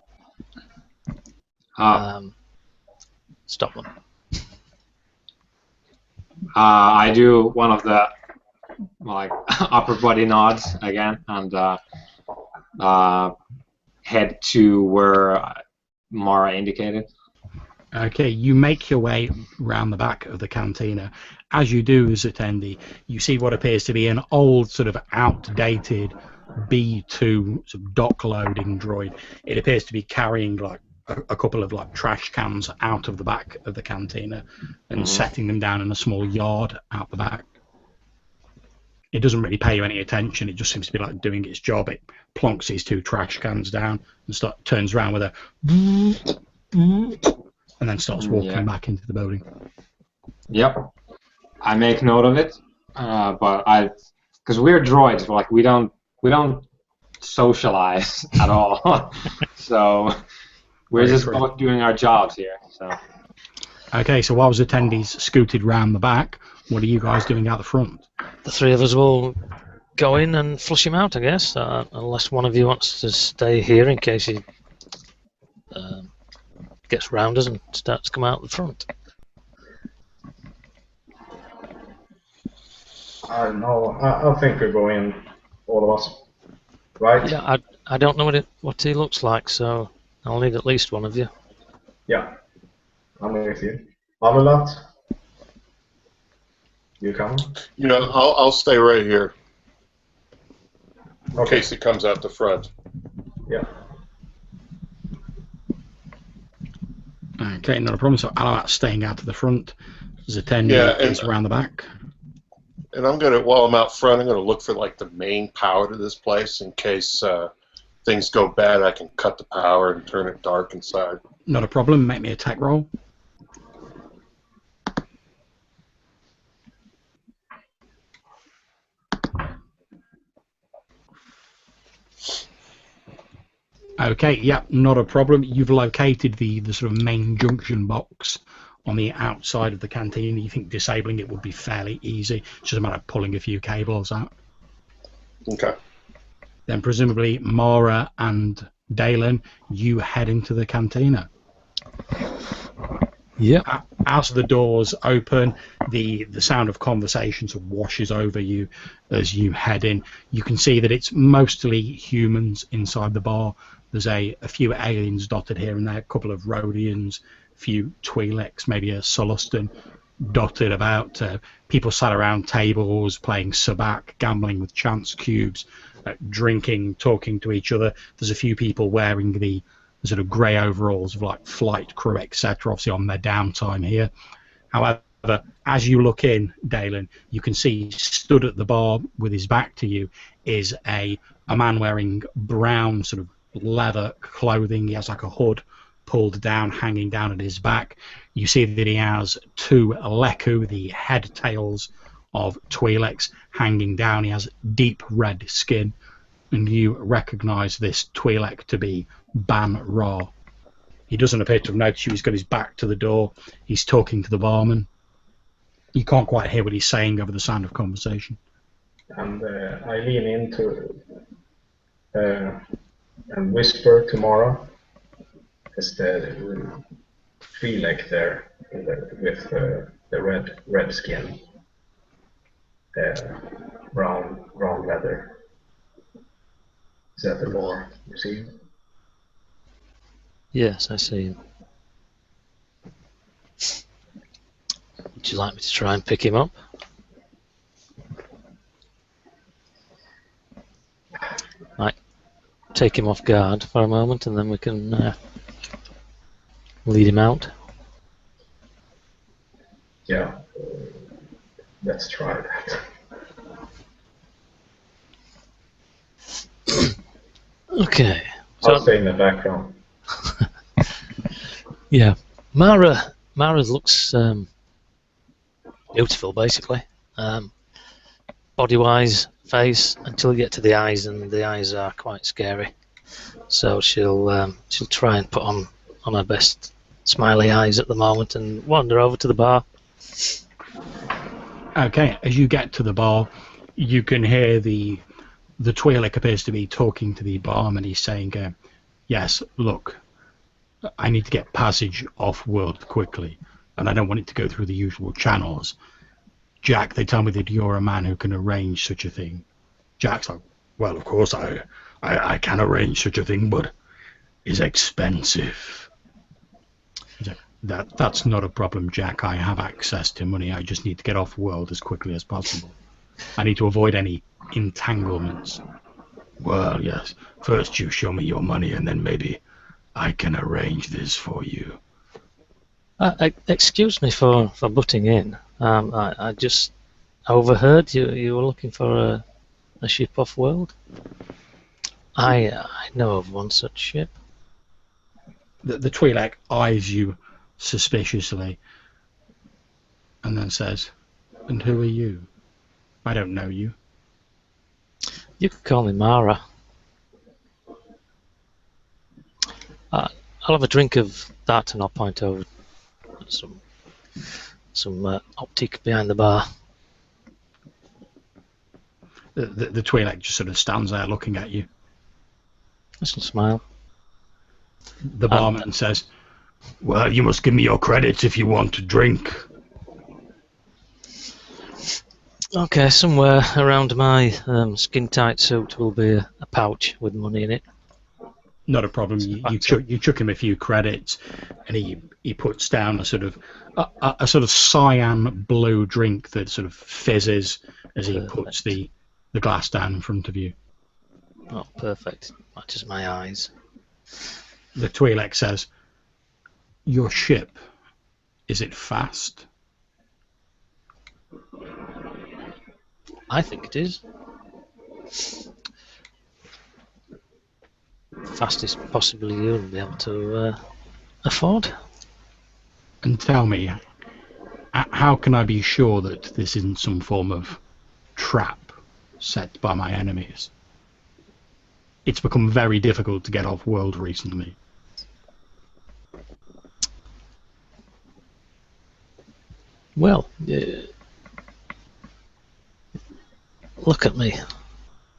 stop them. I do one of the like upper body nods again and head to where Mara indicated. Okay, you make your way round the back of the cantina. As you do, Zetendi, you see what appears to be an old, sort of outdated B2 sort of dock loading droid. It appears to be carrying like a couple of like trash cans out of the back of the cantina and setting them down in a small yard out the back. It doesn't really pay you any attention. It just seems to be like doing its job. It plonks these 2 trash cans down and turns around with a and then starts walking back into the building. Yep, I make note of it, but because we're droids, like we don't socialize at all, so we're just both doing our jobs here. So. Okay, so while the attendees scooted round the back, what are you guys doing out the front? The 3 of us will go in and flush him out, I guess, unless one of you wants to stay here in case he gets round us and starts to come out the front. I don't know. I think we go in, all of us. Right? Yeah, I don't know what he looks like, so I'll need at least one of you. Yeah. I'm with you. Amulat? You come? You know, I'll stay right here in case he comes out the front. Yeah. Okay, not a problem. So Alaat's staying out to the front. Zetendi is around the back. And while I'm out front, I'm gonna look for like the main power to this place in case things go bad. I can cut the power and turn it dark inside. Not a problem. Make me a tech roll. Okay, yeah, not a problem. You've located the sort of main junction box on the outside of the canteen. You think disabling it would be fairly easy. It's just a matter of pulling a few cables out. Okay. Then presumably Mara and Dalen, you head into the cantina. Yeah. As the doors open, the sound of conversation sort of washes over you as you head in. You can see that it's mostly humans inside the bar. There's a few aliens dotted here and there, a couple of Rhodians, a few Twi'leks, maybe a Sulustan dotted about. People sat around tables playing sabacc, gambling with chance cubes, drinking, talking to each other. There's a few people wearing the sort of grey overalls of like flight crew, etc., obviously on their downtime here. However, as you look in, Dalen, you can see stood at the bar with his back to you is a man wearing brown sort of leather clothing. He has like a hood pulled down, hanging down at his back. You see that he has 2 leku, the head tails of Twi'leks, hanging down. He has deep red skin, and you recognise this Twi'lek to be Ban Ra. He doesn't appear to have noticed you. He's got his back to the door. He's talking to the barman. You can't quite hear what he's saying over the sound of conversation. And I lean into and whisper to Mara. Is the Twi'lek there with the red skin, brown leather? Is that the lore you see? Yes, I see him. Would you like me to try and pick him up? Right. Take him off guard for a moment and then we can lead him out. Yeah, let's try that. Okay. I'll stay in the background. Yeah. Mara looks beautiful, basically. Body-wise, face, until you get to the eyes, and the eyes are quite scary. So she'll try and put on her best smiley eyes at the moment and wander over to the bar. Okay, as you get to the bar, you can hear the Twi'lek appears to be talking to the barman. He's saying, yes, look, I need to get passage off-world quickly, and I don't want it to go through the usual channels. Jack, they tell me that you're a man who can arrange such a thing. Jack's like, well, of course I can arrange such a thing, but it's expensive. He's like, that's not a problem, Jack. I have access to money. I just need to get off-world as quickly as possible. I need to avoid any entanglements. Well, yes. First you show me your money, and then maybe I can arrange this for you. Excuse me for butting in. I just overheard you were looking for a ship off-world. I know of one such ship. The Twi'lek eyes you suspiciously and then says, and who are you? I don't know you. You could call me Mara. I'll have a drink of that and I'll point over some optic behind the bar. The Twi'lek just sort of stands there looking at you. Just a smile. The barman says, well, you must give me your credits if you want to drink. Okay, somewhere around my skin-tight suit will be a pouch with money in it. Not a problem. You chuck him a few credits, and he puts down a sort of cyan blue drink that sort of fizzes as he puts the glass down in front of you. Oh, perfect. Matches my eyes. The Twi'lek says, your ship, is it fast? I think it is. Fastest possibly you'll be able to afford. And tell me, how can I be sure that this isn't some form of trap set by my enemies? It's become very difficult to get off-world recently. Well, look at me.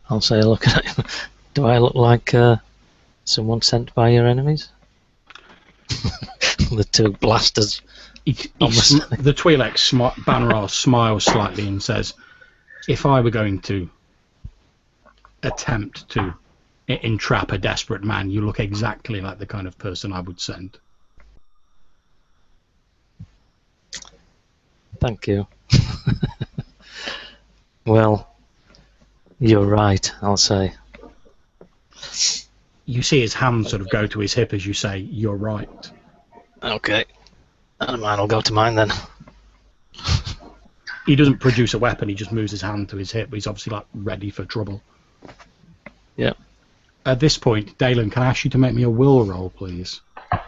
I'll say look at him. Do I look like someone sent by your enemies? The two blasters. The Twi'lek Banra smiles slightly and says, if I were going to attempt to entrap a desperate man, you look exactly like the kind of person I would send. Thank you. Well, you're right, I'll say. You see his hand sort of go to his hip as you say, you're right. Okay. And mine will go to mine then. He doesn't produce a weapon. He just moves his hand to his hip. But he's obviously like ready for trouble. Yep. At this point, Dalen, can I ask you to make me a will roll, please?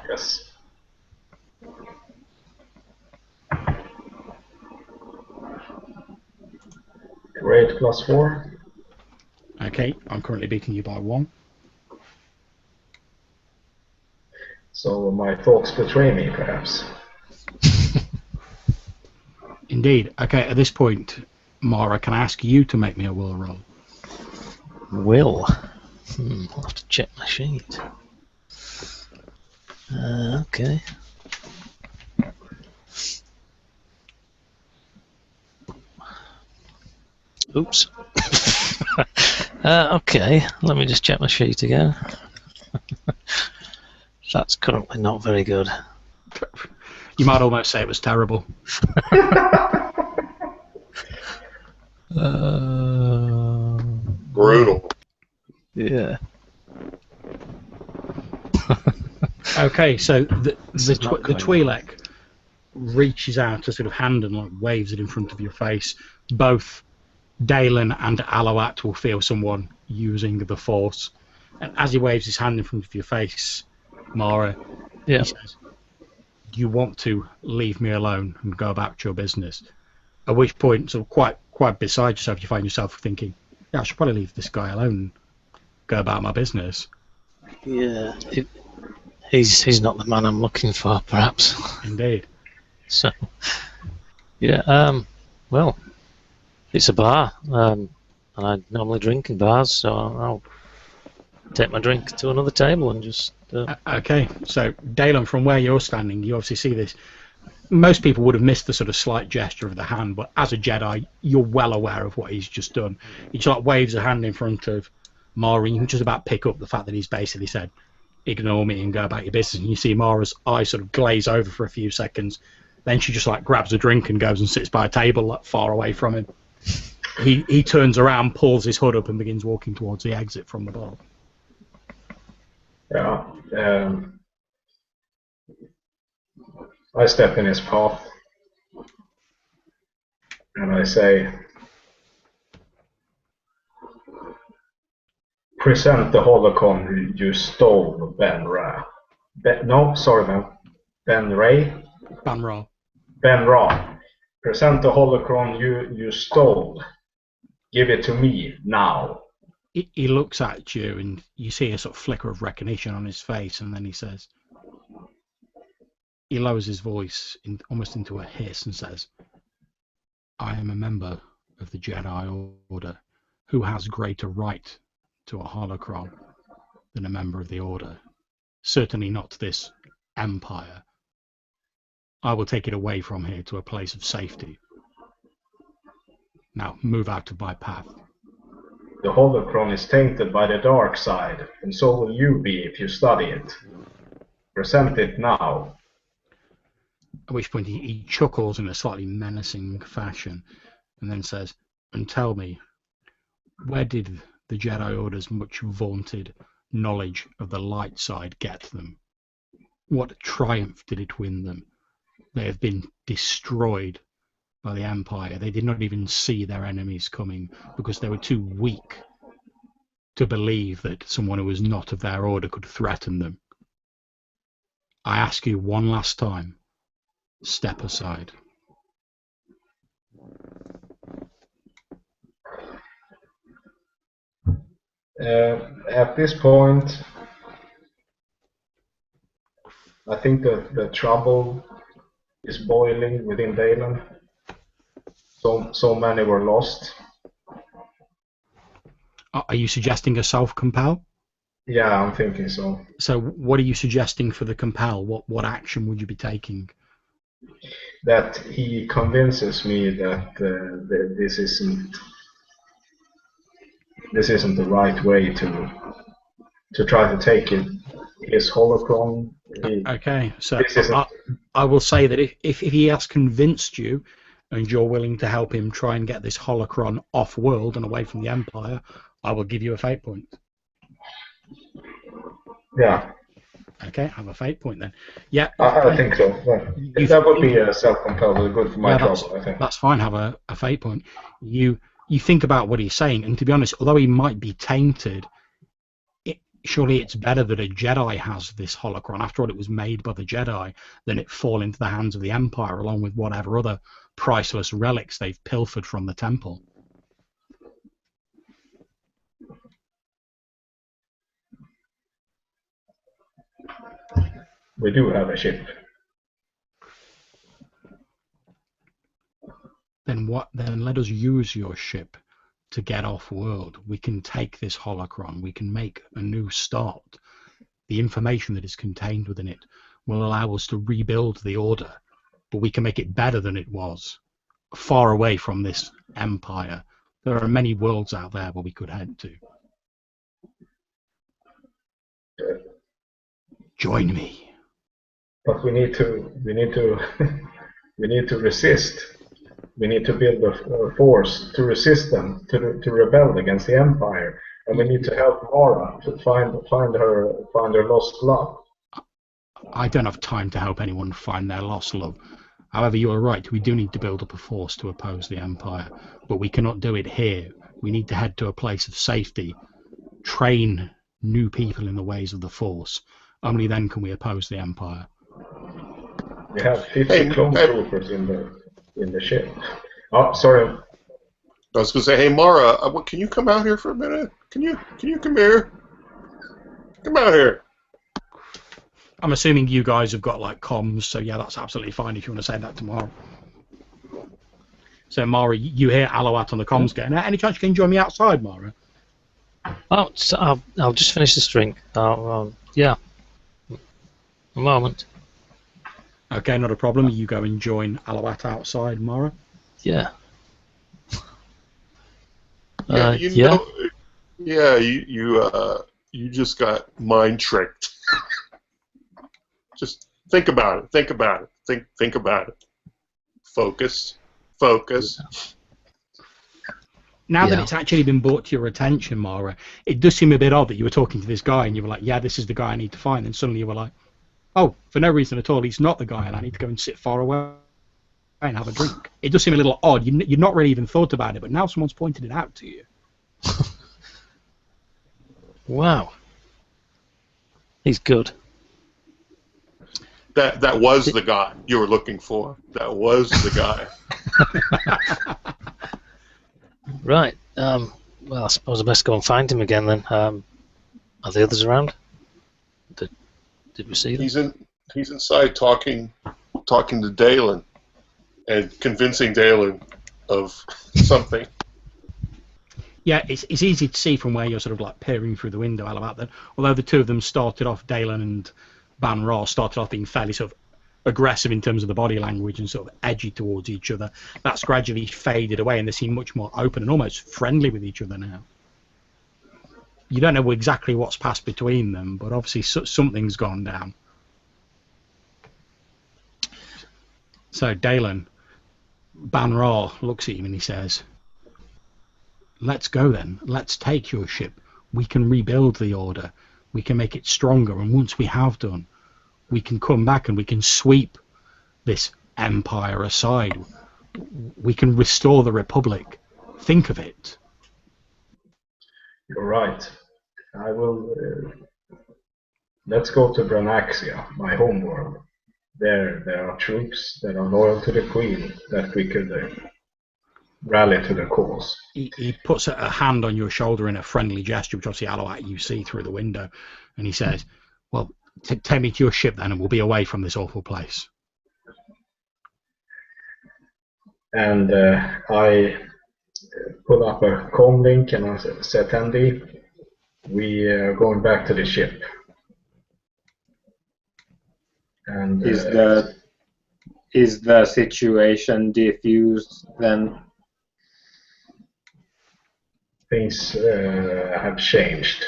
Yes. Great, +4. Okay, I'm currently beating you by 1. So my thoughts betray me, perhaps. Indeed. Okay, at this point, Mara, can I ask you to make me a will roll? Will. I'll have to check my sheet. Okay. Oops. Okay, let me just check my sheet again. That's currently not very good. You might almost say it was terrible. Brutal. Yeah. Okay, so the not going Twi'lek reaches out a sort of hand and like waves it in front of your face. Both Dalen and Alawat will feel someone using the Force. And as he waves his hand in front of your face, Mara, Yeah. he says, "Do you want to leave me alone and go about your business?" At which point, sort of quite beside yourself, you find yourself thinking, "Yeah, I should probably leave this guy alone and go about my business." Yeah. He's not the man I'm looking for, perhaps. Indeed. So, yeah. Well, it's a bar, and I normally drink in bars, so I'll take my drink to another table and just. Okay, so Dalen, from where you're standing, you obviously see this. Most people would have missed the sort of slight gesture of the hand, but as a Jedi, you're well aware of what he's just done. He just like waves a hand in front of Mara, and you can just about pick up the fact that he's basically said, "Ignore me and go about your business." And you see Mara's eyes sort of glaze over for a few seconds. Then she just like grabs a drink and goes and sits by a table like far away from him. He turns around, pulls his hood up, and begins walking towards the exit from the bar. Yeah. I step in his path and I say, "Present the holocron you stole, Ben Ra." No, sorry, man. Ben Ray? Banra. Ben Ra. Present the holocron you stole. Give it to me now. He looks at you, and you see a sort of flicker of recognition on his face, and then he says, he lowers his voice almost into a hiss and says, "I am a member of the Jedi Order. Who has greater right to a holocron than a member of the Order? Certainly not this Empire. I will take it away from here to a place of safety. Now move out of my path." The holocron is tainted by the dark side, and so will you be if you study it. Present it now. At which point he chuckles in a slightly menacing fashion and then says, "And tell me, where did the Jedi Order's much vaunted knowledge of the light side get them? What triumph did it win them? They have been destroyed by the Empire. They did not even see their enemies coming because they were too weak to believe that someone who was not of their order could threaten them. I ask you one last time, step aside." At this point, I think that the trouble is boiling within Dalen. So many were lost. Are you suggesting a self-compel? Yeah, I'm thinking so. So what are you suggesting for the compel? What action would you be taking? That he convinces me that this isn't the right way to try to take his holocron. Okay, so I will say that if he has convinced you and you're willing to help him try and get this holocron off-world and away from the Empire, I will give you a fate point. Yeah. Okay, have a fate point then. Yeah, I think so. Well, that would be self-compelled, good for my trouble, I think. That's fine, have a fate point. You think about what he's saying, and to be honest, although he might be tainted, surely it's better that a Jedi has this holocron. After all, it was made by the Jedi, than it fall into the hands of the Empire, along with whatever other priceless relics they've pilfered from the temple. We do have a ship. Then let us use your ship to get off world. We can take this holocron. We can make a new start. The information that is contained within it will allow us to rebuild the order, but we can make it better than it was, far away from this empire. There are many worlds out there where we could head to. Join me. But we need to we need to resist. We need to build a force to resist them, to rebel against the Empire, and we need to help Mara to find her lost love. I don't have time to help anyone find their lost love. However, you are right. We do need to build up a force to oppose the Empire, but we cannot do it here. We need to head to a place of safety, train new people in the ways of the Force. Only then can we oppose the Empire. We have 50 clone troopers in the ship. Oh, sorry. I was going to say, hey, Mara, can you come out here for a minute? Can you come here? Come out here. I'm assuming you guys have got like comms, so yeah, that's absolutely fine if you want to say that tomorrow. So, Mara, you hear Alawat on the comms going, any chance you can join me outside, Mara? Oh, so I'll just finish this drink. Yeah. A moment. Okay, not a problem. You go and join Alawat outside, Mara. Yeah. You just got mind tricked. Just think about it. Think about it. Think about it. Focus. Now that it's actually been brought to your attention, Mara, it does seem a bit odd that you were talking to this guy and you were like, yeah, this is the guy I need to find. And suddenly you were like, oh, for no reason at all, he's not the guy and I need to go and sit far away and have a drink. It does seem a little odd. You've not really even thought about it, but now someone's pointed it out to you. Wow. He's good. That was the guy you were looking for. That was the guy. Right. Well, I suppose I best go and find him again then. Are the others around? Did we see them? He's inside talking to Dalen and convincing Dalen of something. Yeah, it's easy to see from where you're sort of like peering through the window, Alabat, that although the two of them started off, Dalen and Ban Ra started off being fairly sort of aggressive in terms of the body language and sort of edgy towards each other, that's gradually faded away and they seem much more open and almost friendly with each other now. You don't know exactly what's passed between them, but obviously something's gone down. So Dalen, Ban Ra looks at him and he says, let's go then. Let's take your ship. We can rebuild the order. We can make it stronger. And once we have done, we can come back and we can sweep this empire aside. We can restore the Republic. Think of it. You're right. I will. Let's go to Branaxia, my homeworld. There are troops that are loyal to the Queen that we could rally to the cause. He puts a hand on your shoulder in a friendly gesture, which obviously Alawat you see through the window, and he says, well, take me to your ship then and we'll be away from this awful place. And I pull up a comm link and I said, Andy, we are going back to the ship. And is the situation diffused then? Things have changed.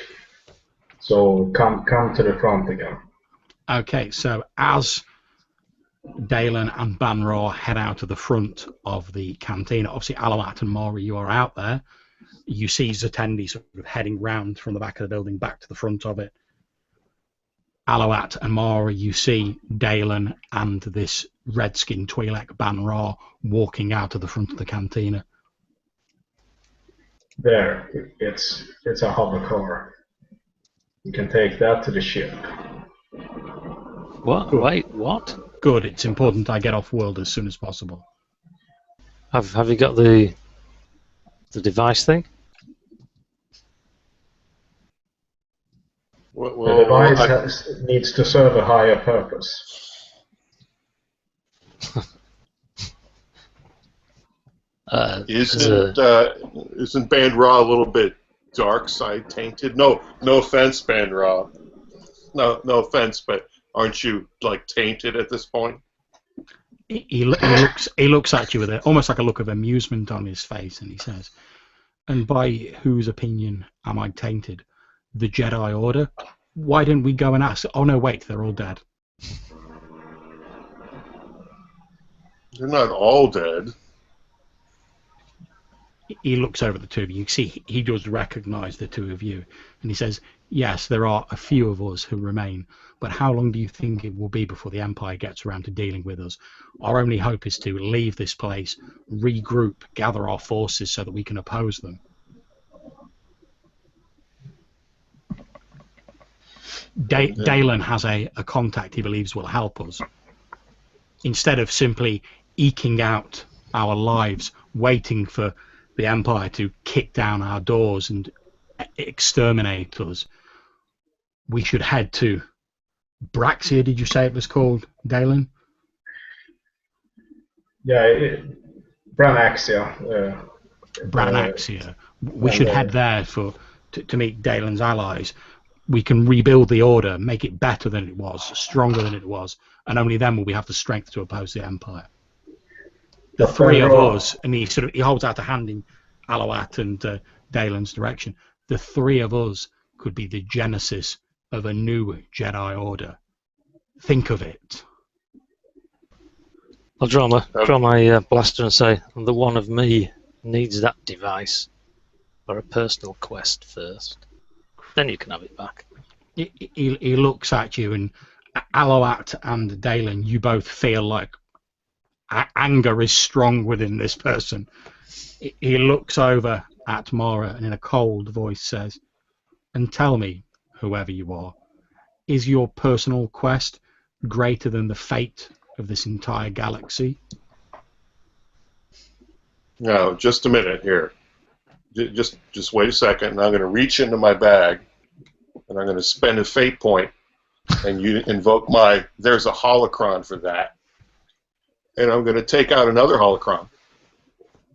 So come to the front again. Okay, so as Dalen and Ban Ra head out to the front of the canteen, obviously Alawat and Mari, you are out there. You see Zatendi sort of heading round from the back of the building back to the front of it. Alawat and Mara, you see Dalen and this redskin Twi'lek Ban Ra walking out of the front of the cantina. There, it's a hover car. You can take that to the ship. What? Good. Wait, what? Good. It's important I get off world as soon as possible. Have you got the device thing? The device needs to serve a higher purpose. Isn't Ban Ra a little bit dark side tainted? No offense, Ban Ra. No offense, but aren't you like tainted at this point? He looks at you with almost like a look of amusement on his face, and he says, "And by whose opinion am I tainted? The Jedi Order? Why didn't we go and ask? Oh no, wait, they're all dead." They're not all dead. He looks over at the two of you. You see, he does recognise the two of you, and he says, "Yes, there are a few of us who remain, but how long do you think it will be before the Empire gets around to dealing with us? Our only hope is to leave this place, regroup, gather our forces so that we can oppose them." Dalen has a contact he believes will help us. Instead of simply eking out our lives, waiting for the Empire to kick down our doors and exterminate us, we should head to Braxia, did you say it was called, Dalen? Yeah, Branaxia. Branaxia. We should head there to meet Dalen's allies. We can rebuild the Order, make it better than it was, stronger than it was, and only then will we have the strength to oppose the Empire. The three of us, and he holds out a hand in Alawat and Dalen's direction. The three of us could be the genesis of a new Jedi Order. Think of it. I'll draw my blaster and say, the one of me needs that device for a personal quest first. Then you can have it back. He looks at you, and Alawat and Dalen, you both feel like anger is strong within this person. He looks over at Mara and in a cold voice says, "And tell me, whoever you are, is your personal quest greater than the fate of this entire galaxy?" No, just a minute here. Just wait a second, and I'm going to reach into my bag, and I'm going to spend a fate point, and you invoke there's a holocron for that. And I'm going to take out another holocron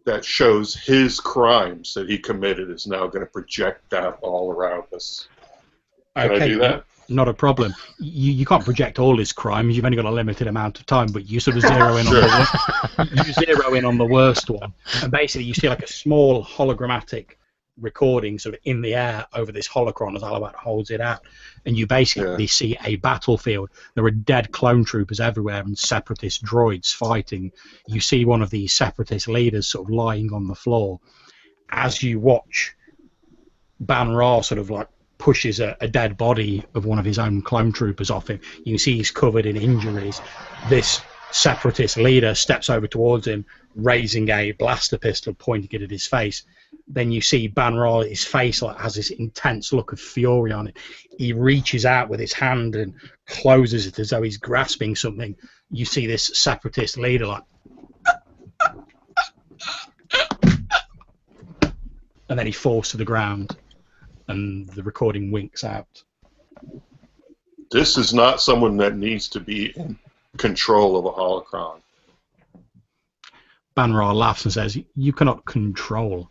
that shows his crimes that he committed is now going to project that all around us. Can I do that? Not a problem. You can't project all his crimes. You've only got a limited amount of time, but you sort of zero in on the worst one. And basically you see like a small hologrammatic recording sort of in the air over this holocron as Alawat holds it out, and you basically see a battlefield. There are dead clone troopers everywhere and separatist droids fighting. You see one of these separatist leaders sort of lying on the floor. As you watch, Ban Ra sort of like pushes a dead body of one of his own clone troopers off him. You can see he's covered in injuries. This separatist leader steps over towards him, raising a blaster pistol, pointing it at his face. Then you see Ban Ra, his face has this intense look of fury on it. He reaches out with his hand and closes it as though he's grasping something. You see this separatist leader like, and then he falls to the ground, and the recording winks out. This is not someone that needs to be in control of a holocron. Ban Ra laughs and says, "You cannot control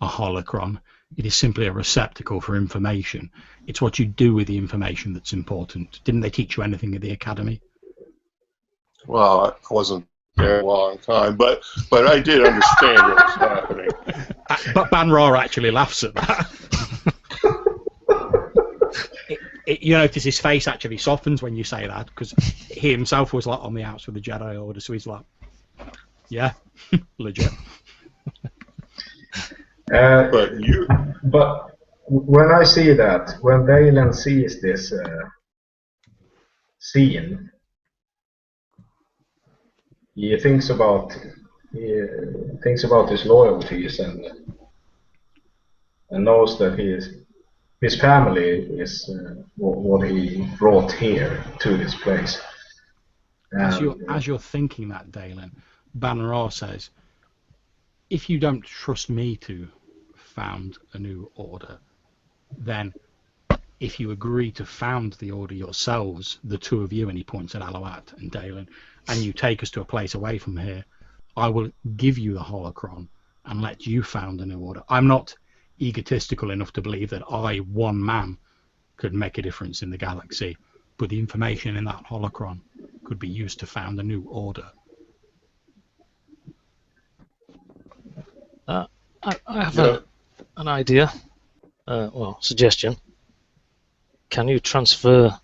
a holocron. It is simply a receptacle for information. It's what you do with the information that's important. Didn't they teach you anything at the academy?" Well, I wasn't there a long time, but I did understand what was happening. But Ban Ra actually laughs at that. You notice his face actually softens when you say that, because he himself was like on the outs with the Jedi Order, so he's like, yeah, legit. But when I see that, when Dalen sees this seen. He thinks about his loyalties and knows that his family is what he brought here to this place. As you're thinking that, Dalen, Bannerar says, if you don't trust me to found a new order, then if you agree to found the order yourselves, the two of you, and he points at Alouat and Dalen, and you take us to a place away from here, I will give you the holocron and let you found a new order. I'm not egotistical enough to believe that I, one man, could make a difference in the galaxy, but the information in that holocron could be used to found a new order. I have an idea, suggestion. Can you transfer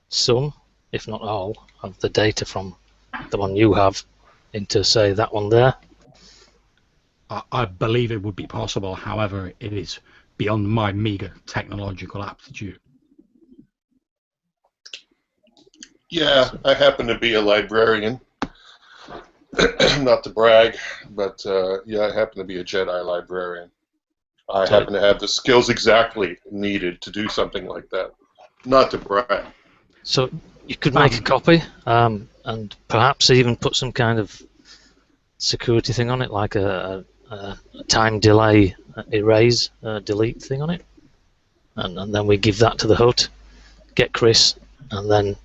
some, if not all, of the data from the one you have into, say, that one there? I believe it would be possible, however, it is beyond my meager technological aptitude. Yeah, I happen to be a librarian. Not to brag, but yeah, I happen to be a Jedi librarian. I happen to have the skills exactly needed to do something like that. Not to brag. So you could make a copy, and perhaps even put some kind of security thing on it, like a time delay erase, delete thing on it, and then we give that to the Hut, get Chris, and then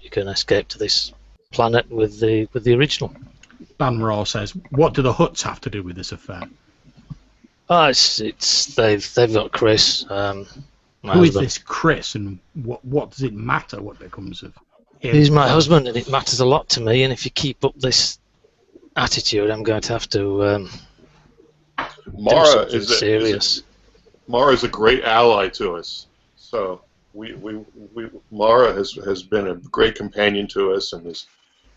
you can escape to this planet with the original. Bannerar says, "What do the Huts have to do with this affair?" They've got Chris. Who is this Chris, and what does it matter what becomes of him? He's my husband, and it matters a lot to me. And if you keep up this attitude, I'm going to have to. Mara is a great ally to us. So Mara has been a great companion to us and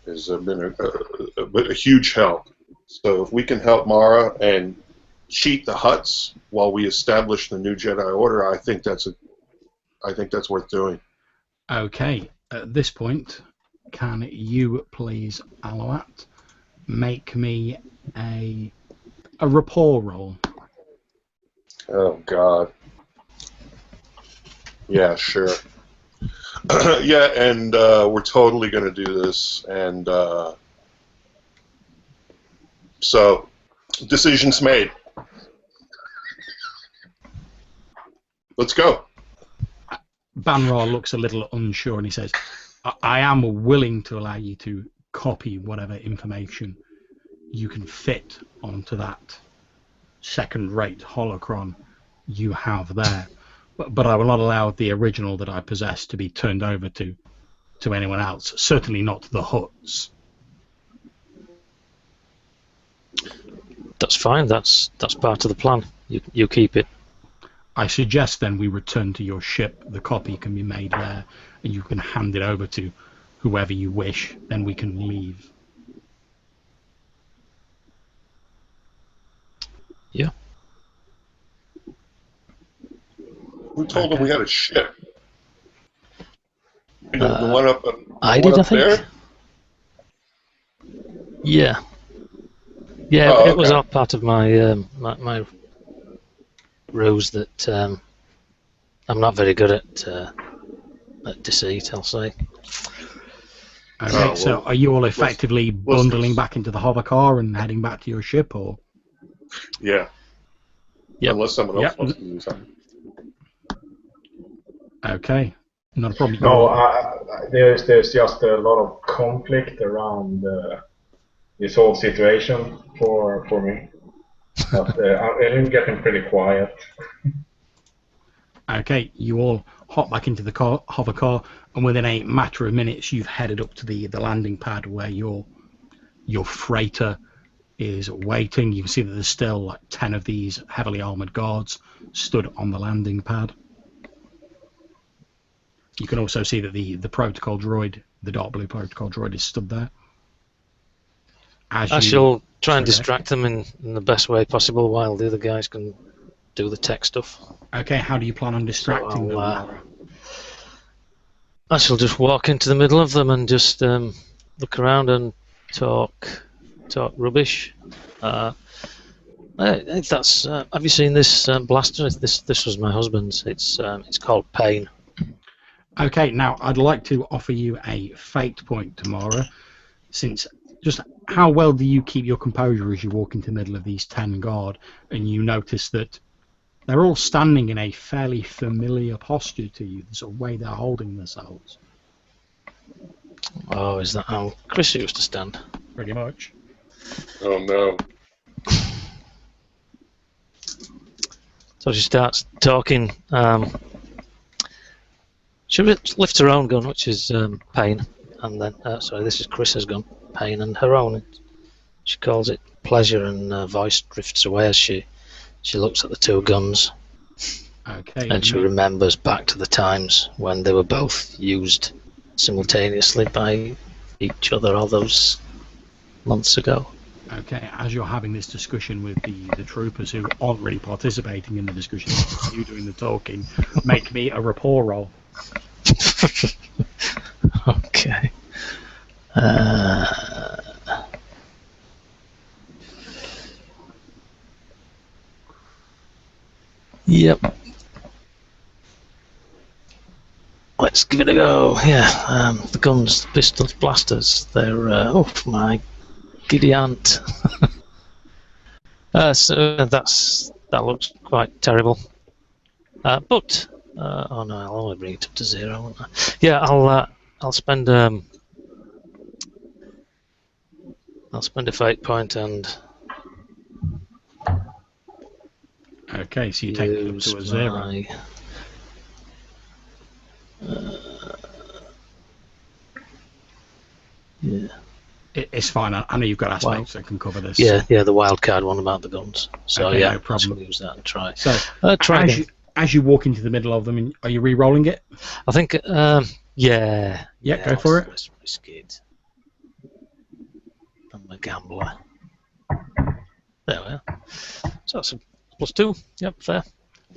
has been a huge help. So if we can help Mara and cheat the Hutts while we establish the new Jedi Order, I think that's worth doing. Okay, at this point, can you please, Alouat, make me a rapport roll? Oh God. Yeah, sure. Yeah, and we're totally going to do this, and so decisions made. Let's go. Bannerar looks a little unsure and he says, I am willing to allow you to copy whatever information you can fit onto that second-rate holocron you have there. But I will not allow the original that I possess to be turned over to anyone else. Certainly not the Hutts. That's fine. That's part of the plan. You keep it. I suggest then we return to your ship. The copy can be made there, and you can hand it over to whoever you wish. Then we can leave. Yeah. Who told them we had a ship? The one up. I did. I think. There? Yeah. Yeah, Oh, it was all part of my my ruse that I'm not very good at deceit, I'll say. Okay, so are you all effectively bundling back into the hover car and heading back to your ship, or? Yeah. Yep. Unless someone else wants to do something. Okay, not a problem. No, there's just a lot of conflict around this whole situation for me. But I'm getting pretty quiet. Okay, you all hop back into the hover car, and within a matter of minutes, you've headed up to the landing pad where your freighter is waiting. You can see that there's still like 10 of these heavily armored guards stood on the landing pad. You can also see that the protocol droid, the dark blue protocol droid, is stood there. I shall try and distract them in the best way possible while the other guys can do the tech stuff. Okay, how do you plan on distracting them? I shall just walk into the middle of them and just look around and talk rubbish. If that's have you seen this blaster? This was my husband's. It's called Pain. Okay, now I'd like to offer you a fate point tomorrow, since just how well do you keep your composure as you walk into the middle of these 10 guard and you notice that they're all standing in a fairly familiar posture to you, the sort of way they're holding themselves? Oh, is that how Chris used to stand? Pretty much. Oh no. So she starts talking. She lifts her own gun, which is Pain, and then sorry, this is Chris's gun, Pain, and her own. She calls it Pleasure, and her voice drifts away as she looks at the two guns. Okay. And she remembers back to the times when they were both used simultaneously by each other all those months ago. Okay, as you're having this discussion with the troopers who aren't really participating in the discussion, you doing the talking, make me a rapport roll. Okay. Yep. Let's give it a go. Yeah, the guns, the pistols, blasters, they're, oh my giddy aunt. So that looks quite terrible. But oh no, I'll only bring it up to 0, won't I? Yeah, I'll spend a fate point and okay, so you take it up to a 0. My, yeah. It's fine. I know you've got aspects that can cover this. Yeah, the wild card one about the guns. So okay, yeah, no problem. I'll use that and try. So try as you walk into the middle of them, are you re-rolling it? I think yeah, go for it. Let's risk it. I'm a gambler. There we are. So that's a +2. Yep, fair.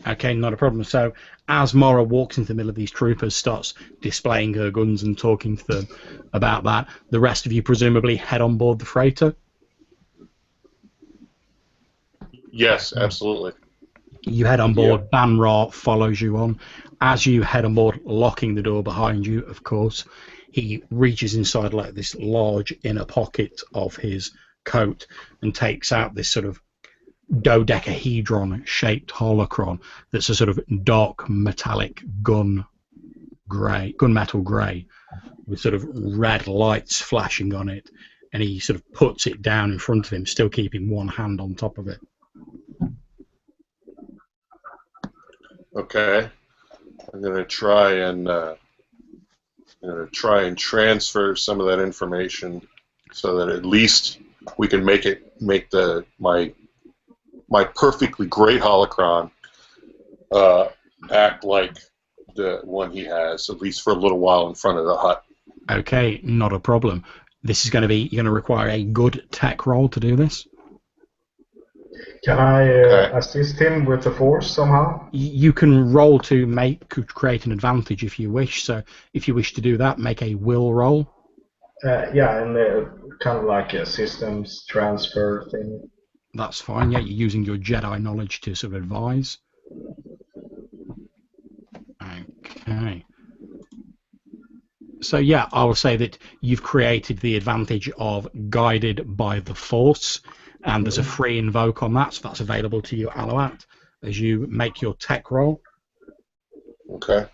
Okay, not a problem. So as Mara walks into the middle of these troopers, starts displaying her guns and talking to them about that, the rest of you presumably head on board the freighter? Yes, absolutely. You head on board, yeah. Banra follows you on. As you head on board, locking the door behind you, of course, he reaches inside like this large inner pocket of his coat and takes out this sort of dodecahedron-shaped holocron that's a sort of dark metallic gunmetal grey with sort of red lights flashing on it, and he sort of puts it down in front of him, still keeping one hand on top of it. Okay, I'm gonna try and transfer some of that information so that at least we can make my perfectly great holocron act like the one he has, at least for a little while in front of the hut. Okay, not a problem. This is going to be, you're going to require a good tech roll to do this. Can I assist him with the force somehow? You can roll to create an advantage if you wish. So if you wish to do that, make a will roll. Yeah, and kind of like a systems transfer thing. That's fine. Yeah, you're using your Jedi knowledge to sort of advise. Okay. So yeah, I will say that you've created the advantage of guided by the Force, and there's a free invoke on that, so that's available to you, Aloat, as you make your tech roll. Okay.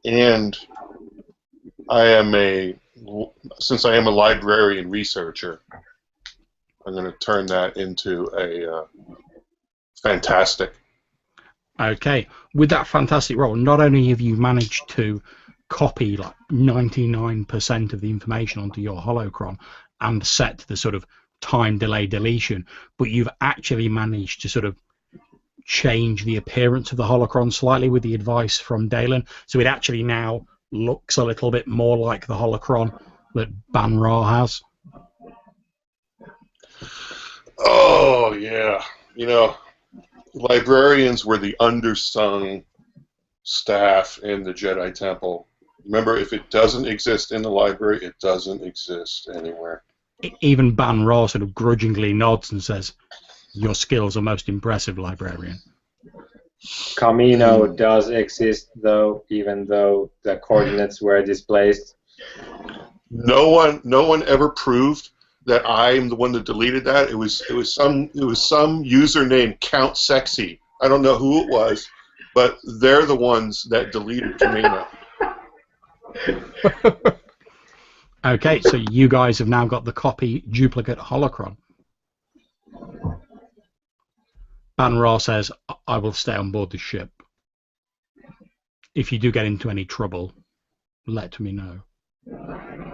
And since I am a librarian researcher, I'm going to turn that into a fantastic. Okay, with that fantastic roll, not only have you managed to copy like 99% of the information onto your holocron and set the sort of time delay deletion, but you've actually managed to sort of change the appearance of the holocron slightly with the advice from Dalen, so it actually now looks a little bit more like the holocron that Banra has. Oh, yeah. Librarians were the undersung staff in the Jedi Temple. Remember, if it doesn't exist in the library, it doesn't exist anywhere. Even Ban Ra sort of grudgingly nods and says, "Your skills are most impressive, librarian." Camino does exist, though, even though the coordinates were displaced. No one ever proved that I'm the one that deleted that. It was some user named Count Sexy. I don't know who it was, but they're the ones that deleted Camino. Okay, so you guys have now got the copy duplicate holocron. Ban Ra says, "I will stay on board the ship. If you do get into any trouble, let me know."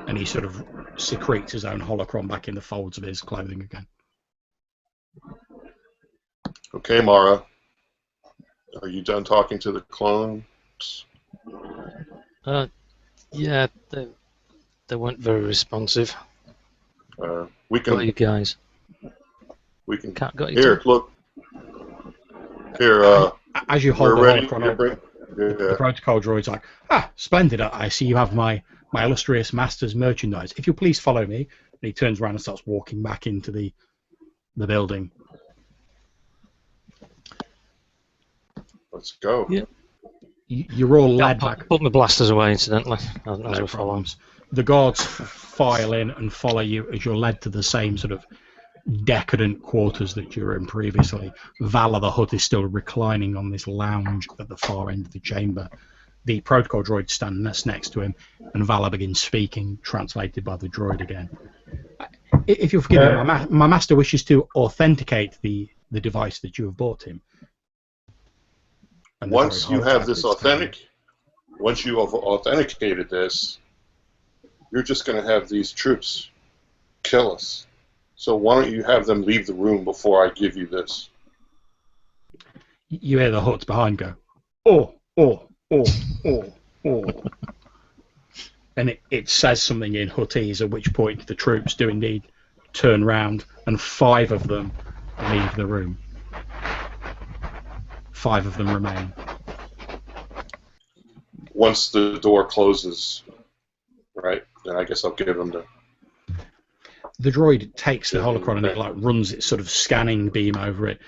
And he sort of secretes his own holocron back in the folds of his clothing again. Okay, Mara. Are you done talking to the clones? Yeah, they weren't very responsive. We Got you can. guys. We can. Cat got you. Here, Too? look. Here. As you hold We're the ready. holocron up, the protocol droid's like, splendid. I see you have my illustrious master's merchandise. If you please follow me. And he turns around and starts walking back into the building. Let's go. Yeah. You're all led back. Put my blasters away, incidentally. As No we follow. problems. The guards file in and follow you as you're led to the same sort of decadent quarters that you were in previously. Vala the Hutt is still reclining on this lounge at the far end of the chamber. The protocol droid stands next to him, and Vala begins speaking, translated by the droid again. If you'll forgive me, my master wishes to authenticate the device that you have bought him. Once you have this once you have authenticated this, you're just going to have these troops kill us. So why don't you have them leave the room before I give you this? You hear the Hutts behind go, oh. And it says something in Huttese, at which point the troops do indeed turn round, and 5 of them leave the room. 5 of them remain. Once the door closes, right, then I guess I'll give them the droid takes the holocron and it runs its sort of scanning beam over it,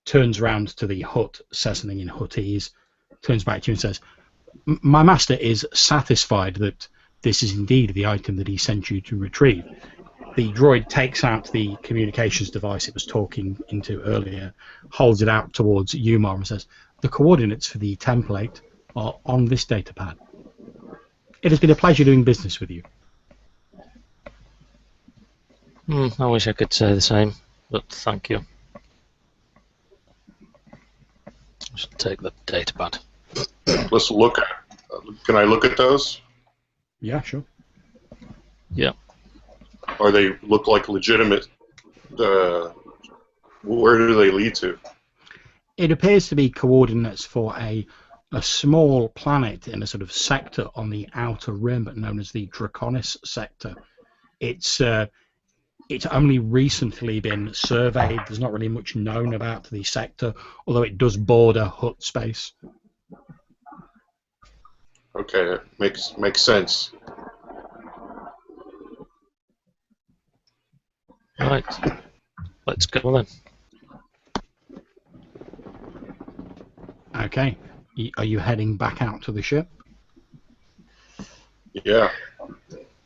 turns round to the Hutt, says something in Huttese, turns back to you and says, "My master is satisfied that this is indeed the item that he sent you to retrieve." The droid takes out the communications device it was talking into earlier, holds it out towards Umar and says, "The coordinates for the template are on this datapad. It has been a pleasure doing business with you." I wish I could say the same, but thank you. I should take the datapad. Let's look at. Can I look at those? Yeah, sure. Yeah. Or they look like legitimate? Where do they lead to? It appears to be coordinates for a small planet in a sort of sector on the outer rim known as the Draconis sector. It's only recently been surveyed. There's not really much known about the sector, although it does border Hutt space. Okay, that makes sense. Right. Let's go then. Okay. Are you heading back out to the ship? Yeah.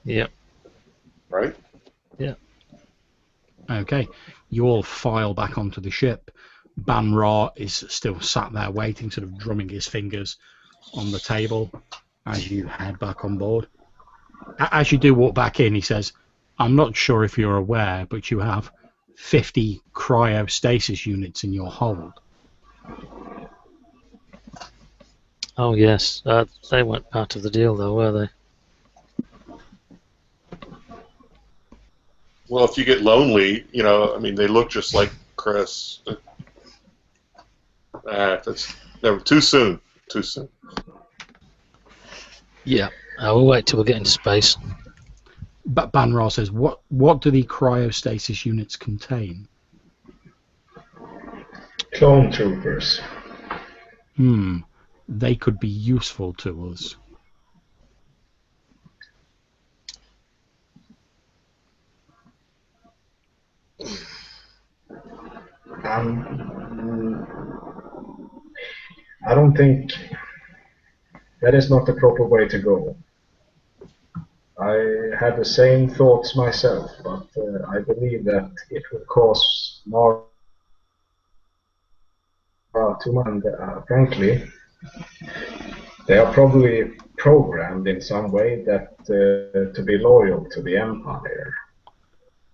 Yeah. Right? Yeah. Okay. You all file back onto the ship. Ban Ra is still sat there waiting, sort of drumming his fingers on the table as you head back on board. As you do walk back in, he says, "I'm not sure if you're aware, but you have 50 cryostasis units in your hold." Oh yes, they weren't part of the deal though, were they? Well, if you get lonely, they look just like Chris. That's never too soon. Too soon. Yeah. We'll wait till we get into space. But Banra says, what do the cryostasis units contain? Clone troopers. They could be useful to us. I don't think that is not the proper way to go. I had the same thoughts myself, but I believe that it will cause more too much. And frankly, they are probably programmed in some way that to be loyal to the Empire.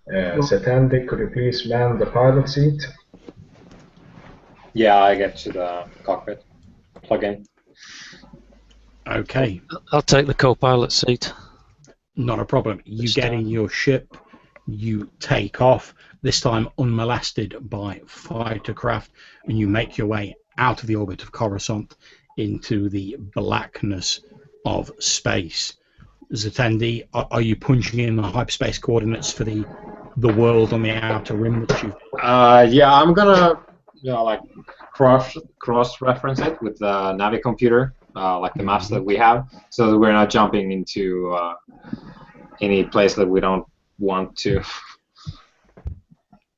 Setandi, could you please man the pilot seat? Yeah, I get to the cockpit. Plug in. Okay. I'll take the co-pilot seat. Not a problem. You get in your ship, you take off, this time unmolested by fighter craft, and you make your way out of the orbit of Coruscant into the blackness of space. Zatendi, are you punching in the hyperspace coordinates for the world on the outer rim that you've... Yeah, I'm gonna like cross reference it with the Navi computer, like the maps that we have, so that we're not jumping into any place that we don't want to.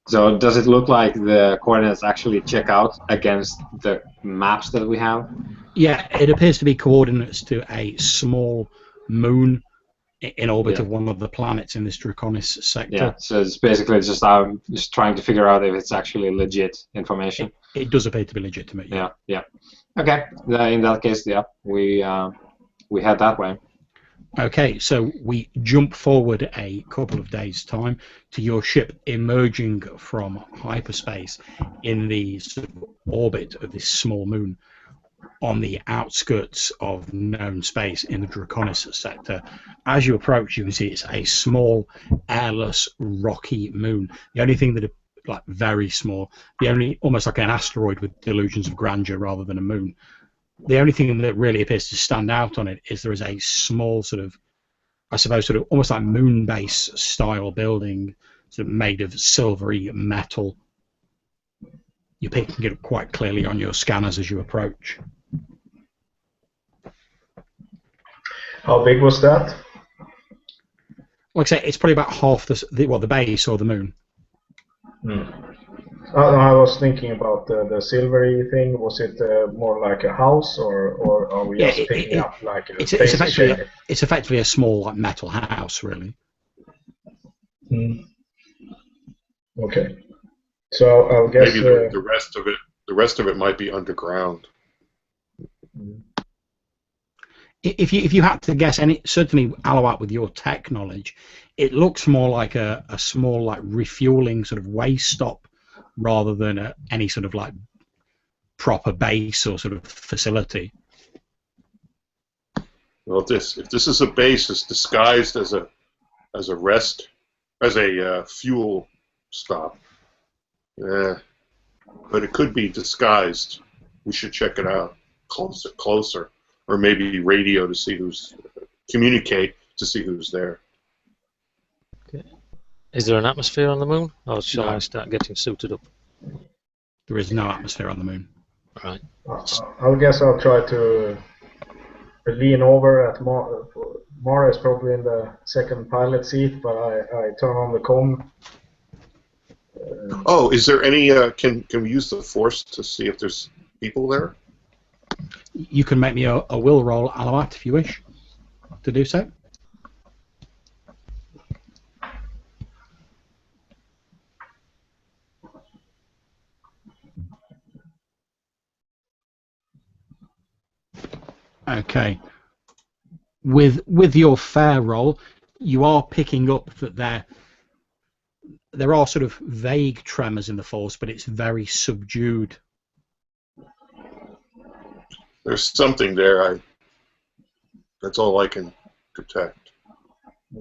So does it look like the coordinates actually check out against the maps that we have? Yeah, it appears to be coordinates to a small moon in orbit of one of the planets in this Draconis sector. Yeah, so it's basically just I'm just trying to figure out if it's actually legit information. It does appear to be legitimate. Yeah. Okay. In that case, yeah, we head that way. Okay, so we jump forward a couple of days' time to your ship emerging from hyperspace in the sort of orbit of this small moon on the outskirts of known space in the Draconis sector. As you approach, you can see it's a small, airless, rocky moon. The only thing that, like, very small, almost like an asteroid with delusions of grandeur rather than a moon. The only thing that really appears to stand out on it is there is a small sort of, I suppose, sort of almost like moon base style building, sort of made of silvery metal. You're picking it up quite clearly on your scanners as you approach. How big was that? Like I say, it's probably about half the base or the moon. I was thinking about the silvery thing. Was it more like a house, or are we just picking up like a space ship? It's effectively a small, like, metal house, really. Okay. So I'll guess maybe the rest of it might be underground. If you had to guess, certainly Alawat, with your tech knowledge, it looks more like a small, like, refueling sort of way stop rather than any sort of like proper base or sort of facility. Well, if this is a base, it's disguised as a fuel stop. Yeah, but it could be disguised. We should check it out closer, or maybe radio to see communicate to see who's there. Okay. Is there an atmosphere on the moon, or shall No. I start getting suited up? There is no atmosphere on the moon. Right. I'll guess I'll try to lean over at Mara is probably in the second pilot seat, but I turn on the comm. Oh, is there any? Can we use the force to see if there's people there? You can make me a will roll, Alawat, if you wish to do so. Okay. With your fair roll, you are picking up that there are sort of vague tremors in the force, but it's very subdued. There's something there. That's all I can detect.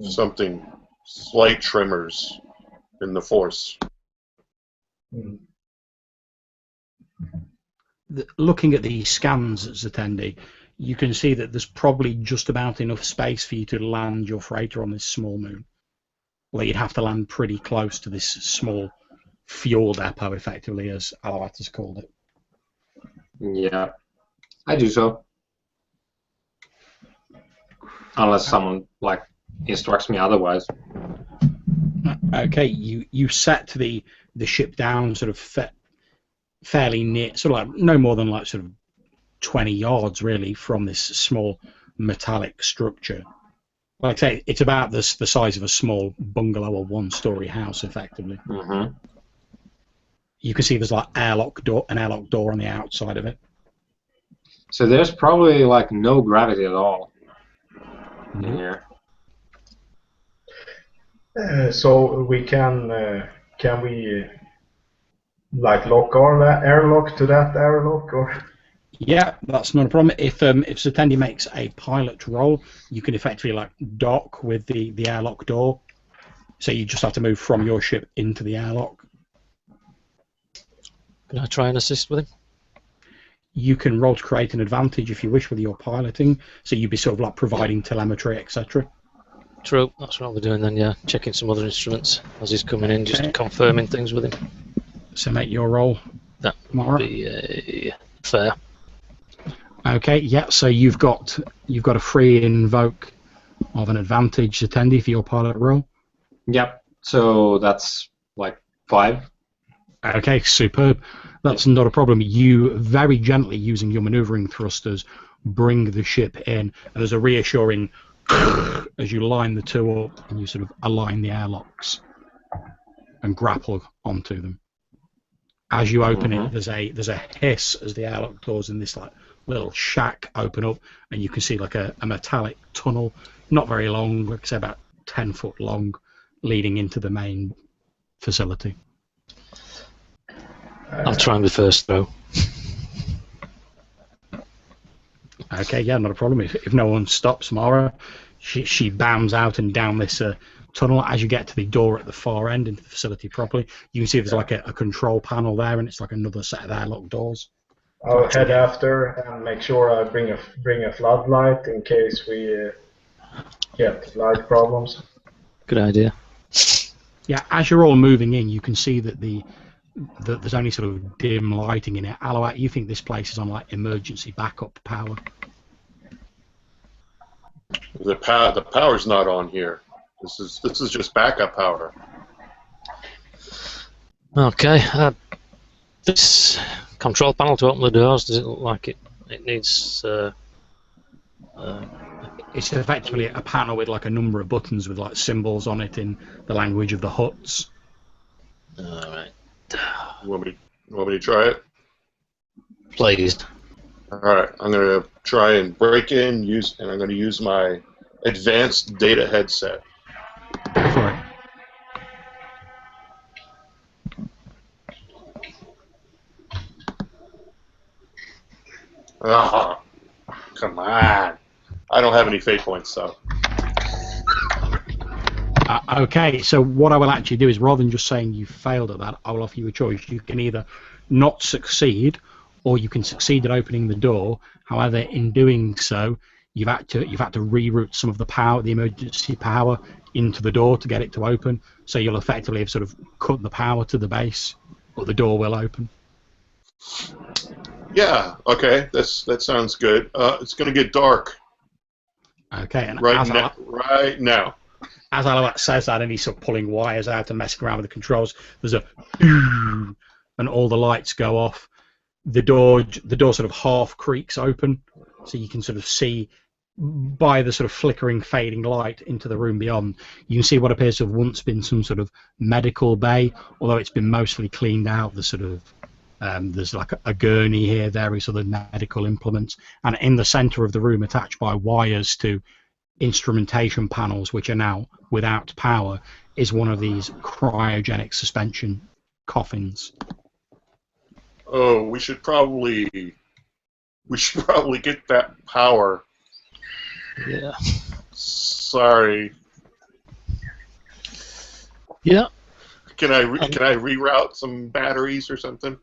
Something, slight tremors in the force. Looking at the scans, Zatendi, you can see that there's probably just about enough space for you to land your freighter on this small moon. Well, you'd have to land pretty close to this small fuel depot, effectively, as Alawat has called it. Yeah, I do so. Unless someone like instructs me otherwise. Okay, you set the ship down sort of fairly near, sort of like no more than like sort of 20 yards really from this small metallic structure. Like I say, it's about the size of a small bungalow or one-story house, effectively. Mm-hmm. You can see there's like an airlock door on the outside of it. So there's probably like no gravity at all in here. So we can we like lock our airlock to that airlock, or? Yeah, that's not a problem. If Satendi makes a pilot roll, you can effectively like dock with the airlock door. So you just have to move from your ship into the airlock. Can I try and assist with him? You can roll to create an advantage if you wish with your piloting. So you'd be sort of like providing telemetry, etc. True, that's what we're doing then, yeah. Checking some other instruments as he's coming in, just confirming things with him. So make your roll. That would be fair. Okay, yeah, so you've got a free invoke of an advantage, Satendi, for your pilot roll. Yep. So that's like 5. Okay, superb. That's not a problem. You very gently, using your maneuvering thrusters, bring the ship in, and there's a reassuring as you line the two up and you sort of align the airlocks and grapple onto them. As you open it, there's a hiss as the airlock doors in this like little shack open up, and you can see like a metallic tunnel, not very long, like say about 10 foot long, leading into the main facility. I'll try and be first though. Okay, yeah, not a problem. If no one stops Mara, she bams out and down this tunnel. As you get to the door at the far end into the facility properly, you can see there's like a control panel there, and it's like another set of airlock doors. I'll head after and make sure I bring a floodlight in case we get light problems. Good idea. Yeah, as you're all moving in, you can see that there's only sort of dim lighting in it. Alawat, you think this place is on like emergency backup power? The power's not on here. This is just backup power. Okay. This control panel to open the doors, does it look like it needs... It's effectively a panel with like a number of buttons with like symbols on it in the language of the huts. Alright. You want me to try it? Please. Alright, I'm going to try and break in, and I'm going to use my advanced data headset. Go for it. Oh, come on. I don't have any fate points, so. Okay, so what I will actually do is, rather than just saying you failed at that, I will offer you a choice. You can either not succeed, or you can succeed at opening the door. However, in doing so, you've had to reroute some of the power, the emergency power, into the door to get it to open. So you'll effectively have sort of cut the power to the base, but the door will open. Yeah, okay, that sounds good. It's going to get dark. Okay, and right now. As Alawat says that, and he's sort of pulling wires out and messing around with the controls, there's a and all the lights go off. The door sort of half creaks open, so you can sort of see by the sort of flickering, fading light into the room beyond. You can see what appears to have once been some sort of medical bay, although it's been mostly cleaned out. The sort of there's like a gurney here, various other medical implements, and in the centre of the room, attached by wires to instrumentation panels, which are now without power, is one of these cryogenic suspension coffins. Oh, we should probably get that power. Yeah. Sorry. Yeah. Can I reroute some batteries or something?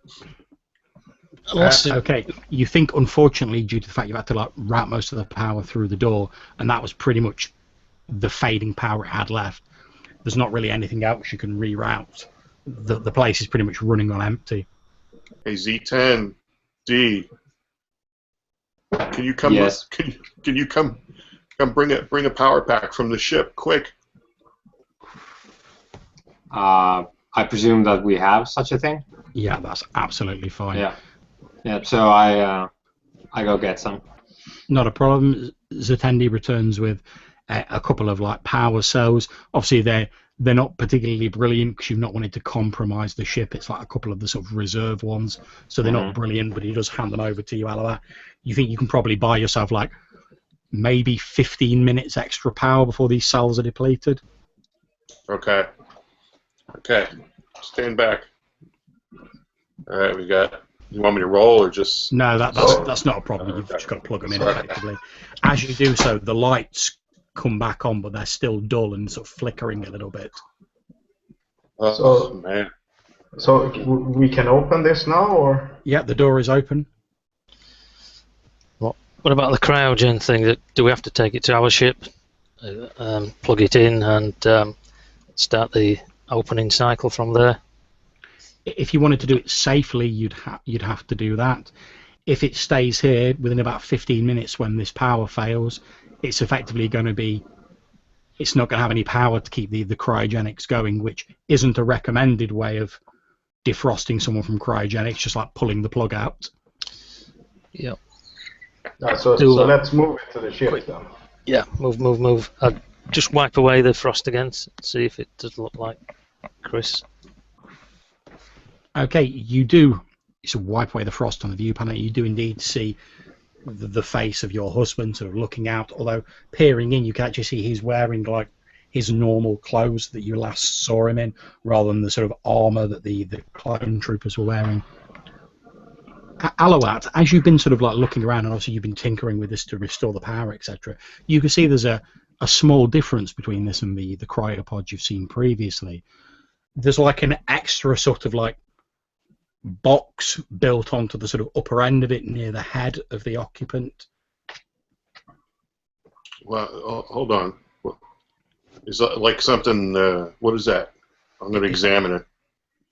Okay, you think unfortunately, due to the fact you had to like route most of the power through the door, and that was pretty much the fading power it had left, there's not really anything else you can reroute. The place is pretty much running on empty. Hey, Z10, D, can you come? Yes. Can you come bring a power pack from the ship, quick? I presume that we have such a thing. Yeah, that's absolutely fine. Yeah. Yeah. So I go get some. Not a problem. Zatendi returns with a couple of like power cells. Obviously, they're not particularly brilliant because you've not wanted to compromise the ship. It's like a couple of the sort of reserve ones, so they're not brilliant. But he does hand them over to you, Alabat. You think you can probably buy yourself like maybe 15 minutes extra power before these cells are depleted? Okay. Okay. Stand back. All right, we got. You want me to roll or just? No, that's not a problem. You've just got to plug them in effectively. As you do so, the lights come back on, but they're still dull and sort of flickering a little bit. Oh, man. So we can open this now, or? Yeah, the door is open. What about the cryogen thing? Do we have to take it to our ship, plug it in, and start the opening cycle from there? If you wanted to do it safely, you'd have to do that. If it stays here within about 15 minutes when this power fails, it's effectively going to be. It's not going to have any power to keep the cryogenics going, which isn't a recommended way of defrosting someone from cryogenics, just like pulling the plug out. Yep. So let's move it to the ship then. Yeah, move. I'll just wipe away the frost again, see if it does look like Chris. Okay, you do sort of wipe away the frost on the view panel. You do indeed see the face of your husband sort of looking out, although peering in, you can actually see he's wearing like his normal clothes that you last saw him in, rather than the sort of armour that the clone troopers were wearing. Alawat, as you've been sort of like looking around, and obviously you've been tinkering with this to restore the power, etc., you can see there's a small difference between this and the cryopod you've seen previously. There's like an extra sort of like box built onto the sort of upper end of it near the head of the occupant. Well, hold on. Is that like something? What is that? I'm going to examine it.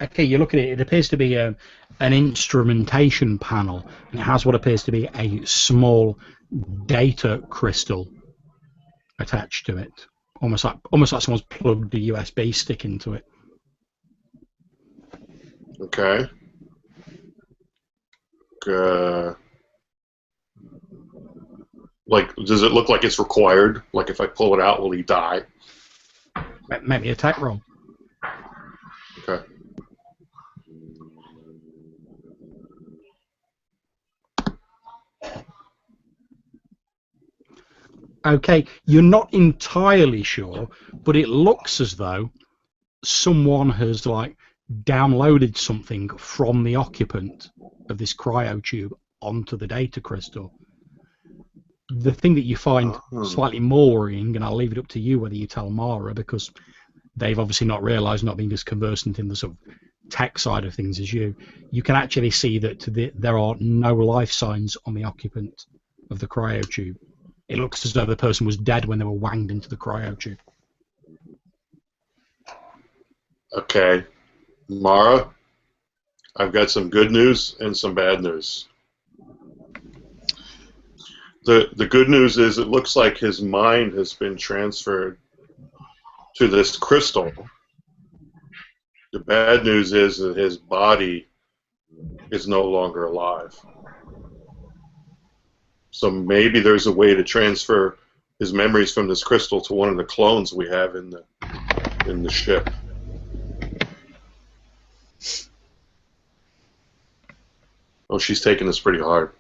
Okay, you look at it. It appears to be an instrumentation panel, and it has what appears to be a small data crystal attached to it, almost like someone's plugged a USB stick into it. Okay. Like, does it look like it's required? Like, if I pull it out, will he die? Maybe a tech roll. Okay. Okay, you're not entirely sure, but it looks as though someone has like downloaded something from the occupant of this cryotube onto the data crystal. The thing that you find slightly more worrying, and I'll leave it up to you whether you tell Mara, because they've obviously not realised, not being as conversant in the sort of tech side of things as you can actually see that there are no life signs on the occupant of the cryotube. It looks as though the person was dead when they were wanged into the cryotube. Okay. Mara, I've got some good news and some bad news. The good news is it looks like his mind has been transferred to this crystal. The bad news is that his body is no longer alive. So maybe there's a way to transfer his memories from this crystal to one of the clones we have in the ship. Oh, she's taking this pretty hard.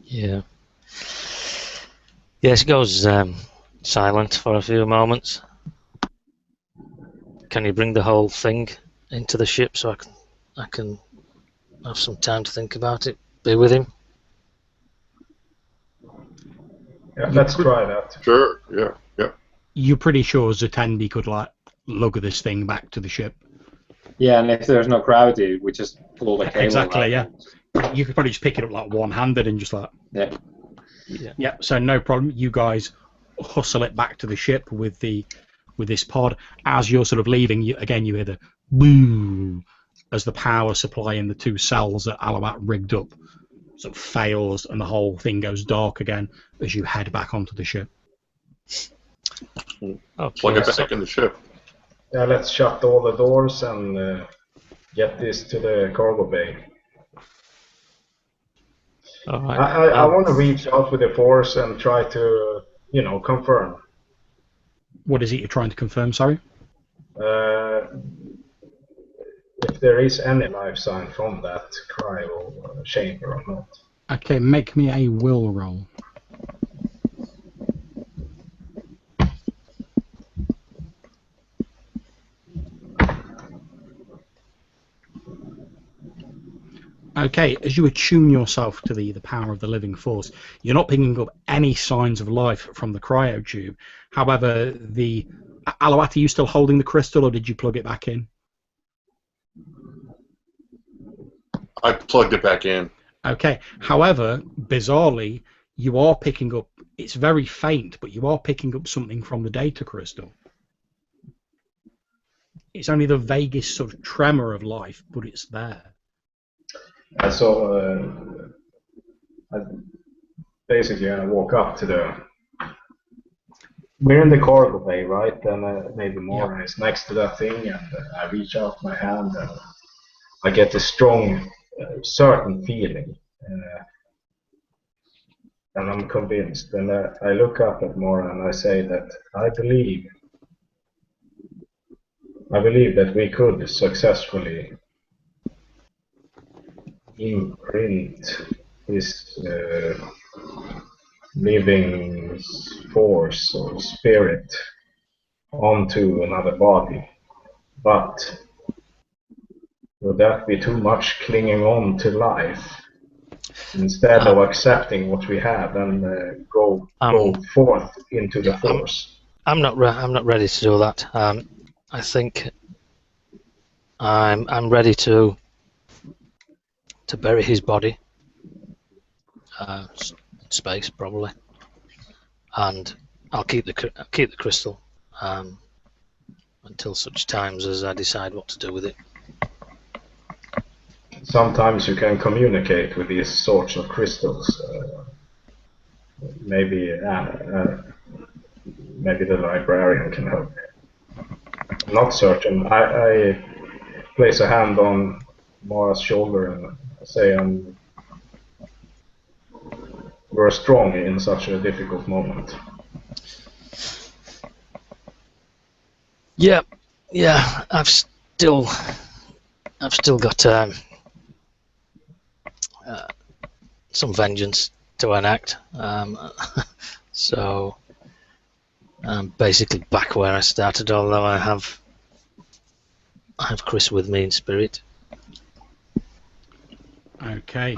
Yeah. Yeah, she goes silent for a few moments. Can you bring the whole thing into the ship so I can have some time to think about it? Be with him. Yeah, let's try that. Sure. Yeah. Yeah. You're pretty sure Zatendi could like lug this thing back to the ship? Yeah, and if there's no gravity, we just pull the cable. Exactly. Yeah. You could probably just pick it up like one-handed and just like. Yeah. Yeah. So no problem. You guys hustle it back to the ship with the with this pod. As you're sort of leaving, you hear the boo as the power supply in the 2 cells that Alouat rigged up sort of fails, and the whole thing goes dark again as you head back onto the ship. Okay, Plug it back in the ship. Yeah, let's shut all the doors and get this to the cargo bay. all right. I want to reach out with the force and try to, confirm. What is it you're trying to confirm, sorry? If there is any life sign from that cryo chamber or not. Okay, make me a will roll. Okay, as you attune yourself to the power of the living force, you're not picking up any signs of life from the cryo tube. However, Alouat, are you still holding the crystal, or did you plug it back in? I plugged it back in. Okay, however, bizarrely, you are picking up, it's very faint, but you are picking up something from the data crystal. It's only the vaguest sort of tremor of life, but it's there. So basically I walk up to we're in the cargo bay, right? And maybe Mora is next to that thing, and I reach out my hand and I get a strong, certain feeling. And I'm convinced. And I look up at Mora and I say that I believe that we could successfully imprint this living force or spirit onto another body. But would that be too much clinging on to life instead of accepting what we have and go forth into the force? I'm not ready to do that. I think I'm ready to bury his body in space, probably, and I'll keep the crystal until such times as I decide what to do with it. Sometimes you can communicate with these sorts of crystals. Maybe the librarian can help. I'm not certain. I place a hand on Mara's shoulder and say, we're strong in such a difficult moment. Yeah. I've still got some vengeance to enact. So I'm basically back where I started, although I have Chris with me in spirit. Okay.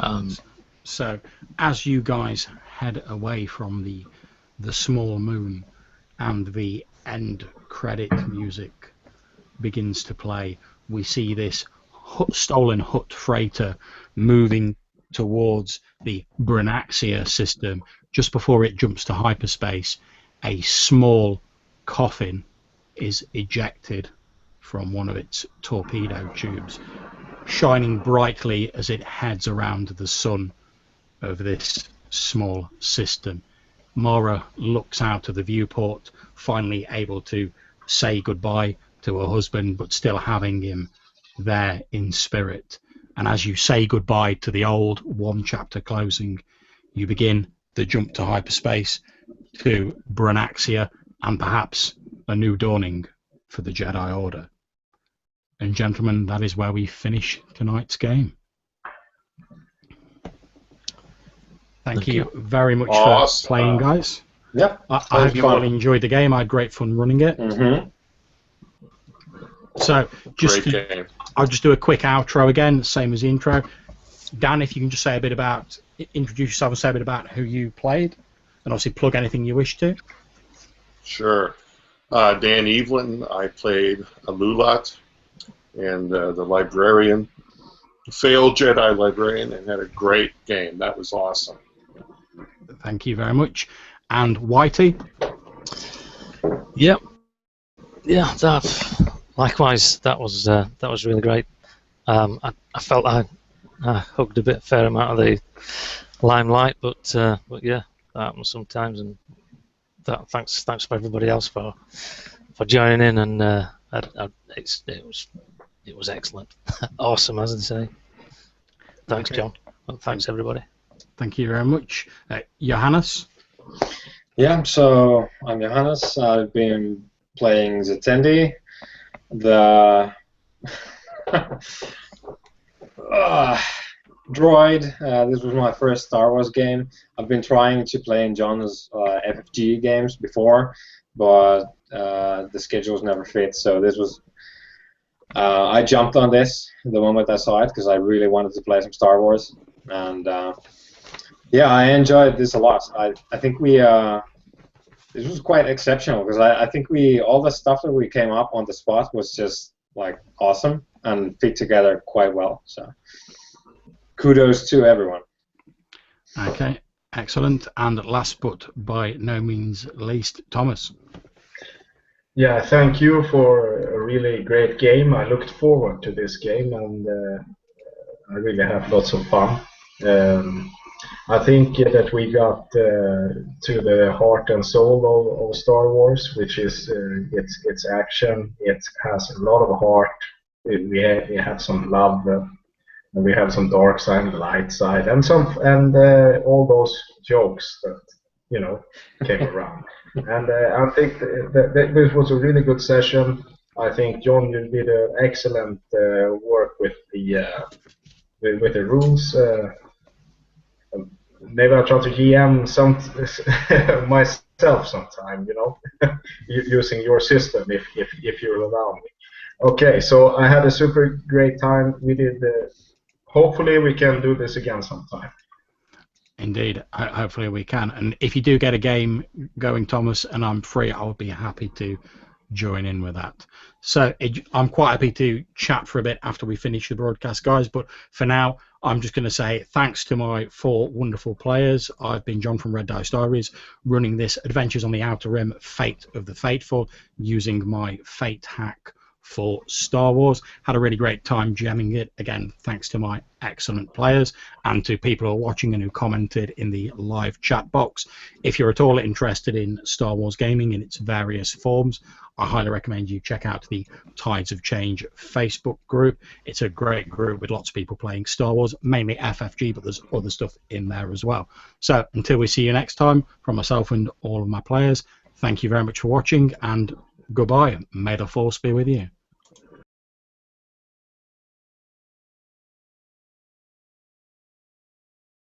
So as you guys head away from the small moon and the end credit music begins to play, we see this stolen hut freighter moving towards the Brunaxia system. Just before it jumps to hyperspace, a small coffin is ejected from one of its torpedo tubes, shining brightly as it heads around the sun of this small system. Mara looks out of the viewport, finally able to say goodbye to her husband, but still having him there in spirit. And as you say goodbye to the old one chapter closing, you begin the jump to hyperspace to Brunaxia and perhaps a new dawning for the Jedi Order. And gentlemen, that is where we finish tonight's game. Thank you very much for playing, guys. Yeah, I hope you all enjoyed the game. I had great fun running it. Mm-hmm. So I'll just do a quick outro again, same as the intro. Dan, if you can just introduce yourself and say a bit about who you played, and obviously plug anything you wish to. Sure. Dan Evelyn, I played Alulat, and the librarian, failed Jedi librarian, and had a great game. That was awesome. Thank you very much. And Whitey? Yep. Yeah, likewise. That was really great. I felt I hugged a fair amount of the limelight, but yeah, that happens sometimes. And thanks for everybody else for joining in, and it was excellent, awesome, as I say. Thanks, Okay. John. Well, thanks everybody. Thank you very much, Johannes. Yeah, so I'm Johannes. I've been playing Zetendi, the droid. This was my first Star Wars game. I've been trying to play in John's FFG games before, but the schedules never fit. So this was. I jumped on this the moment I saw it because I really wanted to play some Star Wars, and yeah, I enjoyed this a lot. I think we. This was quite exceptional because I think all the stuff that we came up on the spot was just like awesome and fit together quite well. So kudos to everyone. Okay, excellent. And last but by no means least, Thomas. Yeah, thank you for a really great game. I looked forward to this game, and I really had lots of fun. I think that we got to the heart and soul of Star Wars, which is its action. It has a lot of heart. We have some love, and we have some dark side and light side, and all those jokes that came around. And I think that this was a really good session. I think John, you did an excellent work with the rules. Maybe I'll try to GM myself sometime, using your system if you allow me. Okay, so I had a super great time. We did. Hopefully, we can do this again sometime. Indeed, hopefully we can. And if you do get a game going, Thomas, and I'm free, I'll be happy to join in with that. So I'm quite happy to chat for a bit after we finish the broadcast, guys. But for now, I'm just going to say thanks to my 4 wonderful players. I've been John from Red Dice Diaries, running this Adventures on the Outer Rim, Fate of the Fateful, using my Fate hack for Star Wars. Had a really great time jamming it. Again, thanks to my excellent players and to people who are watching and who commented in the live chat box. If you're at all interested in Star Wars gaming in its various forms, I highly recommend you check out the Tides of Change Facebook group. It's a great group with lots of people playing Star Wars, mainly FFG, but there's other stuff in there as well. So until we see you next time, from myself and all of my players, thank you very much for watching, and goodbye. May the Force be with you.